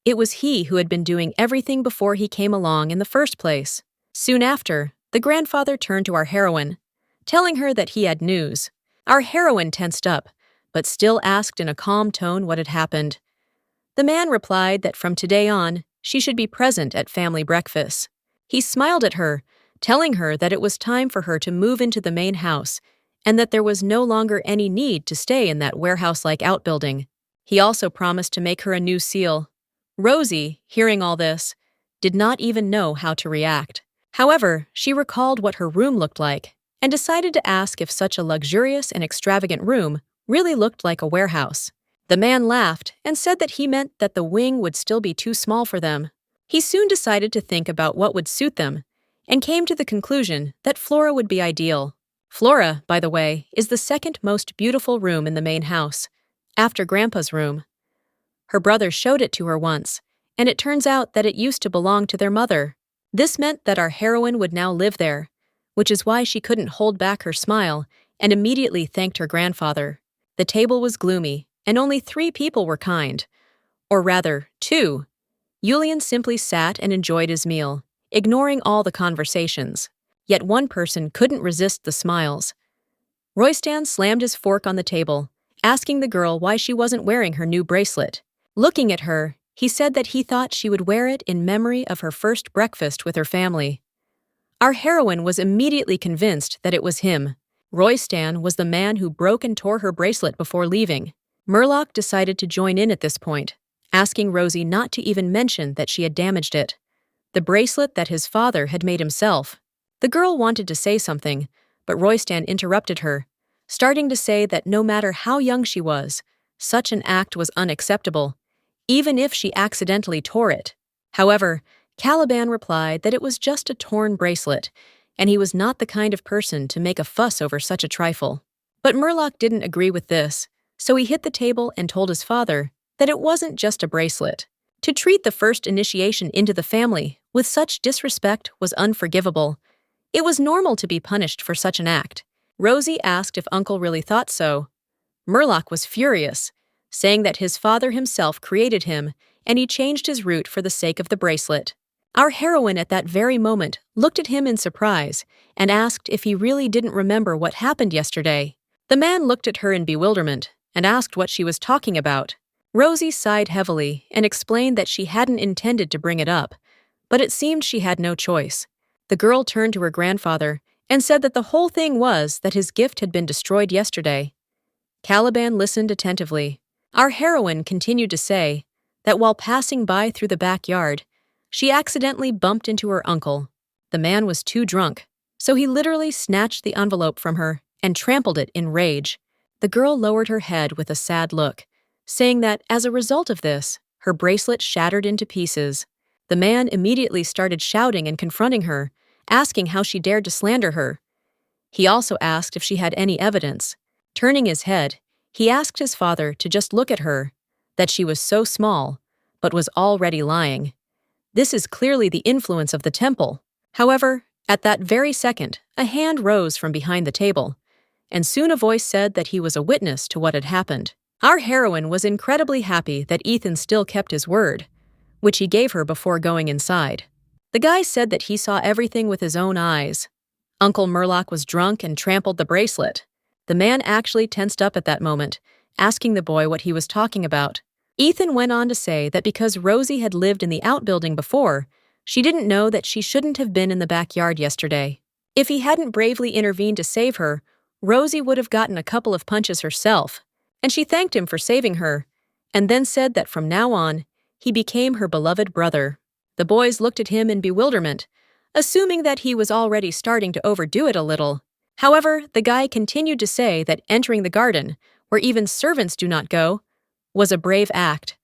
It was he who had been doing everything before he came along in the first place. Soon after, the grandfather turned to our heroine, telling her that he had news. Our heroine tensed up, but still asked in a calm tone what had happened. The man replied that from today on, she should be present at family breakfasts. He smiled at her, telling her that it was time for her to move into the main house and that there was no longer any need to stay in that warehouse-like outbuilding. He also promised to make her a new seal. Rosie, hearing all this, did not even know how to react. However, she recalled what her room looked like and decided to ask if such a luxurious and extravagant room really looked like a warehouse. The man laughed and said that he meant that the wing would still be too small for them. He soon decided to think about what would suit them and came to the conclusion that Flora would be ideal. Flora, by the way, is the second most beautiful room in the main house, after Grandpa's room. Her brother showed it to her once, and it turns out that it used to belong to their mother. This meant that our heroine would now live there, which is why she couldn't hold back her smile and immediately thanked her grandfather. The table was gloomy, and only 3 people were kind. Or rather, 2. Julen simply sat and enjoyed his meal, ignoring all the conversations. Yet one person couldn't resist the smiles. Royston slammed his fork on the table, asking the girl why she wasn't wearing her new bracelet. Looking at her, he said that he thought she would wear it in memory of her first breakfast with her family. Our heroine was immediately convinced that it was him. Royston was the man who broke and tore her bracelet before leaving. Merloc decided to join in at this point, asking Rosie not to even mention that she had damaged it, the bracelet that his father had made himself. The girl wanted to say something, but Royston interrupted her, starting to say that no matter how young she was, such an act was unacceptable, even if she accidentally tore it. However, Caliban replied that it was just a torn bracelet, and he was not the kind of person to make a fuss over such a trifle. But Merloc didn't agree with this, so he hit the table and told his father that it wasn't just a bracelet. To treat the first initiation into the family with such disrespect was unforgivable. It was normal to be punished for such an act. Rosie asked if Uncle really thought so. Merloc was furious, saying that his father himself created him and he changed his route for the sake of the bracelet. Our heroine at that very moment looked at him in surprise and asked if he really didn't remember what happened yesterday. The man looked at her in bewilderment and asked what she was talking about. Rosie sighed heavily and explained that she hadn't intended to bring it up, but it seemed she had no choice. The girl turned to her grandfather and said that the whole thing was that his gift had been destroyed yesterday. Caliban listened attentively. Our heroine continued to say that while passing by through the backyard, she accidentally bumped into her uncle. The man was too drunk, so he literally snatched the envelope from her and trampled it in rage. The girl lowered her head with a sad look, saying that as a result of this, her bracelet shattered into pieces. The man immediately started shouting and confronting her, asking how she dared to slander her. He also asked if she had any evidence. Turning his head, he asked his father to just look at her, that she was so small, but was already lying. This is clearly the influence of the temple. However, at that very second, a hand rose from behind the table, and soon a voice said that he was a witness to what had happened. Our heroine was incredibly happy that Ethan still kept his word, which he gave her before going inside. The guy said that he saw everything with his own eyes. Uncle Merloc was drunk and trampled the bracelet. The man actually tensed up at that moment, asking the boy what he was talking about. Ethan went on to say that because Rosie had lived in the outbuilding before, she didn't know that she shouldn't have been in the backyard yesterday. If he hadn't bravely intervened to save her, Rosie would have gotten a couple of punches herself, and she thanked him for saving her, and then said that from now on, he became her beloved brother. The boys looked at him in bewilderment, assuming that he was already starting to overdo it a little. However, the guy continued to say that entering the garden, where even servants do not go, was a brave act,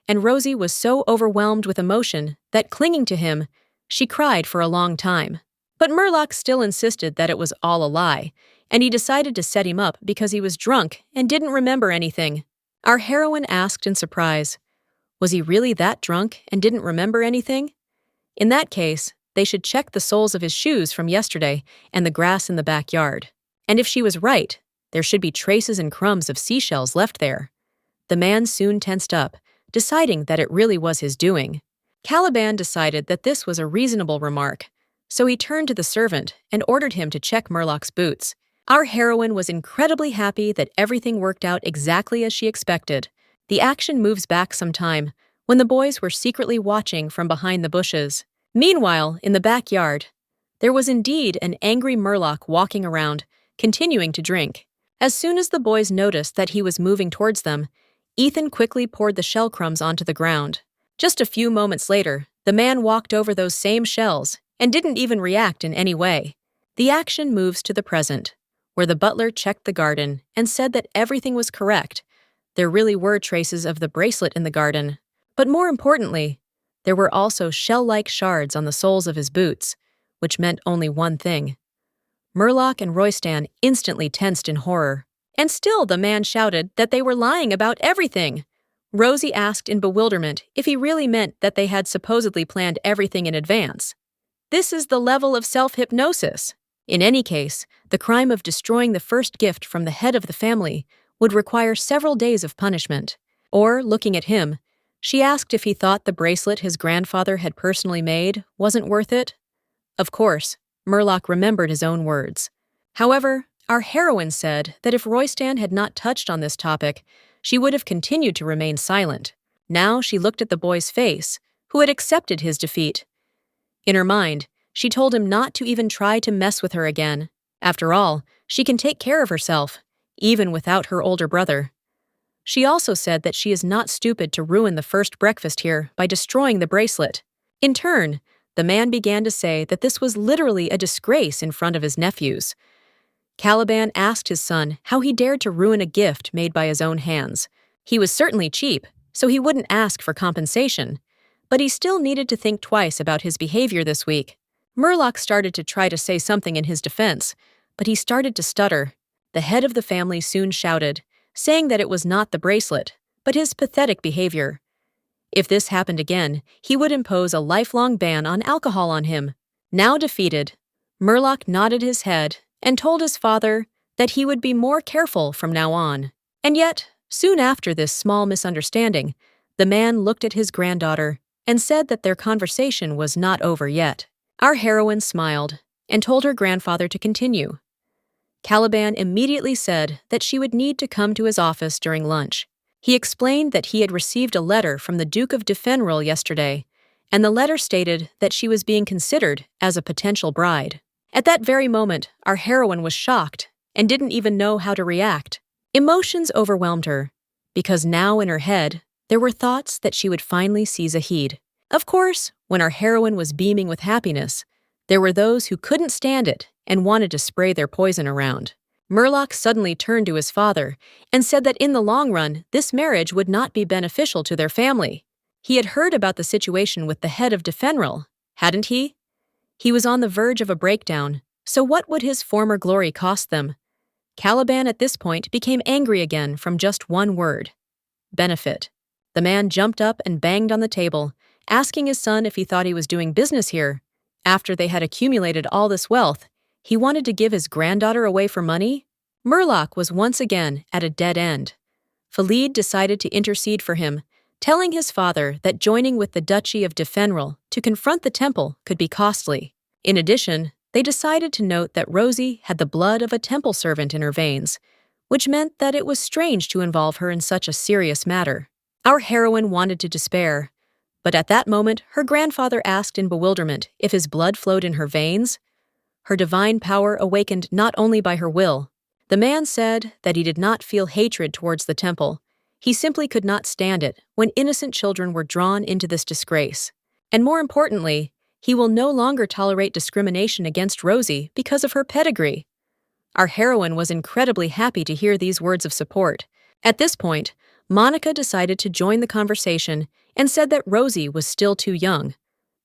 and Rosie was so overwhelmed with emotion that, clinging to him, she cried for a long time. But Merloc still insisted that it was all a lie, and he decided to set him up because he was drunk and didn't remember anything. Our heroine asked in surprise, was he really that drunk and didn't remember anything? In that case, they should check the soles of his shoes from yesterday and the grass in the backyard. And if she was right, there should be traces and crumbs of seashells left there. The man soon tensed up, deciding that it really was his doing. Caliban decided that this was a reasonable remark, so he turned to the servant and ordered him to check Merloc's boots. Our heroine was incredibly happy that everything worked out exactly as she expected. The action moves back some time, when the boys were secretly watching from behind the bushes. Meanwhile, in the backyard, there was indeed an angry Merloc walking around, continuing to drink. As soon as the boys noticed that he was moving towards them, Ethan quickly poured the shell crumbs onto the ground. Just a few moments later, the man walked over those same shells and didn't even react in any way. The action moves to the present, where the butler checked the garden and said that everything was correct. There really were traces of the bracelet in the garden, but more importantly, there were also shell-like shards on the soles of his boots, which meant only one thing. Merloc and Royston instantly tensed in horror, and still the man shouted that they were lying about everything. Rosie asked in bewilderment if he really meant that they had supposedly planned everything in advance. This is the level of self-hypnosis. In any case, the crime of destroying the first gift from the head of the family would require several days of punishment. Or, looking at him, she asked if he thought the bracelet his grandfather had personally made wasn't worth it. Of course, Merloc remembered his own words. However, our heroine said that if Royston had not touched on this topic, she would have continued to remain silent. Now she looked at the boy's face, who had accepted his defeat. In her mind, she told him not to even try to mess with her again. After all, she can take care of herself, even without her older brother. She also said that she is not stupid to ruin the first breakfast here by destroying the bracelet. In turn, the man began to say that this was literally a disgrace in front of his nephews. Caliban asked his son how he dared to ruin a gift made by his own hands. He was certainly cheap, so he wouldn't ask for compensation, but he still needed to think twice about his behavior this week. Merloc started to try to say something in his defense, but he started to stutter. The head of the family soon shouted, saying that it was not the bracelet, but his pathetic behavior. If this happened again, he would impose a lifelong ban on alcohol on him. Now defeated, Merloc nodded his head and told his father that he would be more careful from now on. And yet, soon after this small misunderstanding, the man looked at his granddaughter and said that their conversation was not over yet. Our heroine smiled and told her grandfather to continue. Caliban immediately said that she would need to come to his office during lunch. He explained that he had received a letter from the Duke of Defenal yesterday, and the letter stated that she was being considered as a potential bride. At that very moment, our heroine was shocked and didn't even know how to react. Emotions overwhelmed her, because now in her head, there were thoughts that she would finally see Zahed. Of course, when our heroine was beaming with happiness, there were those who couldn't stand it and wanted to spray their poison around. Merloc suddenly turned to his father and said that in the long run, this marriage would not be beneficial to their family. He had heard about the situation with the head of Defenal, hadn't he? He was on the verge of a breakdown, so what would his former glory cost them? Caliban at this point became angry again from just one word: benefit. The man jumped up and banged on the table, asking his son if he thought he was doing business here. After they had accumulated all this wealth, he wanted to give his granddaughter away for money? Merloc was once again at a dead end. Philide decided to intercede for him, telling his father that joining with the Duchy of Defenal to confront the temple could be costly. In addition, they decided to note that Rosie had the blood of a temple servant in her veins, which meant that it was strange to involve her in such a serious matter. Our heroine wanted to despair, but at that moment her grandfather asked in bewilderment if his blood flowed in her veins. Her divine power awakened not only by her will. The man said that he did not feel hatred towards the temple. He simply could not stand it when innocent children were drawn into this disgrace. And more importantly, he will no longer tolerate discrimination against Rosie because of her pedigree. Our heroine was incredibly happy to hear these words of support. At this point, Monica decided to join the conversation and said that Rosie was still too young.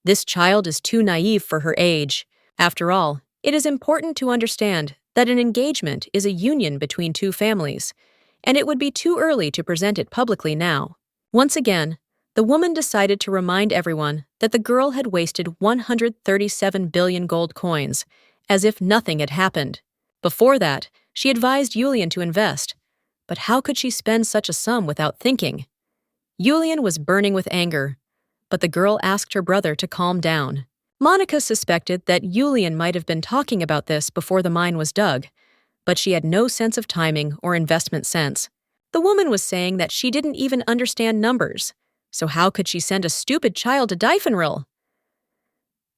This child is too naive for her age. After all, it is important to understand that an engagement is a union between two families, and it would be too early to present it publicly now. Once again, the woman decided to remind everyone that the girl had wasted 137 billion gold coins, as if nothing had happened. Before that, she advised Julen to invest, but how could she spend such a sum without thinking? Julen was burning with anger, but the girl asked her brother to calm down. Monica suspected that Julen might have been talking about this before the mine was dug, but she had no sense of timing or investment sense. The woman was saying that she didn't even understand numbers, so how could she send a stupid child to Defenal?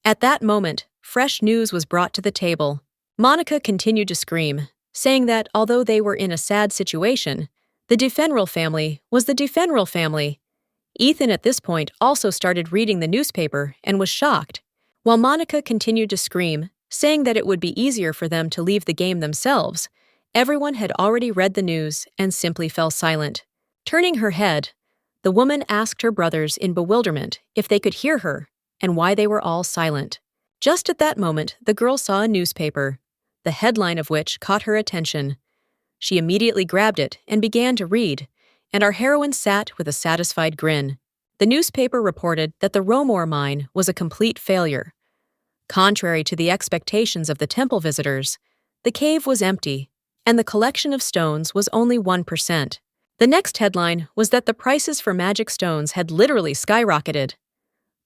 At that moment, fresh news was brought to the table. Monica continued to scream, saying that although they were in a sad situation, the Defenal family was the Defenal family. Ethan at this point also started reading the newspaper and was shocked. While Monica continued to scream, saying that it would be easier for them to leave the game themselves, everyone had already read the news and simply fell silent. Turning her head, the woman asked her brothers in bewilderment if they could hear her and why they were all silent. Just at that moment, the girl saw a newspaper, the headline of which caught her attention. She immediately grabbed it and began to read, and our heroine sat with a satisfied grin. The newspaper reported that the Reborn mine was a complete failure. Contrary to the expectations of the temple visitors, the cave was empty, and the collection of stones was only 1%. The next headline was that the prices for magic stones had literally skyrocketed.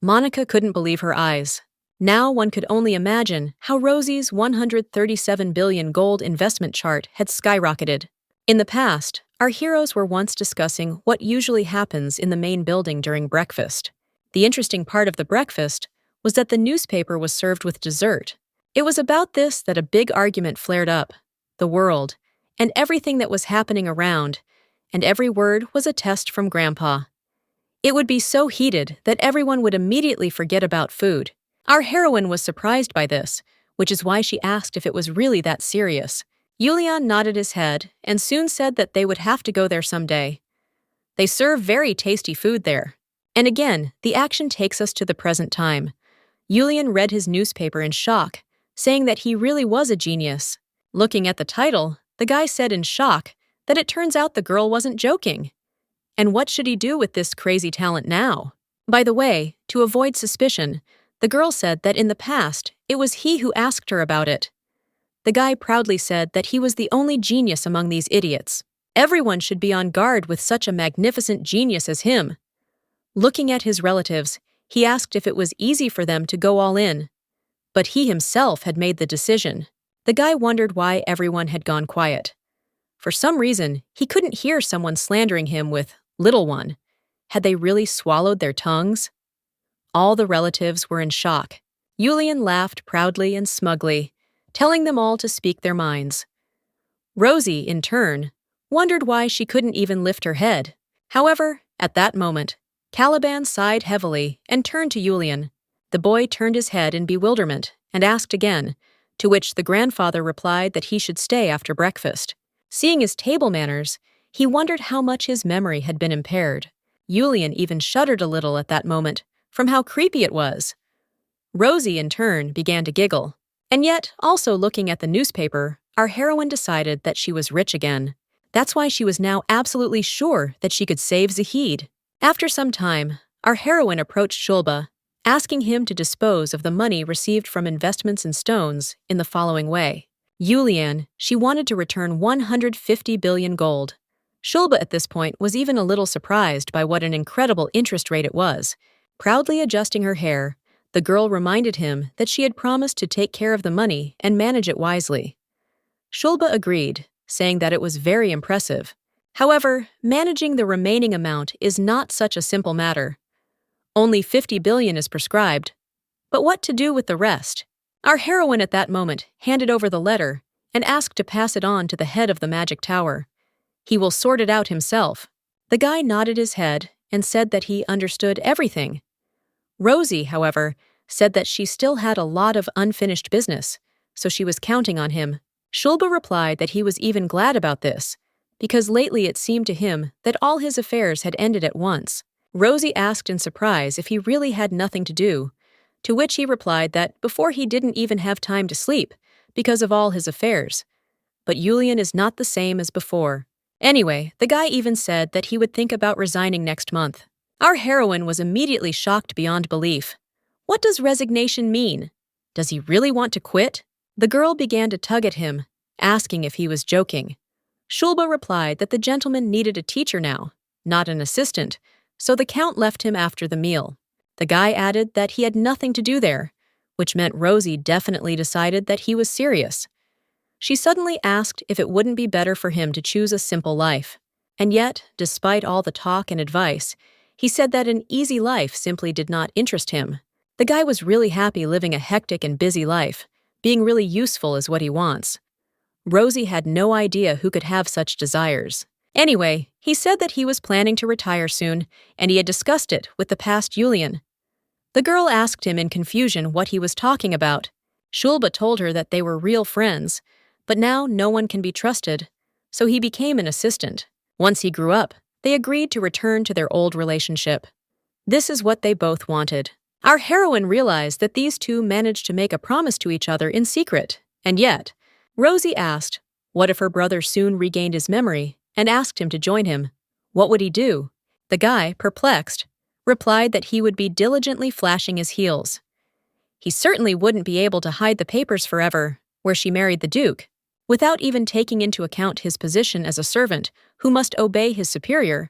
Monica couldn't believe her eyes. Now one could only imagine how Rosie's 137 billion gold investment chart had skyrocketed. In the past, our heroes were once discussing what usually happens in the main building during breakfast. The interesting part of the breakfast was that the newspaper was served with dessert. It was about this that a big argument flared up: the world, and everything that was happening around, and every word was a test from Grandpa. It would be so heated that everyone would immediately forget about food. Our heroine was surprised by this, which is why she asked if it was really that serious. Julen nodded his head and soon said that they would have to go there someday. They serve very tasty food there. And again, the action takes us to the present time. Julen read his newspaper in shock, saying that he really was a genius. Looking at the title, the guy said in shock that it turns out the girl wasn't joking. And what should he do with this crazy talent now? By the way, to avoid suspicion, the girl said that in the past, it was he who asked her about it. The guy proudly said that he was the only genius among these idiots. Everyone should be on guard with such a magnificent genius as him. Looking at his relatives, he asked if it was easy for them to go all in. But he himself had made the decision. The guy wondered why everyone had gone quiet. For some reason, he couldn't hear someone slandering him with "little one." Had they really swallowed their tongues? All the relatives were in shock. Julen laughed proudly and smugly, telling them all to speak their minds. Rosie, in turn, wondered why she couldn't even lift her head. However, at that moment, Caliban sighed heavily and turned to Julen. The boy turned his head in bewilderment and asked again, to which the grandfather replied that he should stay after breakfast. Seeing his table manners, he wondered how much his memory had been impaired. Julen even shuddered a little at that moment from how creepy it was. Rosie, in turn, began to giggle. And yet, also looking at the newspaper, our heroine decided that she was rich again. That's why she was now absolutely sure that she could save Zahed. After some time, our heroine approached Shulba, asking him to dispose of the money received from investments in stones in the following way. Julen, she wanted to return 150 billion gold. Shulba at this point was even a little surprised by what an incredible interest rate it was. Proudly adjusting her hair, the girl reminded him that she had promised to take care of the money and manage it wisely. Shulba agreed, saying that it was very impressive. However, managing the remaining amount is not such a simple matter. Only 50 billion is prescribed. But what to do with the rest? Our heroine at that moment handed over the letter and asked to pass it on to the head of the magic tower. He will sort it out himself. The guy nodded his head and said that he understood everything. Rosie, however, said that she still had a lot of unfinished business, so she was counting on him. Shulba replied that he was even glad about this, because lately it seemed to him that all his affairs had ended at once. Rosie asked in surprise if he really had nothing to do, to which he replied that before he didn't even have time to sleep because of all his affairs. But Julen is not the same as before. Anyway, the guy even said that he would think about resigning next month. Our heroine was immediately shocked beyond belief. What does resignation mean? Does he really want to quit? The girl began to tug at him, asking if he was joking. Shulba replied that the gentleman needed a teacher now, not an assistant, so the count left him after the meal. The guy added that he had nothing to do there, which meant Rosie definitely decided that he was serious. She suddenly asked if it wouldn't be better for him to choose a simple life. And yet, despite all the talk and advice, he said that an easy life simply did not interest him. The guy was really happy living a hectic and busy life. Being really useful is what he wants. Rosie had no idea who could have such desires. Anyway, he said that he was planning to retire soon, and he had discussed it with the past Julen. The girl asked him in confusion what he was talking about. Shulba told her that they were real friends, but now no one can be trusted, so he became an assistant. Once he grew up, they agreed to return to their old relationship. This is what they both wanted. Our heroine realized that these two managed to make a promise to each other in secret, and yet, Rosie asked, what if her brother soon regained his memory and asked him to join him? What would he do? The guy, perplexed, replied that he would be diligently flashing his heels. He certainly wouldn't be able to hide the papers forever, where she married the Duke, without even taking into account his position as a servant who must obey his superior.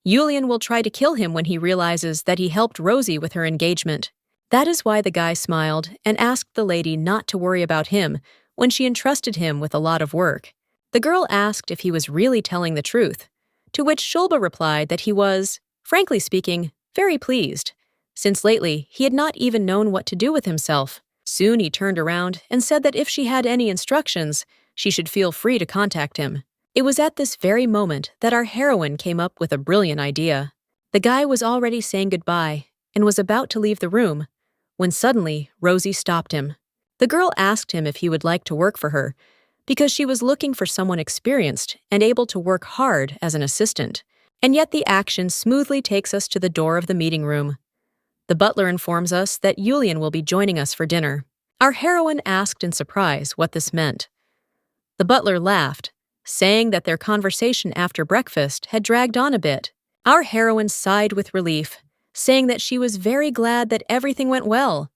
Julen will try to kill him when he realizes that he helped Rosie with her engagement. That is why the guy smiled and asked the lady not to worry about him when she entrusted him with a lot of work. The girl asked if he was really telling the truth, to which Shulba replied that he was, frankly speaking, very pleased, since lately he had not even known what to do with himself. Soon he turned around and said that if she had any instructions, she should feel free to contact him. It was at this very moment that our heroine came up with a brilliant idea. The guy was already saying goodbye and was about to leave the room, when suddenly Rosie stopped him. The girl asked him if he would like to work for her, because she was looking for someone experienced and able to work hard as an assistant. And yet the action smoothly takes us to the door of the meeting room. The butler informs us that Julen will be joining us for dinner. Our heroine asked in surprise what this meant. The butler laughed, saying that their conversation after breakfast had dragged on a bit. Our heroine sighed with relief, saying that she was very glad that everything went well,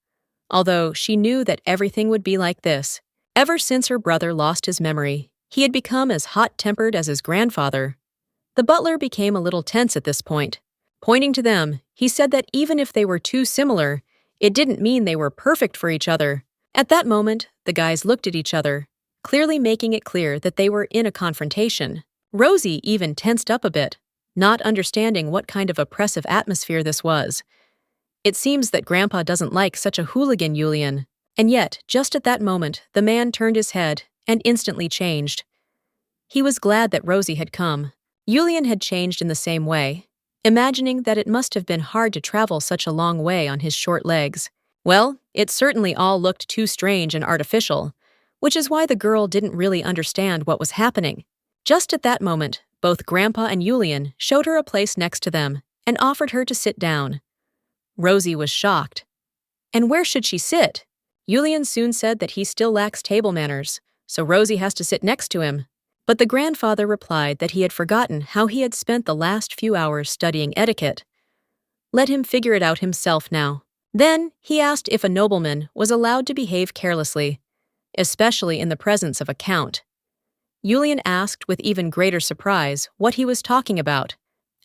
although she knew that everything would be like this. Ever since her brother lost his memory, he had become as hot-tempered as his grandfather. The butler became a little tense at this point. Pointing to them, he said that even if they were too similar, it didn't mean they were perfect for each other. At that moment, the guys looked at each other, clearly making it clear that they were in a confrontation. Rosie even tensed up a bit, not understanding what kind of oppressive atmosphere this was. It seems that Grandpa doesn't like such a hooligan, Julen. And yet, just at that moment, the man turned his head and instantly changed. He was glad that Rosie had come. Julen had changed in the same way, imagining that it must have been hard to travel such a long way on his short legs. Well, it certainly all looked too strange and artificial, which is why the girl didn't really understand what was happening. Just at that moment, both Grandpa and Julen showed her a place next to them and offered her to sit down. Rosie was shocked. And where should she sit? Julen soon said that he still lacks table manners, so Rosie has to sit next to him. But the grandfather replied that he had forgotten how he had spent the last few hours studying etiquette. Let him figure it out himself now. Then he asked if a nobleman was allowed to behave carelessly, especially in the presence of a count. Julen asked with even greater surprise what he was talking about.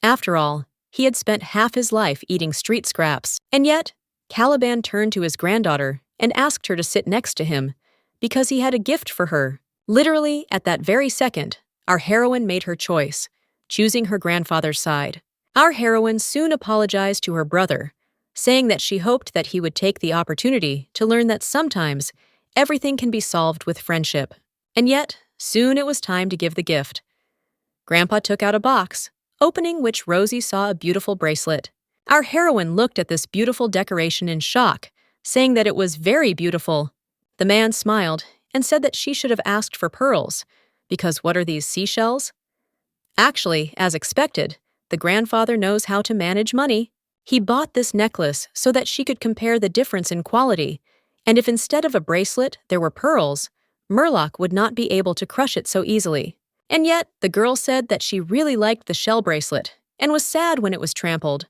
After all, he had spent half his life eating street scraps. And yet, Caliban turned to his granddaughter and asked her to sit next to him because he had a gift for her. Literally, at that very second, our heroine made her choice, choosing her grandfather's side. Our heroine soon apologized to her brother, saying that she hoped that he would take the opportunity to learn that sometimes everything can be solved with friendship. And yet, soon it was time to give the gift. Grandpa took out a box, opening which Rosie saw a beautiful bracelet. Our heroine looked at this beautiful decoration in shock, saying that it was very beautiful. The man smiled and said that she should have asked for pearls, because what are these seashells? Actually, as expected, the grandfather knows how to manage money. He bought this necklace so that she could compare the difference in quality, and if instead of a bracelet there were pearls, Merloc would not be able to crush it so easily. And yet, the girl said that she really liked the shell bracelet and was sad when it was trampled.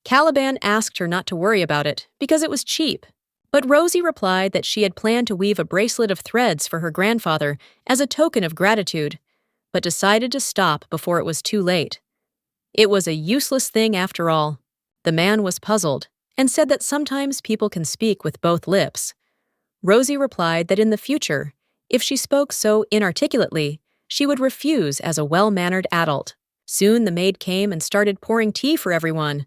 Caliban asked her not to worry about it because it was cheap. But Rosie replied that she had planned to weave a bracelet of threads for her grandfather as a token of gratitude, but decided to stop before it was too late. It was a useless thing after all. The man was puzzled and said that sometimes people can speak with both lips. Rosie replied that in the future, if she spoke so inarticulately, she would refuse as a well-mannered adult. Soon the maid came and started pouring tea for everyone,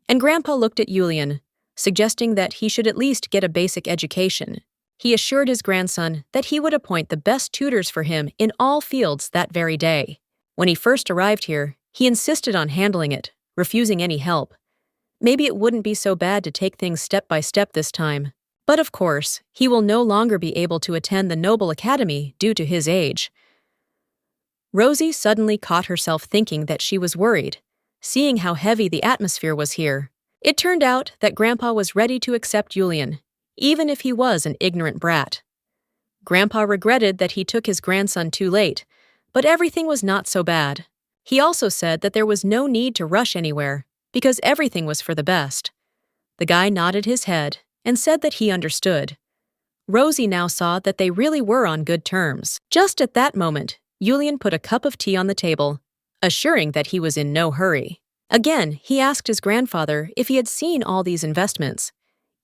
and Grandpa looked at Julen, suggesting that he should at least get a basic education. He assured his grandson that he would appoint the best tutors for him in all fields that very day. When he first arrived here, he insisted on handling it, refusing any help. Maybe it wouldn't be so bad to take things step by step this time. But of course, he will no longer be able to attend the Noble Academy due to his age. Rosie suddenly caught herself thinking that she was worried, seeing how heavy the atmosphere was here. It turned out that Grandpa was ready to accept Julen, even if he was an ignorant brat. Grandpa regretted that he took his grandson too late, but everything was not so bad. He also said that there was no need to rush anywhere, because everything was for the best. The guy nodded his head and said that he understood. Rosie now saw that they really were on good terms. Just at that moment, Julen put a cup of tea on the table, assuring that he was in no hurry. Again, he asked his grandfather if he had seen all these investments.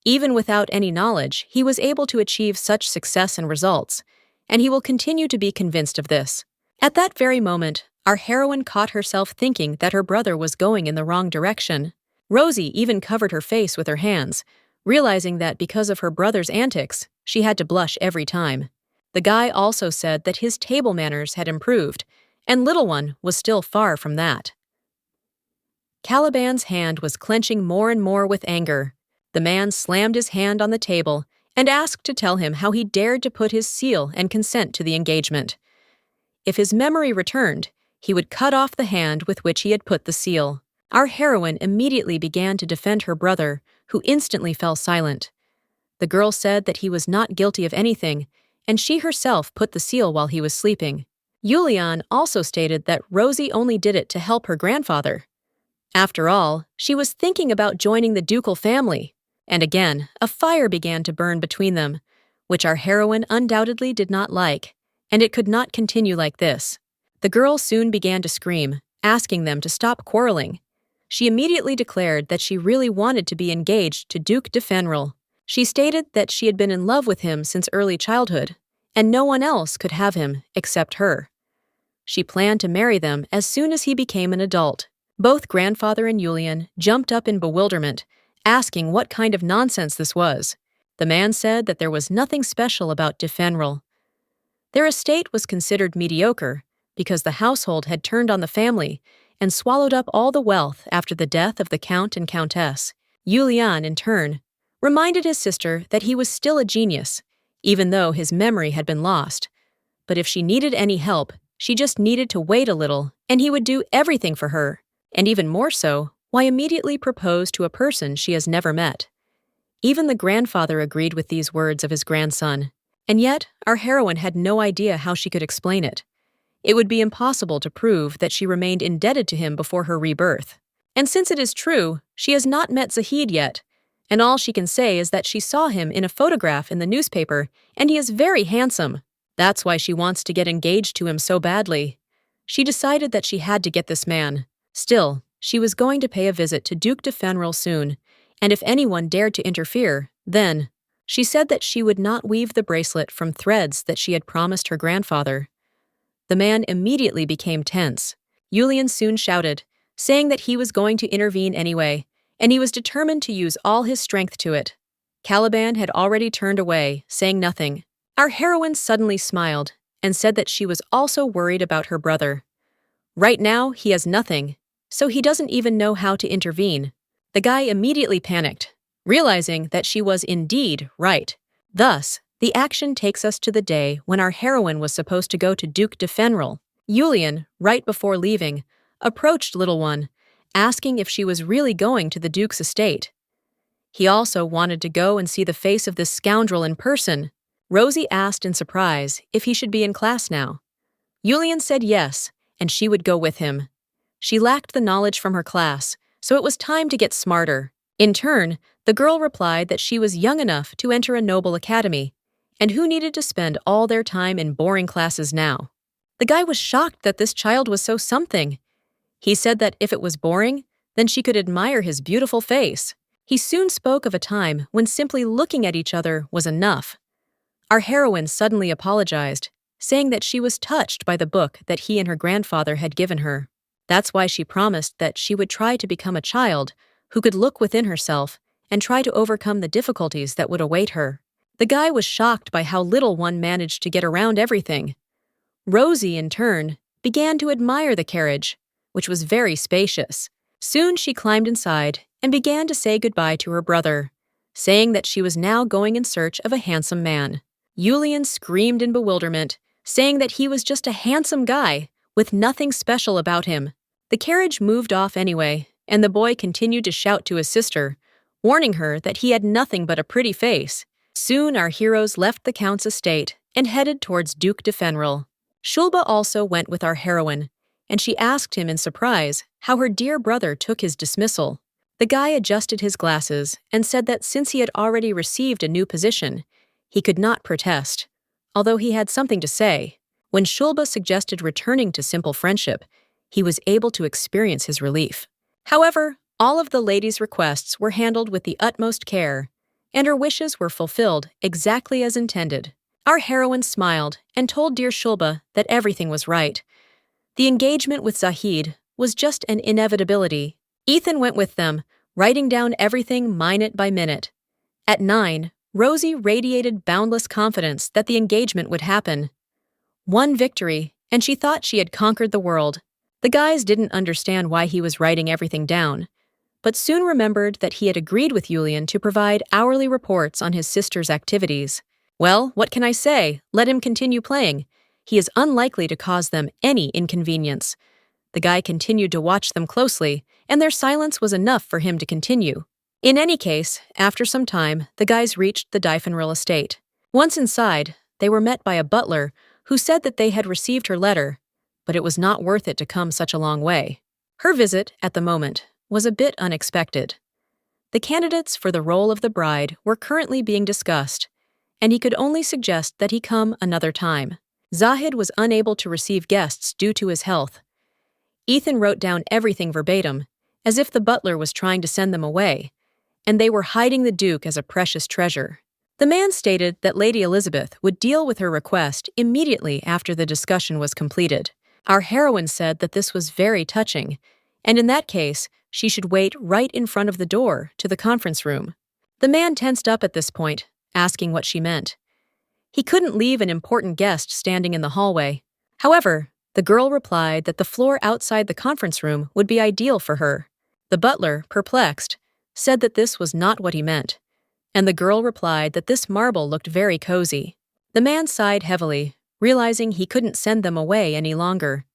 Even without any knowledge, he was able to achieve such success and results, and he will continue to be convinced of this. At that very moment, our heroine caught herself thinking that her brother was going in the wrong direction. Rosie even covered her face with her hands, realizing that because of her brother's antics, she had to blush every time. The guy also said that his table manners had improved, and little one was still far from that. Caliban's hand was clenching more and more with anger. The man slammed his hand on the table and asked to tell him how he dared to put his seal and consent to the engagement. If his memory returned, he would cut off the hand with which he had put the seal. Our heroine immediately began to defend her brother, who instantly fell silent. The girl said that he was not guilty of anything, and she herself put the seal while he was sleeping. Julen also stated that Rosie only did it to help her grandfather. After all, she was thinking about joining the ducal family. And again, a fire began to burn between them, which our heroine undoubtedly did not like, and it could not continue like this. The girl soon began to scream, asking them to stop quarreling. She immediately declared that she really wanted to be engaged to Duke Defenal. She stated that she had been in love with him since early childhood, and no one else could have him except her. She planned to marry them as soon as he became an adult. Both grandfather and Julen jumped up in bewilderment, asking what kind of nonsense this was. The man said that there was nothing special about Defenal. Their estate was considered mediocre because the household had turned on the family and swallowed up all the wealth after the death of the Count and Countess. Julen, in turn, reminded his sister that he was still a genius, even though his memory had been lost. But if she needed any help, she just needed to wait a little, and he would do everything for her. And even more so, why immediately propose to a person she has never met? Even the grandfather agreed with these words of his grandson, and yet our heroine had no idea how she could explain it. It would be impossible to prove that she remained indebted to him before her rebirth. And since it is true, she has not met Zahed yet, and all she can say is that she saw him in a photograph in the newspaper, and he is very handsome. That's why she wants to get engaged to him so badly. She decided that she had to get this man. Still, she was going to pay a visit to Duke Defenal soon, and if anyone dared to interfere, then she said that she would not weave the bracelet from threads that she had promised her grandfather. The man immediately became tense. Julen soon shouted, saying that he was going to intervene anyway, and he was determined to use all his strength to it. Caliban had already turned away, saying nothing. Our heroine suddenly smiled and said that she was also worried about her brother. Right now, he has nothing, so he doesn't even know how to intervene. The guy immediately panicked, realizing that she was indeed right. Thus, the action takes us to the day when our heroine was supposed to go to Duke Defenal. Julen, right before leaving, approached Little One, asking if she was really going to the Duke's estate. He also wanted to go and see the face of this scoundrel in person. Rosie asked in surprise if he should be in class now. Julen said yes, and she would go with him. She lacked the knowledge from her class, so it was time to get smarter. In turn, the girl replied that she was young enough to enter a noble academy, and who needed to spend all their time in boring classes now. The guy was shocked that this child was so something. He said that if it was boring, then she could admire his beautiful face. He soon spoke of a time when simply looking at each other was enough. Our heroine suddenly apologized, saying that she was touched by the book that he and her grandfather had given her. That's why she promised that she would try to become a child who could look within herself and try to overcome the difficulties that would await her. The guy was shocked by how Little One managed to get around everything. Rosie, in turn, began to admire the carriage, which was very spacious. Soon she climbed inside and began to say goodbye to her brother, saying that she was now going in search of a handsome man. Julen screamed in bewilderment, saying that he was just a handsome guy with nothing special about him. The carriage moved off anyway, and the boy continued to shout to his sister, warning her that he had nothing but a pretty face. Soon our heroes left the Count's estate and headed towards Duke Defenal. Shulba also went with our heroine, and she asked him in surprise how her dear brother took his dismissal. The guy adjusted his glasses and said that since he had already received a new position, he could not protest, although he had something to say. When Shulba suggested returning to simple friendship, he was able to experience his relief. However, all of the lady's requests were handled with the utmost care, and her wishes were fulfilled exactly as intended. Our heroine smiled and told dear Shulba that everything was right. The engagement with Zahed was just an inevitability. Ethan went with them, writing down everything minute by minute. At 9, Rosie radiated boundless confidence that the engagement would happen. One victory, and she thought she had conquered the world. The guys didn't understand why he was writing everything down, but soon remembered that he had agreed with Julen to provide hourly reports on his sister's activities. Well, what can I say? Let him continue playing. He is unlikely to cause them any inconvenience. The guy continued to watch them closely, and their silence was enough for him to continue. In any case, after some time, the guys reached the Defenal estate. Once inside, they were met by a butler who said that they had received her letter, but it was not worth it to come such a long way. Her visit, at the moment, was a bit unexpected. The candidates for the role of the bride were currently being discussed, and he could only suggest that he come another time. Zahed was unable to receive guests due to his health. Ethan wrote down everything verbatim, as if the butler was trying to send them away, and they were hiding the Duke as a precious treasure. The man stated that Lady Elizabeth would deal with her request immediately after the discussion was completed. Our heroine said that this was very touching, and in that case, she should wait right in front of the door to the conference room. The man tensed up at this point, asking what she meant. He couldn't leave an important guest standing in the hallway. However, the girl replied that the floor outside the conference room would be ideal for her. The butler, perplexed, said that this was not what he meant, and the girl replied that this marble looked very cozy. The man sighed heavily, realizing he couldn't send them away any longer.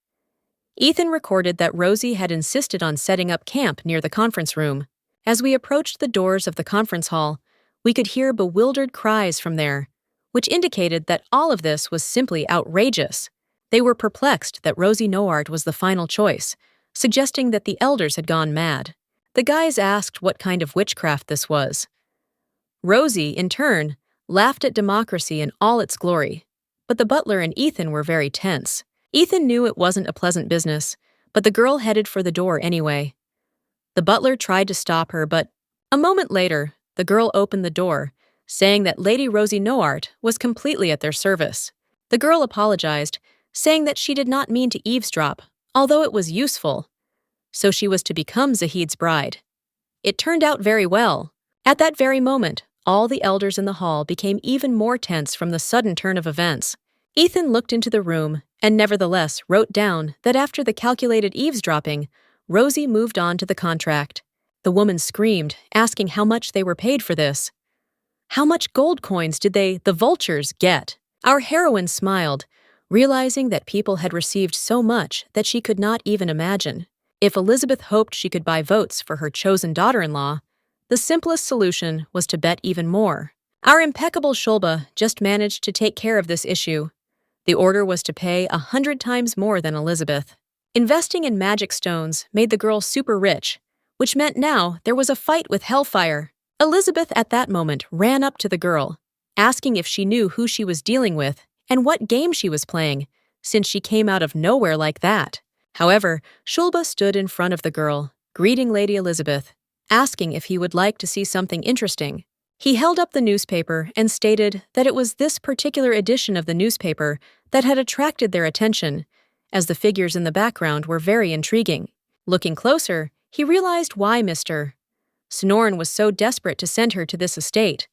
Ethan recorded that Rosie had insisted on setting up camp near the conference room. As we approached the doors of the conference hall, we could hear bewildered cries from there, which indicated that all of this was simply outrageous. They were perplexed that Rosie Noart was the final choice, suggesting that the elders had gone mad. The guys asked what kind of witchcraft this was. Rosie, in turn, laughed at democracy in all its glory, but the butler and Ethan were very tense. Ethan knew it wasn't a pleasant business, but the girl headed for the door anyway. The butler tried to stop her, but a moment later, the girl opened the door, saying that Lady Rosie Noart was completely at their service. The girl apologized, saying that she did not mean to eavesdrop, although it was useful. So she was to become Zahed's bride. It turned out very well. At that very moment, all the elders in the hall became even more tense from the sudden turn of events. Ethan looked into the room and nevertheless wrote down that after the calculated eavesdropping, Rosie moved on to the contract. The woman screamed, asking how much they were paid for this. How much gold coins did the vultures, get? Our heroine smiled, realizing that people had received so much that she could not even imagine. If Elizabeth hoped she could buy votes for her chosen daughter-in-law, the simplest solution was to bet even more. Our impeccable Shulba just managed to take care of this issue. The order was to pay 100 times more than Elizabeth. Investing in magic stones made the girl super rich, which meant now there was a fight with Hellfire. Elizabeth at that moment ran up to the girl, asking if she knew who she was dealing with and what game she was playing, since she came out of nowhere like that. However, Shulba stood in front of the girl, greeting Lady Elizabeth, asking if he would like to see something interesting. He held up the newspaper and stated that it was this particular edition of the newspaper that had attracted their attention, as the figures in the background were very intriguing. Looking closer, he realized why Mr. Sonoran was so desperate to send her to this estate.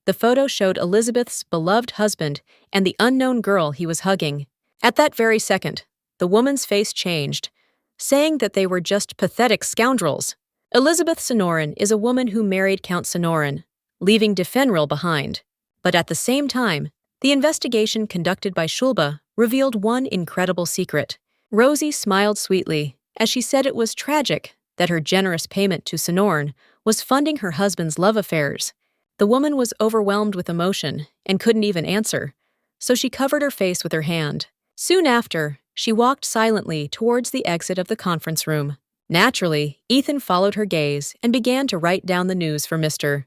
The photo showed Elizabeth's beloved husband and the unknown girl he was hugging. At that very second, the woman's face changed, saying that they were just pathetic scoundrels. Elizabeth Sonoran is a woman who married Count Sonoran, leaving Defenal behind. But at the same time, the investigation conducted by Shulba revealed one incredible secret. Rosie smiled sweetly as she said it was tragic that her generous payment to Sonoran was funding her husband's love affairs. The woman was overwhelmed with emotion and couldn't even answer, so she covered her face with her hand. Soon after, she walked silently towards the exit of the conference room. Naturally, Ethan followed her gaze and began to write down the news for Mr.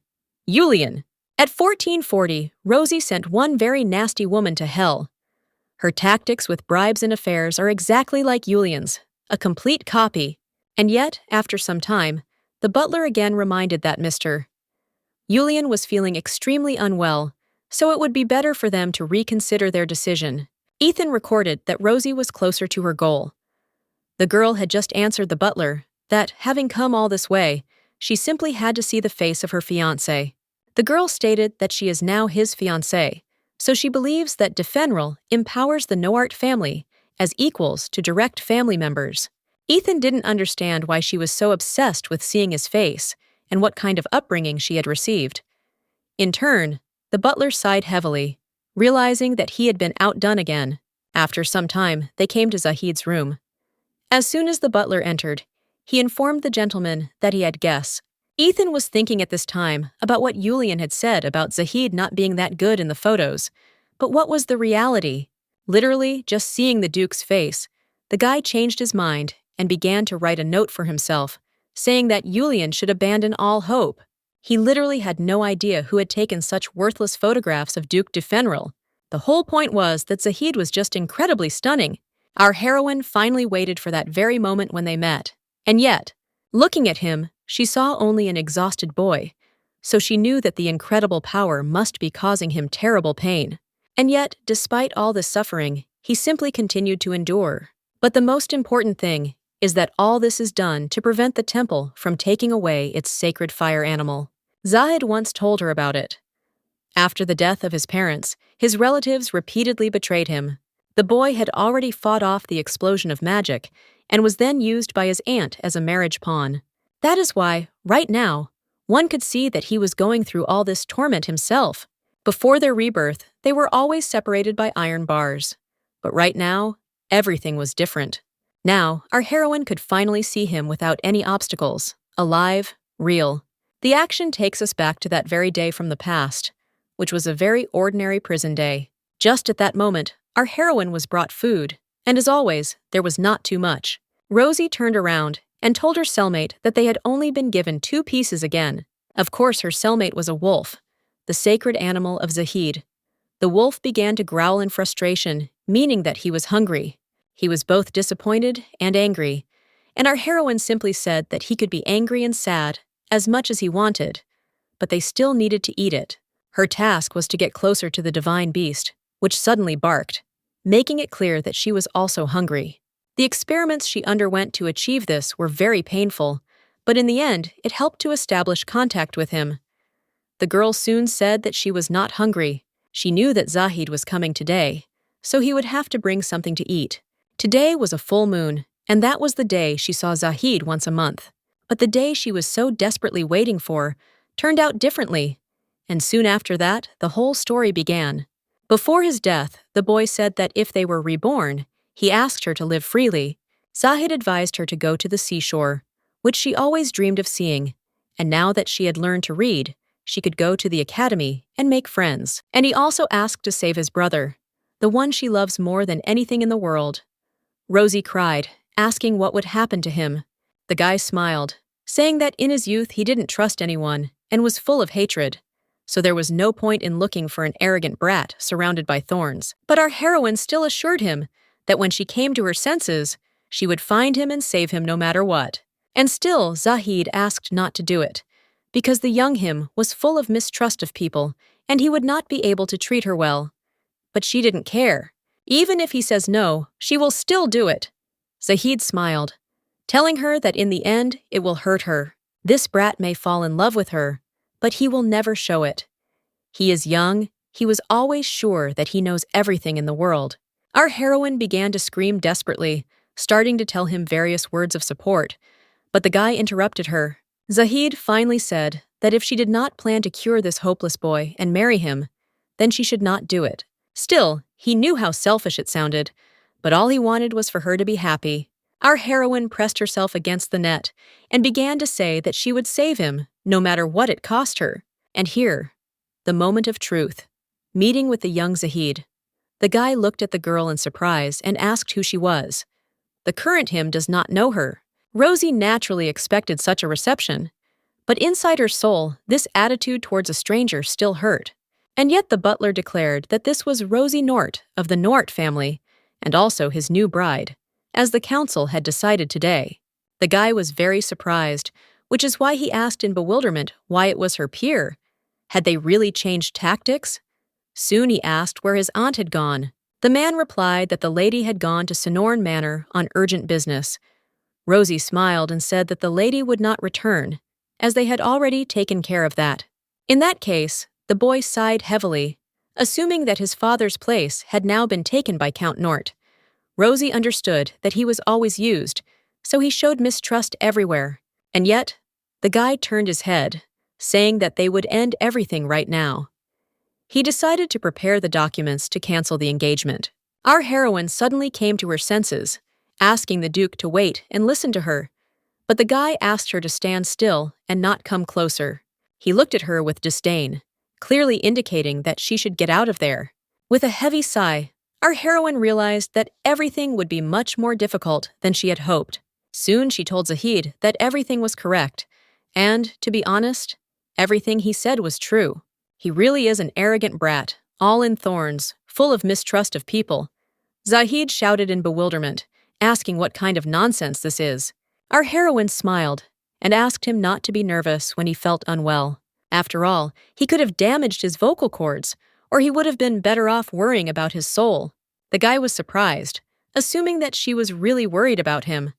Julen. At 1440, Rosie sent one very nasty woman to hell. Her tactics with bribes and affairs are exactly like Julian's, a complete copy. And yet, after some time, the butler again reminded that Mr. Julen was feeling extremely unwell, so it would be better for them to reconsider their decision. Ethan recorded that Rosie was closer to her goal. The girl had just answered the butler that, having come all this way, she simply had to see the face of her fiancé. The girl stated that she is now his fiancé, so she believes that Defenal empowers the Noart family as equals to direct family members. Ethan didn't understand why she was so obsessed with seeing his face and what kind of upbringing she had received. In turn, the butler sighed heavily, realizing that he had been outdone again. After some time, they came to Zahed's room. As soon as the butler entered, he informed the gentleman that he had guests. Ethan was thinking at this time about what Julen had said about Zahed not being that good in the photos, but what was the reality? Literally, just seeing the Duke's face, the guy changed his mind and began to write a note for himself, saying that Julen should abandon all hope. He literally had no idea who had taken such worthless photographs of Duke Defenal. The whole point was that Zahed was just incredibly stunning. Our heroine finally waited for that very moment when they met. And yet, looking at him, she saw only an exhausted boy, so she knew that the incredible power must be causing him terrible pain. And yet, despite all this suffering, he simply continued to endure. But the most important thing is that all this is done to prevent the temple from taking away its sacred fire animal. Zahed once told her about it. After the death of his parents, his relatives repeatedly betrayed him. The boy had already fought off the explosion of magic and was then used by his aunt as a marriage pawn. That is why, right now, one could see that he was going through all this torment himself. Before their rebirth, they were always separated by iron bars. But right now, everything was different. Now, our heroine could finally see him without any obstacles, alive, real. The action takes us back to that very day from the past, which was a very ordinary prison day. Just at that moment, our heroine was brought food, and as always, there was not too much. Rosie turned around and told her cellmate that they had only been given 2 pieces again. Of course, her cellmate was a wolf, the sacred animal of Zahed. The wolf began to growl in frustration, meaning that he was hungry. He was both disappointed and angry, and our heroine simply said that he could be angry and sad as much as he wanted, but they still needed to eat it. Her task was to get closer to the divine beast, which suddenly barked, making it clear that she was also hungry. The experiments she underwent to achieve this were very painful, but in the end, it helped to establish contact with him. The girl soon said that she was not hungry. She knew that Zahed was coming today, so he would have to bring something to eat. Today was a full moon, and that was the day she saw Zahed once a month. But the day she was so desperately waiting for turned out differently, and soon after that, the whole story began. Before his death, the boy said that if they were reborn, he asked her to live freely. Zahed advised her to go to the seashore, which she always dreamed of seeing, and now that she had learned to read, she could go to the academy and make friends. And he also asked to save his brother, the one she loves more than anything in the world. Rosie cried, asking what would happen to him. The guy smiled, saying that in his youth he didn't trust anyone and was full of hatred, so there was no point in looking for an arrogant brat surrounded by thorns. But our heroine still assured him that when she came to her senses, she would find him and save him no matter what. And still, Zahed asked not to do it, because the young him was full of mistrust of people, and he would not be able to treat her well. But she didn't care. Even if he says no, she will still do it. Zahed smiled, telling her that in the end, it will hurt her. This brat may fall in love with her, but he will never show it. He is young, he was always sure that he knows everything in the world. Our heroine began to scream desperately, starting to tell him various words of support, but the guy interrupted her. Zahed finally said that if she did not plan to cure this hopeless boy and marry him, then she should not do it. Still, he knew how selfish it sounded, but all he wanted was for her to be happy. Our heroine pressed herself against the net and began to say that she would save him, no matter what it cost her. And here, the moment of truth. Meeting with the young Zahed. The guy looked at the girl in surprise and asked who she was. The current him does not know her. Rosie naturally expected such a reception, but inside her soul, this attitude towards a stranger still hurt. And yet the butler declared that this was Rosie Nort of the Nort family, and also his new bride, as the council had decided today. The guy was very surprised, which is why he asked in bewilderment why it was her peer. Had they really changed tactics? Soon he asked where his aunt had gone. The man replied that the lady had gone to Sonorn Manor on urgent business. Rosie smiled and said that the lady would not return, as they had already taken care of that. In that case, the boy sighed heavily, assuming that his father's place had now been taken by Count Nort. Rosie understood that he was always used, so he showed mistrust everywhere. And yet, the guy turned his head, saying that they would end everything right now. He decided to prepare the documents to cancel the engagement. Our heroine suddenly came to her senses, asking the Duke to wait and listen to her, but the guy asked her to stand still and not come closer. He looked at her with disdain, clearly indicating that she should get out of there. With a heavy sigh, Our heroine realized that everything would be much more difficult than she had hoped. Soon she told Zahed that everything was correct, and, to be honest, everything he said was true. He really is an arrogant brat, all in thorns, full of mistrust of people. Zahed shouted in bewilderment, asking what kind of nonsense this is. Our heroine smiled and asked him not to be nervous when he felt unwell. After all, he could have damaged his vocal cords, or he would have been better off worrying about his soul. The guy was surprised, assuming that she was really worried about him.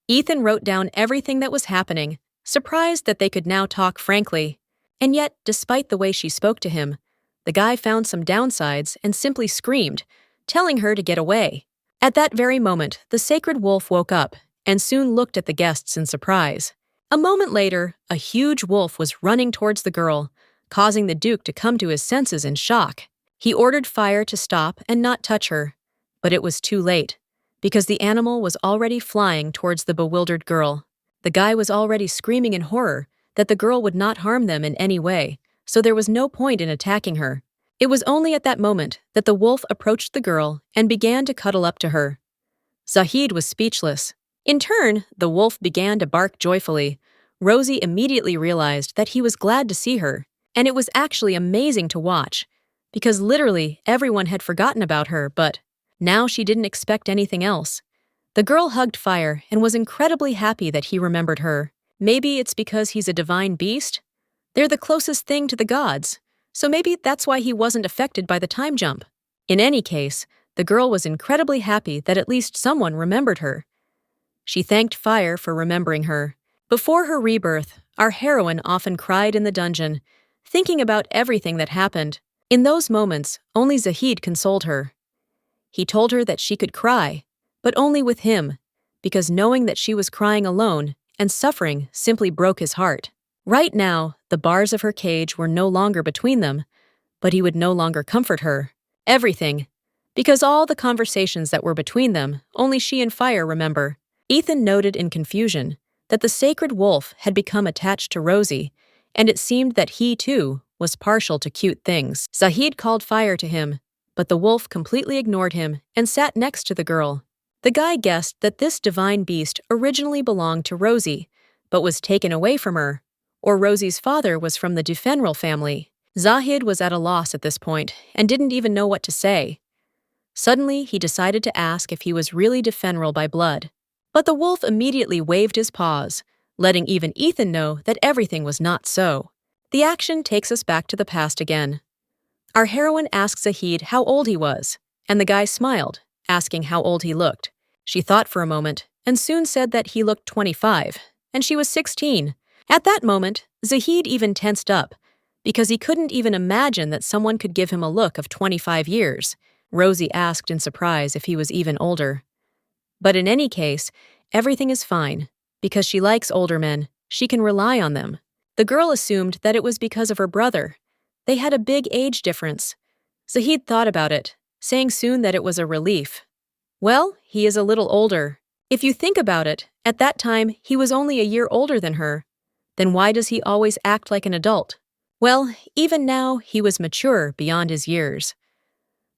Ethan wrote down everything that was happening, surprised that they could now talk frankly. And yet, despite the way she spoke to him, the guy found some downsides and simply screamed, telling her to get away. At that very moment, the sacred wolf woke up and soon looked at the guests in surprise. A moment later, a huge wolf was running towards the girl, causing the Duke to come to his senses in shock. He ordered Fire to stop and not touch her, but it was too late, because the animal was already flying towards the bewildered girl. The guy was already screaming in horror that the girl would not harm them in any way, so there was no point in attacking her. It was only at that moment that the wolf approached the girl and began to cuddle up to her. Zahed was speechless. In turn, the wolf began to bark joyfully. Rosie immediately realized that he was glad to see her, and it was actually amazing to watch, because literally everyone had forgotten about her, but now she didn't expect anything else. The girl hugged Fire and was incredibly happy that he remembered her. Maybe it's because he's a divine beast? They're the closest thing to the gods, so maybe that's why he wasn't affected by the time jump. In any case, the girl was incredibly happy that at least someone remembered her. She thanked Fire for remembering her. Before her rebirth, our heroine often cried in the dungeon, thinking about everything that happened. In those moments, only Zahed consoled her. He told her that she could cry, but only with him, because knowing that she was crying alone and suffering simply broke his heart. Right now, the bars of her cage were no longer between them, but he would no longer comfort her. Everything. Because all the conversations that were between them, only she and Fire remember. Ethan noted in confusion that the sacred wolf had become attached to Rosie, and it seemed that he, too, was partial to cute things. Zahed called Fire to him, but the wolf completely ignored him and sat next to the girl. The guy guessed that this divine beast originally belonged to Rosie, but was taken away from her, or Rosie's father was from the Defenal family. Zahed was at a loss at this point and didn't even know what to say. Suddenly, he decided to ask if he was really Defenal by blood. But the wolf immediately waved his paws, letting even Ethan know that everything was not so. The action takes us back to the past again. Our heroine asked Zahed how old he was, and the guy smiled, asking how old he looked. She thought for a moment, and soon said that he looked 25, and she was 16. At that moment, Zahed even tensed up, because he couldn't even imagine that someone could give him a look of 25 years. Rosie asked in surprise if he was even older. But in any case, everything is fine. Because she likes older men, she can rely on them. The girl assumed that it was because of her brother. They had a big age difference. Zahed thought about it, saying soon that it was a relief. Well, he is a little older. If you think about it, at that time he was only a year older than her. Then why does he always act like an adult? Well, even now he was mature beyond his years.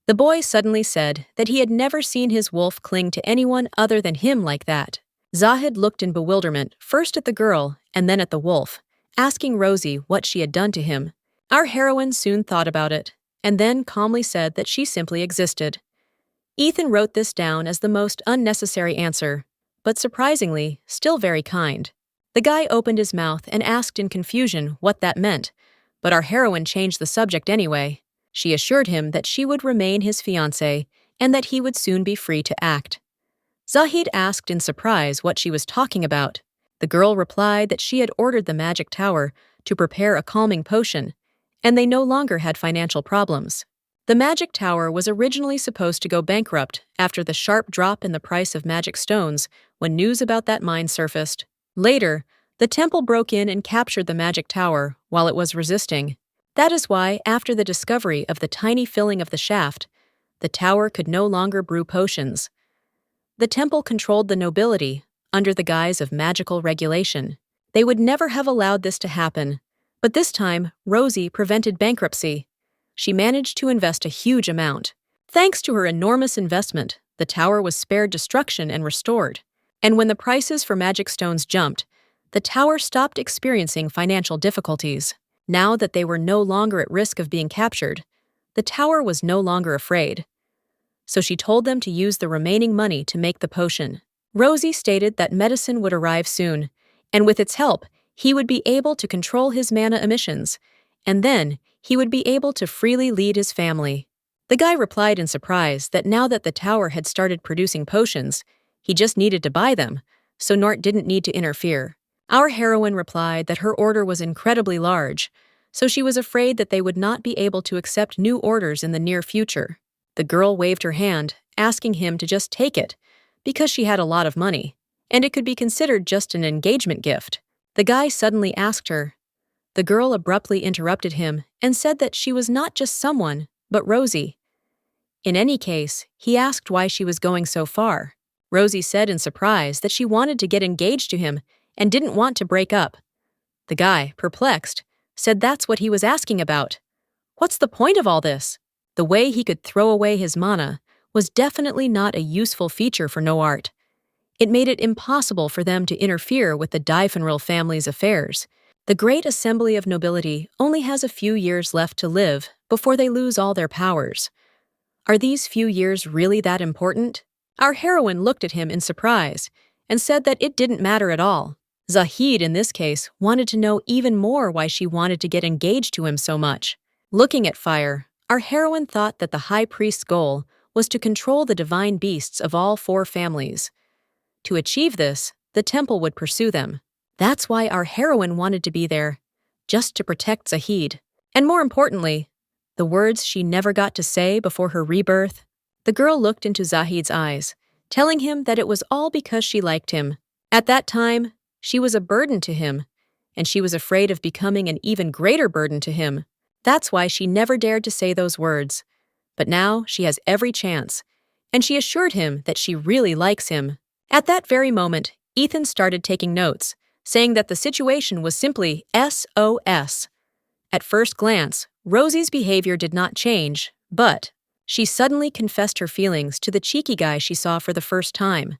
The boy suddenly said that he had never seen his wolf cling to anyone other than him like that. Zahed looked in bewilderment, first at the girl and then at the wolf, asking Rosie what she had done to him. Our heroine soon thought about it, and then calmly said that she simply existed. Ethan wrote this down as the most unnecessary answer, but surprisingly, still very kind. The guy opened his mouth and asked in confusion what that meant, but our heroine changed the subject anyway. She assured him that she would remain his fiancée and that he would soon be free to act. Zahed asked in surprise what she was talking about. The girl replied that she had ordered the magic tower to prepare a calming potion, and they no longer had financial problems. The magic tower was originally supposed to go bankrupt after the sharp drop in the price of magic stones when news about that mine surfaced. Later, the temple broke in and captured the magic tower while it was resisting. That is why, after the discovery of the tiny filling of the shaft, the tower could no longer brew potions. The temple controlled the nobility under the guise of magical regulation. They would never have allowed this to happen, but this time, Rosie prevented bankruptcy. She managed to invest a huge amount. Thanks to her enormous investment, the tower was spared destruction and restored. And when the prices for magic stones jumped, the tower stopped experiencing financial difficulties. Now that they were no longer at risk of being captured, the tower was no longer afraid. So she told them to use the remaining money to make the potion. Rosie stated that medicine would arrive soon, and with its help, he would be able to control his mana emissions, and then he would be able to freely lead his family. The guy replied in surprise that now that the tower had started producing potions, he just needed to buy them, so Nort didn't need to interfere. Our heroine replied that her order was incredibly large, so she was afraid that they would not be able to accept new orders in the near future. The girl waved her hand, asking him to just take it, because she had a lot of money, and it could be considered just an engagement gift. The guy suddenly asked her. The girl abruptly interrupted him and said that she was not just someone, but Rosie. In any case, he asked why she was going so far. Rosie said in surprise that she wanted to get engaged to him and didn't want to break up. The guy, perplexed, said that's what he was asking about. What's the point of all this? The way he could throw away his mana was definitely not a useful feature for Noart. It made it impossible for them to interfere with the Defenal family's affairs. The great assembly of nobility only has a few years left to live before they lose all their powers. Are these few years really that important? Our heroine looked at him in surprise and said that it didn't matter at all. Zahed, in this case, wanted to know even more why she wanted to get engaged to him so much. Looking at fire, our heroine thought that the high priest's goal was to control the divine beasts of all 4 families. To achieve this, the temple would pursue them. That's why our heroine wanted to be there, just to protect Zahed. And more importantly, the words she never got to say before her rebirth. The girl looked into Zahed's eyes, telling him that it was all because she liked him. At that time, she was a burden to him, and she was afraid of becoming an even greater burden to him. That's why she never dared to say those words. But now she has every chance, and she assured him that she really likes him. At that very moment, Ethan started taking notes, saying that the situation was simply SOS. At first glance, Rosie's behavior did not change, but she suddenly confessed her feelings to the cheeky guy she saw for the first time.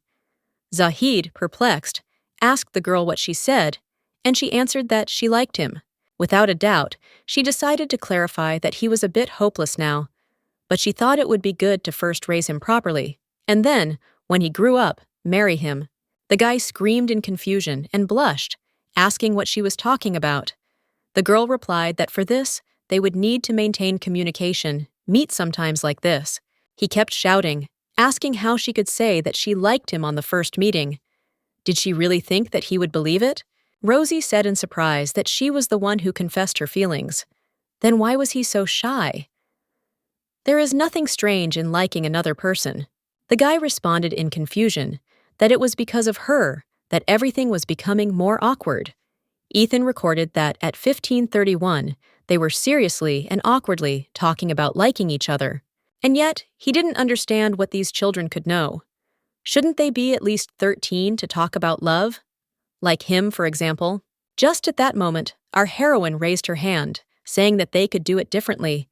Zahed, perplexed, asked the girl what she said, and she answered that she liked him. Without a doubt, she decided to clarify that he was a bit hopeless now, but she thought it would be good to first raise him properly, and then, when he grew up, marry him. The guy screamed in confusion and blushed, asking what she was talking about. The girl replied that for this, they would need to maintain communication, meet sometimes like this. He kept shouting, asking how she could say that she liked him on the first meeting. Did she really think that he would believe it? Rosie said in surprise that she was the one who confessed her feelings. Then why was he so shy? There is nothing strange in liking another person. The guy responded in confusion that it was because of her that everything was becoming more awkward. Ethan recorded that at 1531, they were seriously and awkwardly talking about liking each other. And yet, he didn't understand what these children could know. Shouldn't they be at least 13 to talk about love? Like him, for example. Just at that moment, our heroine raised her hand, saying that they could do it differently.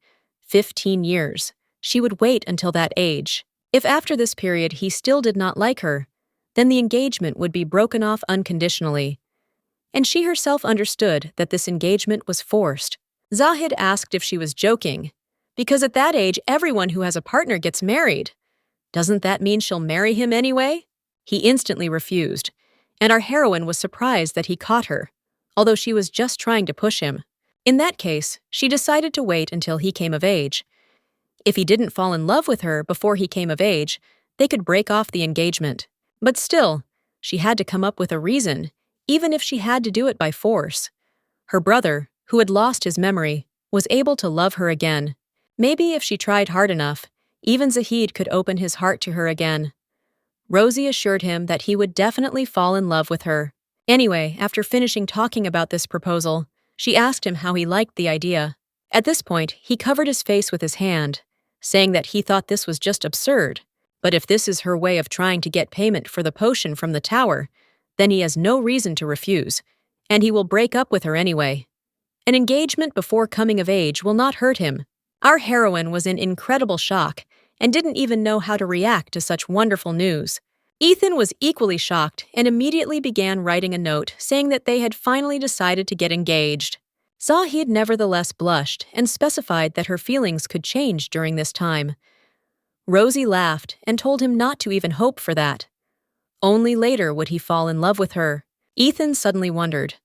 15 years. She would wait until that age. If after this period he still did not like her, then the engagement would be broken off unconditionally. And she herself understood that this engagement was forced. Zahed asked if she was joking, because at that age everyone who has a partner gets married. Doesn't that mean she'll marry him anyway? He instantly refused, and our heroine was surprised that he caught her, although she was just trying to push him. In that case, she decided to wait until he came of age. If he didn't fall in love with her before he came of age, they could break off the engagement. But still, she had to come up with a reason, even if she had to do it by force. Her brother, who had lost his memory, was able to love her again. Maybe if she tried hard enough, even Zahed could open his heart to her again. Rosie assured him that he would definitely fall in love with her. Anyway, after finishing talking about this proposal, she asked him how he liked the idea. At this point, he covered his face with his hand, saying that he thought this was just absurd. But if this is her way of trying to get payment for the potion from the tower, then he has no reason to refuse, and he will break up with her anyway. An engagement before coming of age will not hurt him. Our heroine was in incredible shock and didn't even know how to react to such wonderful news. Ethan was equally shocked and immediately began writing a note saying that they had finally decided to get engaged. Zahed nevertheless blushed and specified that her feelings could change during this time. Rosie laughed and told him not to even hope for that. Only later would he fall in love with her. Ethan suddenly wondered,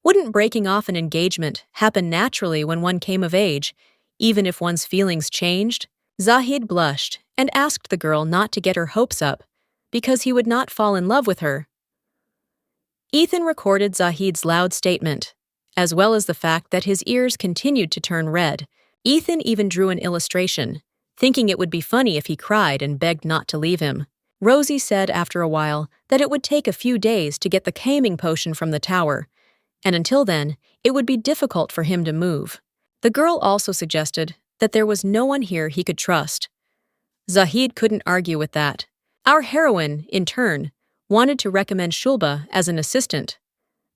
wouldn't breaking off an engagement happen naturally when one came of age, even if one's feelings changed? Zahed blushed and asked the girl not to get her hopes up, because he would not fall in love with her. Ethan recorded Zahed's loud statement, as well as the fact that his ears continued to turn red. Ethan even drew an illustration, thinking it would be funny if he cried and begged not to leave him. Rosie said after a while that it would take a few days to get the calming potion from the tower, and until then, it would be difficult for him to move. The girl also suggested that there was no one here he could trust. Zahed couldn't argue with that. Our heroine, in turn, wanted to recommend Shulba as an assistant.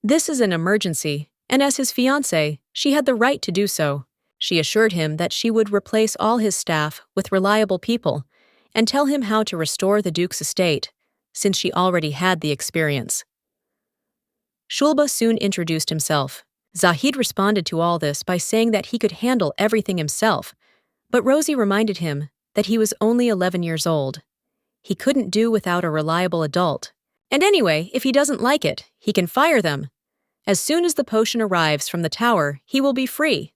This is an emergency, and as his fiancée, she had the right to do so. She assured him that she would replace all his staff with reliable people and tell him how to restore the Duke's estate, since she already had the experience. Shulba soon introduced himself. Zahed responded to all this by saying that he could handle everything himself, but Rosie reminded him that he was only 11 years old. He couldn't do without a reliable adult. And anyway, if he doesn't like it, he can fire them. As soon as the potion arrives from the tower, he will be free.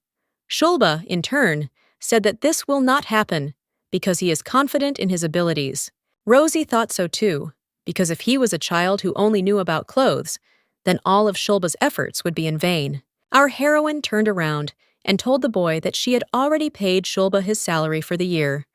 Shulba, in turn, said that this will not happen because he is confident in his abilities. Rosie thought so too, because if he was a child who only knew about clothes, then all of Shulba's efforts would be in vain. Our heroine turned around and told the boy that she had already paid Shulba his salary for the year.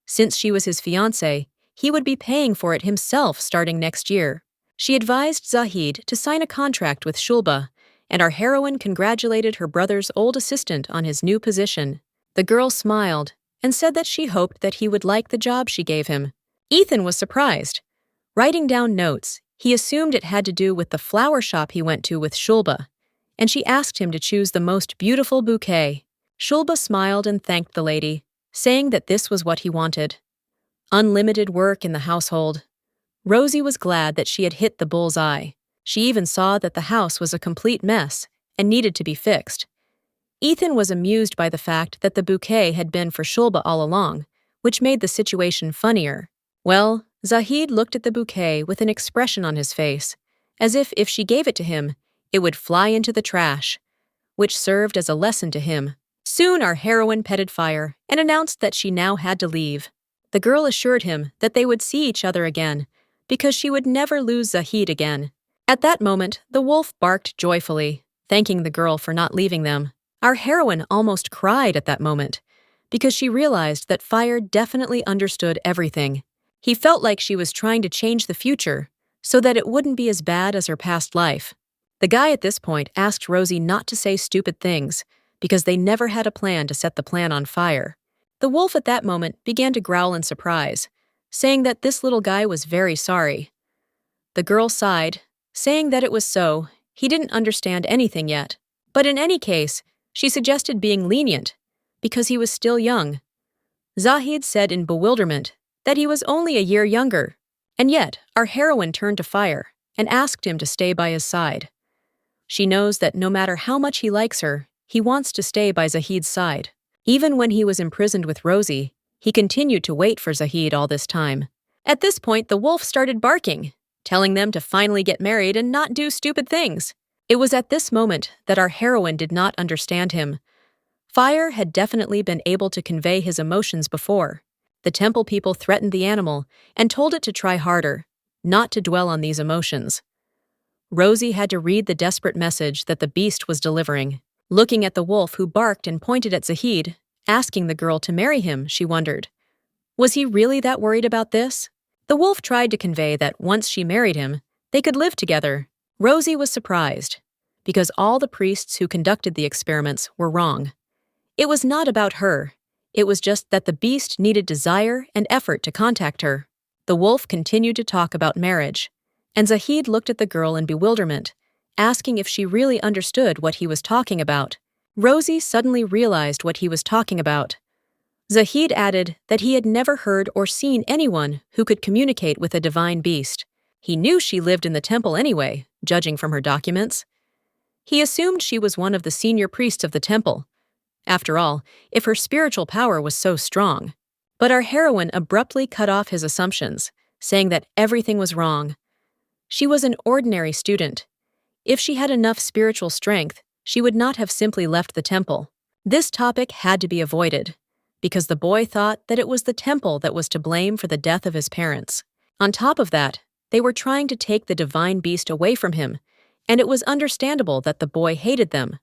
Since she was his fiancée, he would be paying for it himself starting next year. She advised Zahed to sign a contract with Shulba, and our heroine congratulated her brother's old assistant on his new position. The girl smiled and said that she hoped that he would like the job she gave him. Ethan was surprised. Writing down notes, he assumed it had to do with the flower shop he went to with Shulba, and she asked him to choose the most beautiful bouquet. Shulba smiled and thanked the lady, saying that this was what he wanted. Unlimited work in the household. Rosie was glad that she had hit the bull's eye. She even saw that the house was a complete mess and needed to be fixed. Ethan was amused by the fact that the bouquet had been for Shulba all along, which made the situation funnier. Well, Zahed looked at the bouquet with an expression on his face, as if she gave it to him, it would fly into the trash, which served as a lesson to him. Soon our heroine petted Fire and announced that she now had to leave. The girl assured him that they would see each other again, because she would never lose Zahed again. At that moment, the wolf barked joyfully, thanking the girl for not leaving them. Our heroine almost cried at that moment, because she realized that Fire definitely understood everything. He felt like she was trying to change the future, so that it wouldn't be as bad as her past life. The guy at this point asked Rosie not to say stupid things, because they never had a plan to set the plan on fire. The wolf at that moment began to growl in surprise, saying that this little guy was very sorry. The girl sighed, saying that it was so, he didn't understand anything yet. But in any case, she suggested being lenient, because he was still young. Zahed said in bewilderment that he was only a year younger, and yet our heroine turned to Fire and asked him to stay by his side. She knows that no matter how much he likes her, he wants to stay by Zahed's side. Even when he was imprisoned with Rosie, he continued to wait for Zahed all this time. At this point, the wolf started barking, telling them to finally get married and not do stupid things. It was at this moment that our heroine did not understand him. Fire had definitely been able to convey his emotions before. The temple people threatened the animal and told it to try harder, not to dwell on these emotions. Rosie had to read the desperate message that the beast was delivering. Looking at the wolf who barked and pointed at Zahed, asking the girl to marry him, she wondered, was he really that worried about this? The wolf tried to convey that once she married him, they could live together. Rosie was surprised, because all the priests who conducted the experiments were wrong. It was not about her. It was just that the beast needed desire and effort to contact her. The wolf continued to talk about marriage, and Zahed looked at the girl in bewilderment, asking if she really understood what he was talking about. Rosie suddenly realized what he was talking about. Zahed added that he had never heard or seen anyone who could communicate with a divine beast. He knew she lived in the temple anyway, judging from her documents. He assumed she was one of the senior priests of the temple. After all, if her spiritual power was so strong. But our heroine abruptly cut off his assumptions, saying that everything was wrong. She was an ordinary student. If she had enough spiritual strength, she would not have simply left the temple. This topic had to be avoided, because the boy thought that it was the temple that was to blame for the death of his parents. On top of that, they were trying to take the divine beast away from him, and it was understandable that the boy hated them.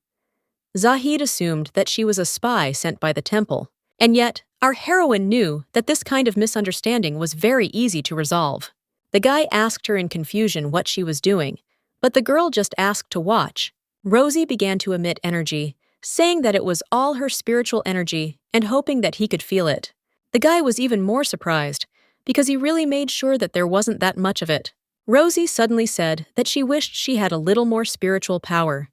Zahed assumed that she was a spy sent by the temple, and yet our heroine knew that this kind of misunderstanding was very easy to resolve. The guy asked her in confusion what she was doing, but the girl just asked to watch. Rosie began to emit energy, saying that it was all her spiritual energy and hoping that he could feel it. The guy was even more surprised, because he really made sure that there wasn't that much of it. Rosie suddenly said that she wished she had a little more spiritual power.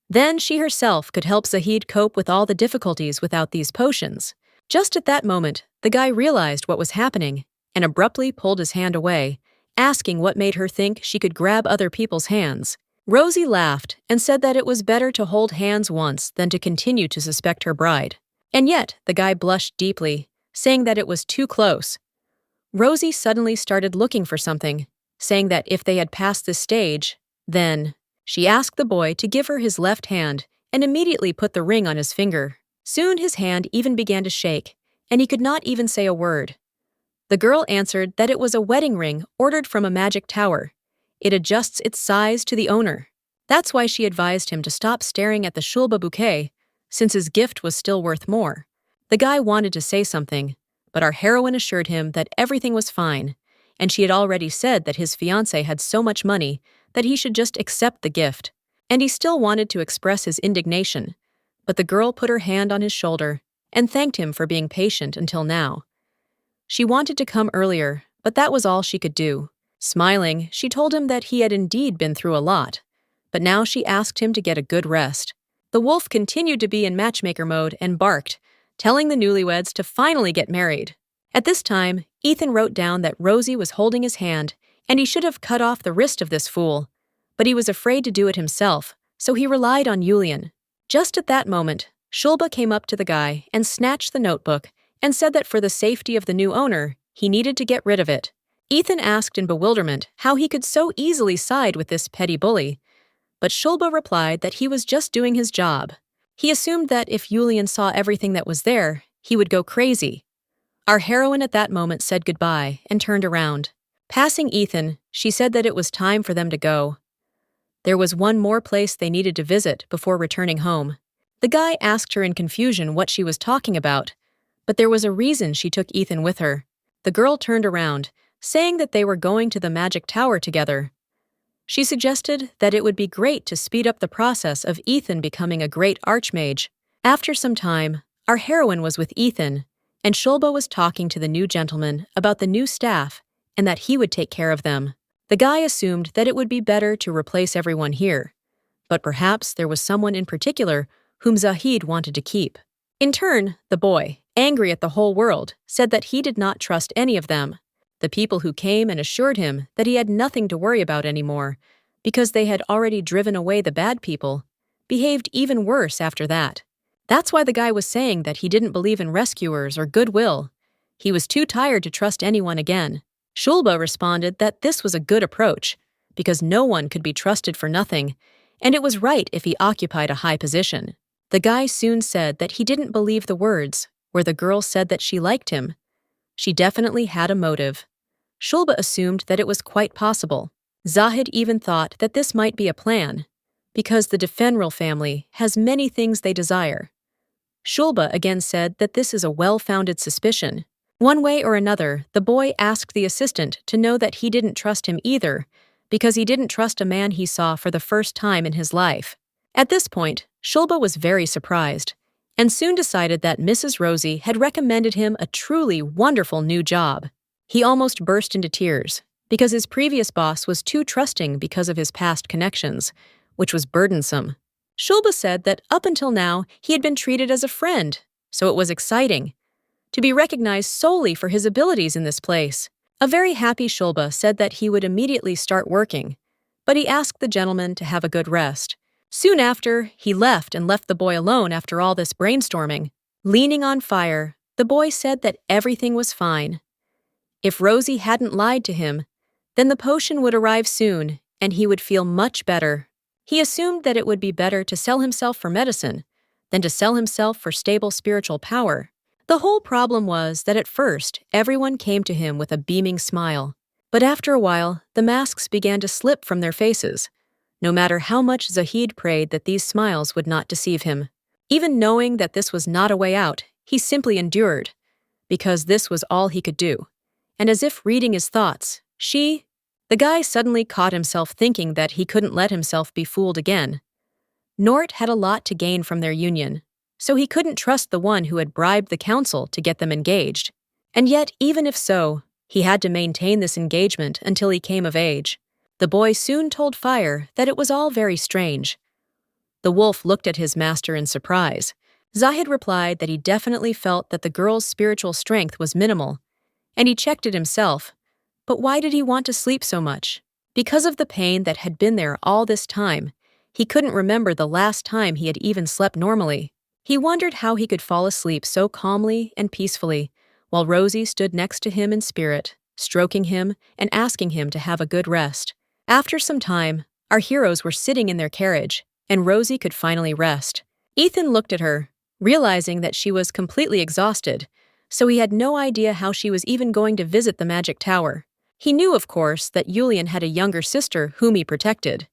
Then she herself could help Zahed cope with all the difficulties without these potions. Just at that moment, the guy realized what was happening and abruptly pulled his hand away, asking what made her think she could grab other people's hands. Rosie laughed and said that it was better to hold hands once than to continue to suspect her bride. And yet, the guy blushed deeply, saying that it was too close. Rosie suddenly started looking for something, saying that if they had passed this stage, then she asked the boy to give her his left hand and immediately put the ring on his finger. Soon his hand even began to shake, and he could not even say a word. The girl answered that it was a wedding ring ordered from a magic tower. It adjusts its size to the owner. That's why she advised him to stop staring at the Shulba bouquet, since his gift was still worth more. The guy wanted to say something, but our heroine assured him that everything was fine, and she had already said that his fiancé had so much money that he should just accept the gift. And he still wanted to express his indignation, but the girl put her hand on his shoulder and thanked him for being patient until now. She wanted to come earlier, but that was all she could do. Smiling, she told him that he had indeed been through a lot, but now she asked him to get a good rest. The wolf continued to be in matchmaker mode and barked, telling the newlyweds to finally get married. At this time, Ethan wrote down that Rosie was holding his hand, and he should have cut off the wrist of this fool. But he was afraid to do it himself, so he relied on Julen. Just at that moment, Shulba came up to the guy and snatched the notebook and said that for the safety of the new owner, he needed to get rid of it. Ethan asked in bewilderment how he could so easily side with this petty bully, but Shulba replied that he was just doing his job. He assumed that if Julen saw everything that was there, he would go crazy. Our heroine at that moment said goodbye and turned around. Passing Ethan, she said that it was time for them to go. There was one more place they needed to visit before returning home. The guy asked her in confusion what she was talking about, but there was a reason she took Ethan with her. The girl turned around, saying that they were going to the magic tower together. She suggested that it would be great to speed up the process of Ethan becoming a great archmage. After some time, our heroine was with Ethan, and Shulba was talking to the new gentleman about the new staff and that he would take care of them. The guy assumed that it would be better to replace everyone here, but perhaps there was someone in particular whom Zahed wanted to keep. In turn, the boy, angry at the whole world, said that he did not trust any of them. The people who came and assured him that he had nothing to worry about anymore, because they had already driven away the bad people, behaved even worse after that. That's why the guy was saying that he didn't believe in rescuers or goodwill. He was too tired to trust anyone again. Shulba responded that this was a good approach, because no one could be trusted for nothing, and it was right if he occupied a high position. The guy soon said that he didn't believe the words, where the girl said that she liked him. She definitely had a motive. Shulba assumed that it was quite possible. Zahed even thought that this might be a plan, because the Defenal family has many things they desire. Shulba again said that this is a well-founded suspicion. One way or another, the boy asked the assistant to know that he didn't trust him either, because he didn't trust a man he saw for the first time in his life. At this point, Shulba was very surprised, and soon decided that Mrs. Rosie had recommended him a truly wonderful new job. He almost burst into tears, because his previous boss was too trusting because of his past connections, which was burdensome. Shulba said that up until now, he had been treated as a friend, so it was exciting. to be recognized solely for his abilities in this place. A very happy Shulba said that he would immediately start working, but he asked the gentleman to have a good rest. Soon after, he left the boy alone after all this brainstorming. Leaning on fire, the boy said that everything was fine. If Rosie hadn't lied to him, then the potion would arrive soon and he would feel much better. He assumed that it would be better to sell himself for medicine than to sell himself for stable spiritual power. The whole problem was that at first, everyone came to him with a beaming smile. But after a while, the masks began to slip from their faces, no matter how much Zahed prayed that these smiles would not deceive him. Even knowing that this was not a way out, he simply endured, because this was all he could do. And as if reading his thoughts, the guy suddenly caught himself thinking that he couldn't let himself be fooled again. Nort had a lot to gain from their union, so he couldn't trust the one who had bribed the council to get them engaged. And yet, even if so, he had to maintain this engagement until he came of age. The boy soon told Fire that it was all very strange. The wolf looked at his master in surprise. Zahed replied that he definitely felt that the girl's spiritual strength was minimal, and he checked it himself. But why did he want to sleep so much? Because of the pain that had been there all this time, he couldn't remember the last time he had even slept normally. He wondered how he could fall asleep so calmly and peacefully, while Rosie stood next to him in spirit, stroking him and asking him to have a good rest. After some time, our heroes were sitting in their carriage, and Rosie could finally rest. Ethan looked at her, realizing that she was completely exhausted, so he had no idea how she was even going to visit the magic tower. He knew, of course, that Julen had a younger sister whom he protected,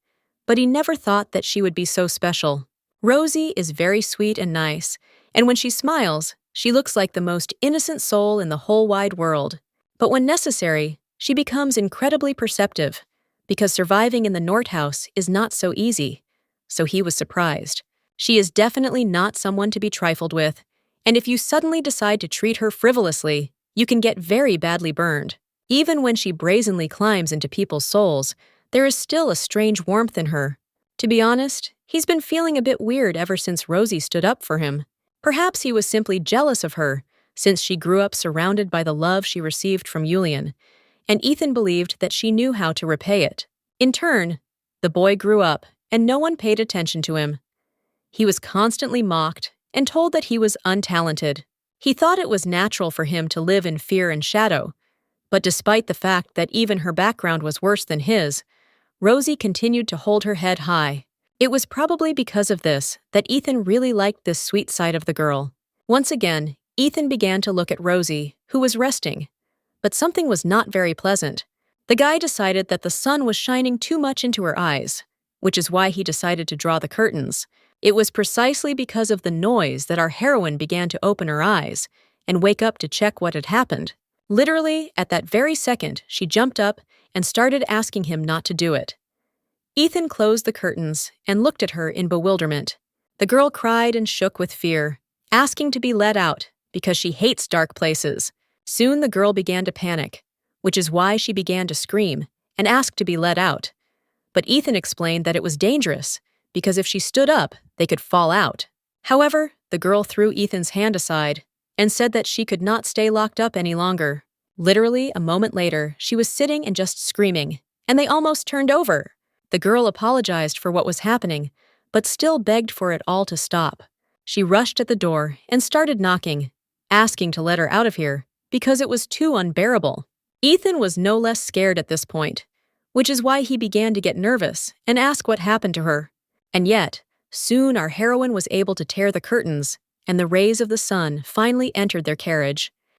but he never thought that she would be so special. Rosie is very sweet and nice, and when she smiles, she looks like the most innocent soul in the whole wide world. But when necessary, she becomes incredibly perceptive, because surviving in the Nort house is not so easy. So he was surprised. She is definitely not someone to be trifled with, and if you suddenly decide to treat her frivolously, you can get very badly burned. Even when she brazenly climbs into people's souls, there is still a strange warmth in her. To be honest, he's been feeling a bit weird ever since Rosie stood up for him. Perhaps he was simply jealous of her, since she grew up surrounded by the love she received from Julen, and Ethan believed that she knew how to repay it. In turn, the boy grew up, and no one paid attention to him. He was constantly mocked and told that he was untalented. He thought it was natural for him to live in fear and shadow, but despite the fact that even her background was worse than his, Rosie continued to hold her head high. It was probably because of this that Ethan really liked this sweet side of the girl. Once again, Ethan began to look at Rosie, who was resting. But something was not very pleasant. The guy decided that the sun was shining too much into her eyes, which is why he decided to draw the curtains. It was precisely because of the noise that our heroine began to open her eyes and wake up to check what had happened. Literally, at that very second, she jumped up and started asking him not to do it. Ethan closed the curtains and looked at her in bewilderment. The girl cried and shook with fear, asking to be let out because she hates dark places. Soon the girl began to panic, which is why she began to scream and ask to be let out. But Ethan explained that it was dangerous because if she stood up, they could fall out. However, the girl threw Ethan's hand aside and said that she could not stay locked up any longer. Literally, a moment later, she was sitting and just screaming, and they almost turned over. The girl apologized for what was happening, but still begged for it all to stop. She rushed at the door and started knocking, asking to let her out of here, because it was too unbearable. Ethan was no less scared at this point, which is why he began to get nervous and ask what happened to her. And yet, soon our heroine was able to tear the curtains, and the rays of the sun finally entered their carriage.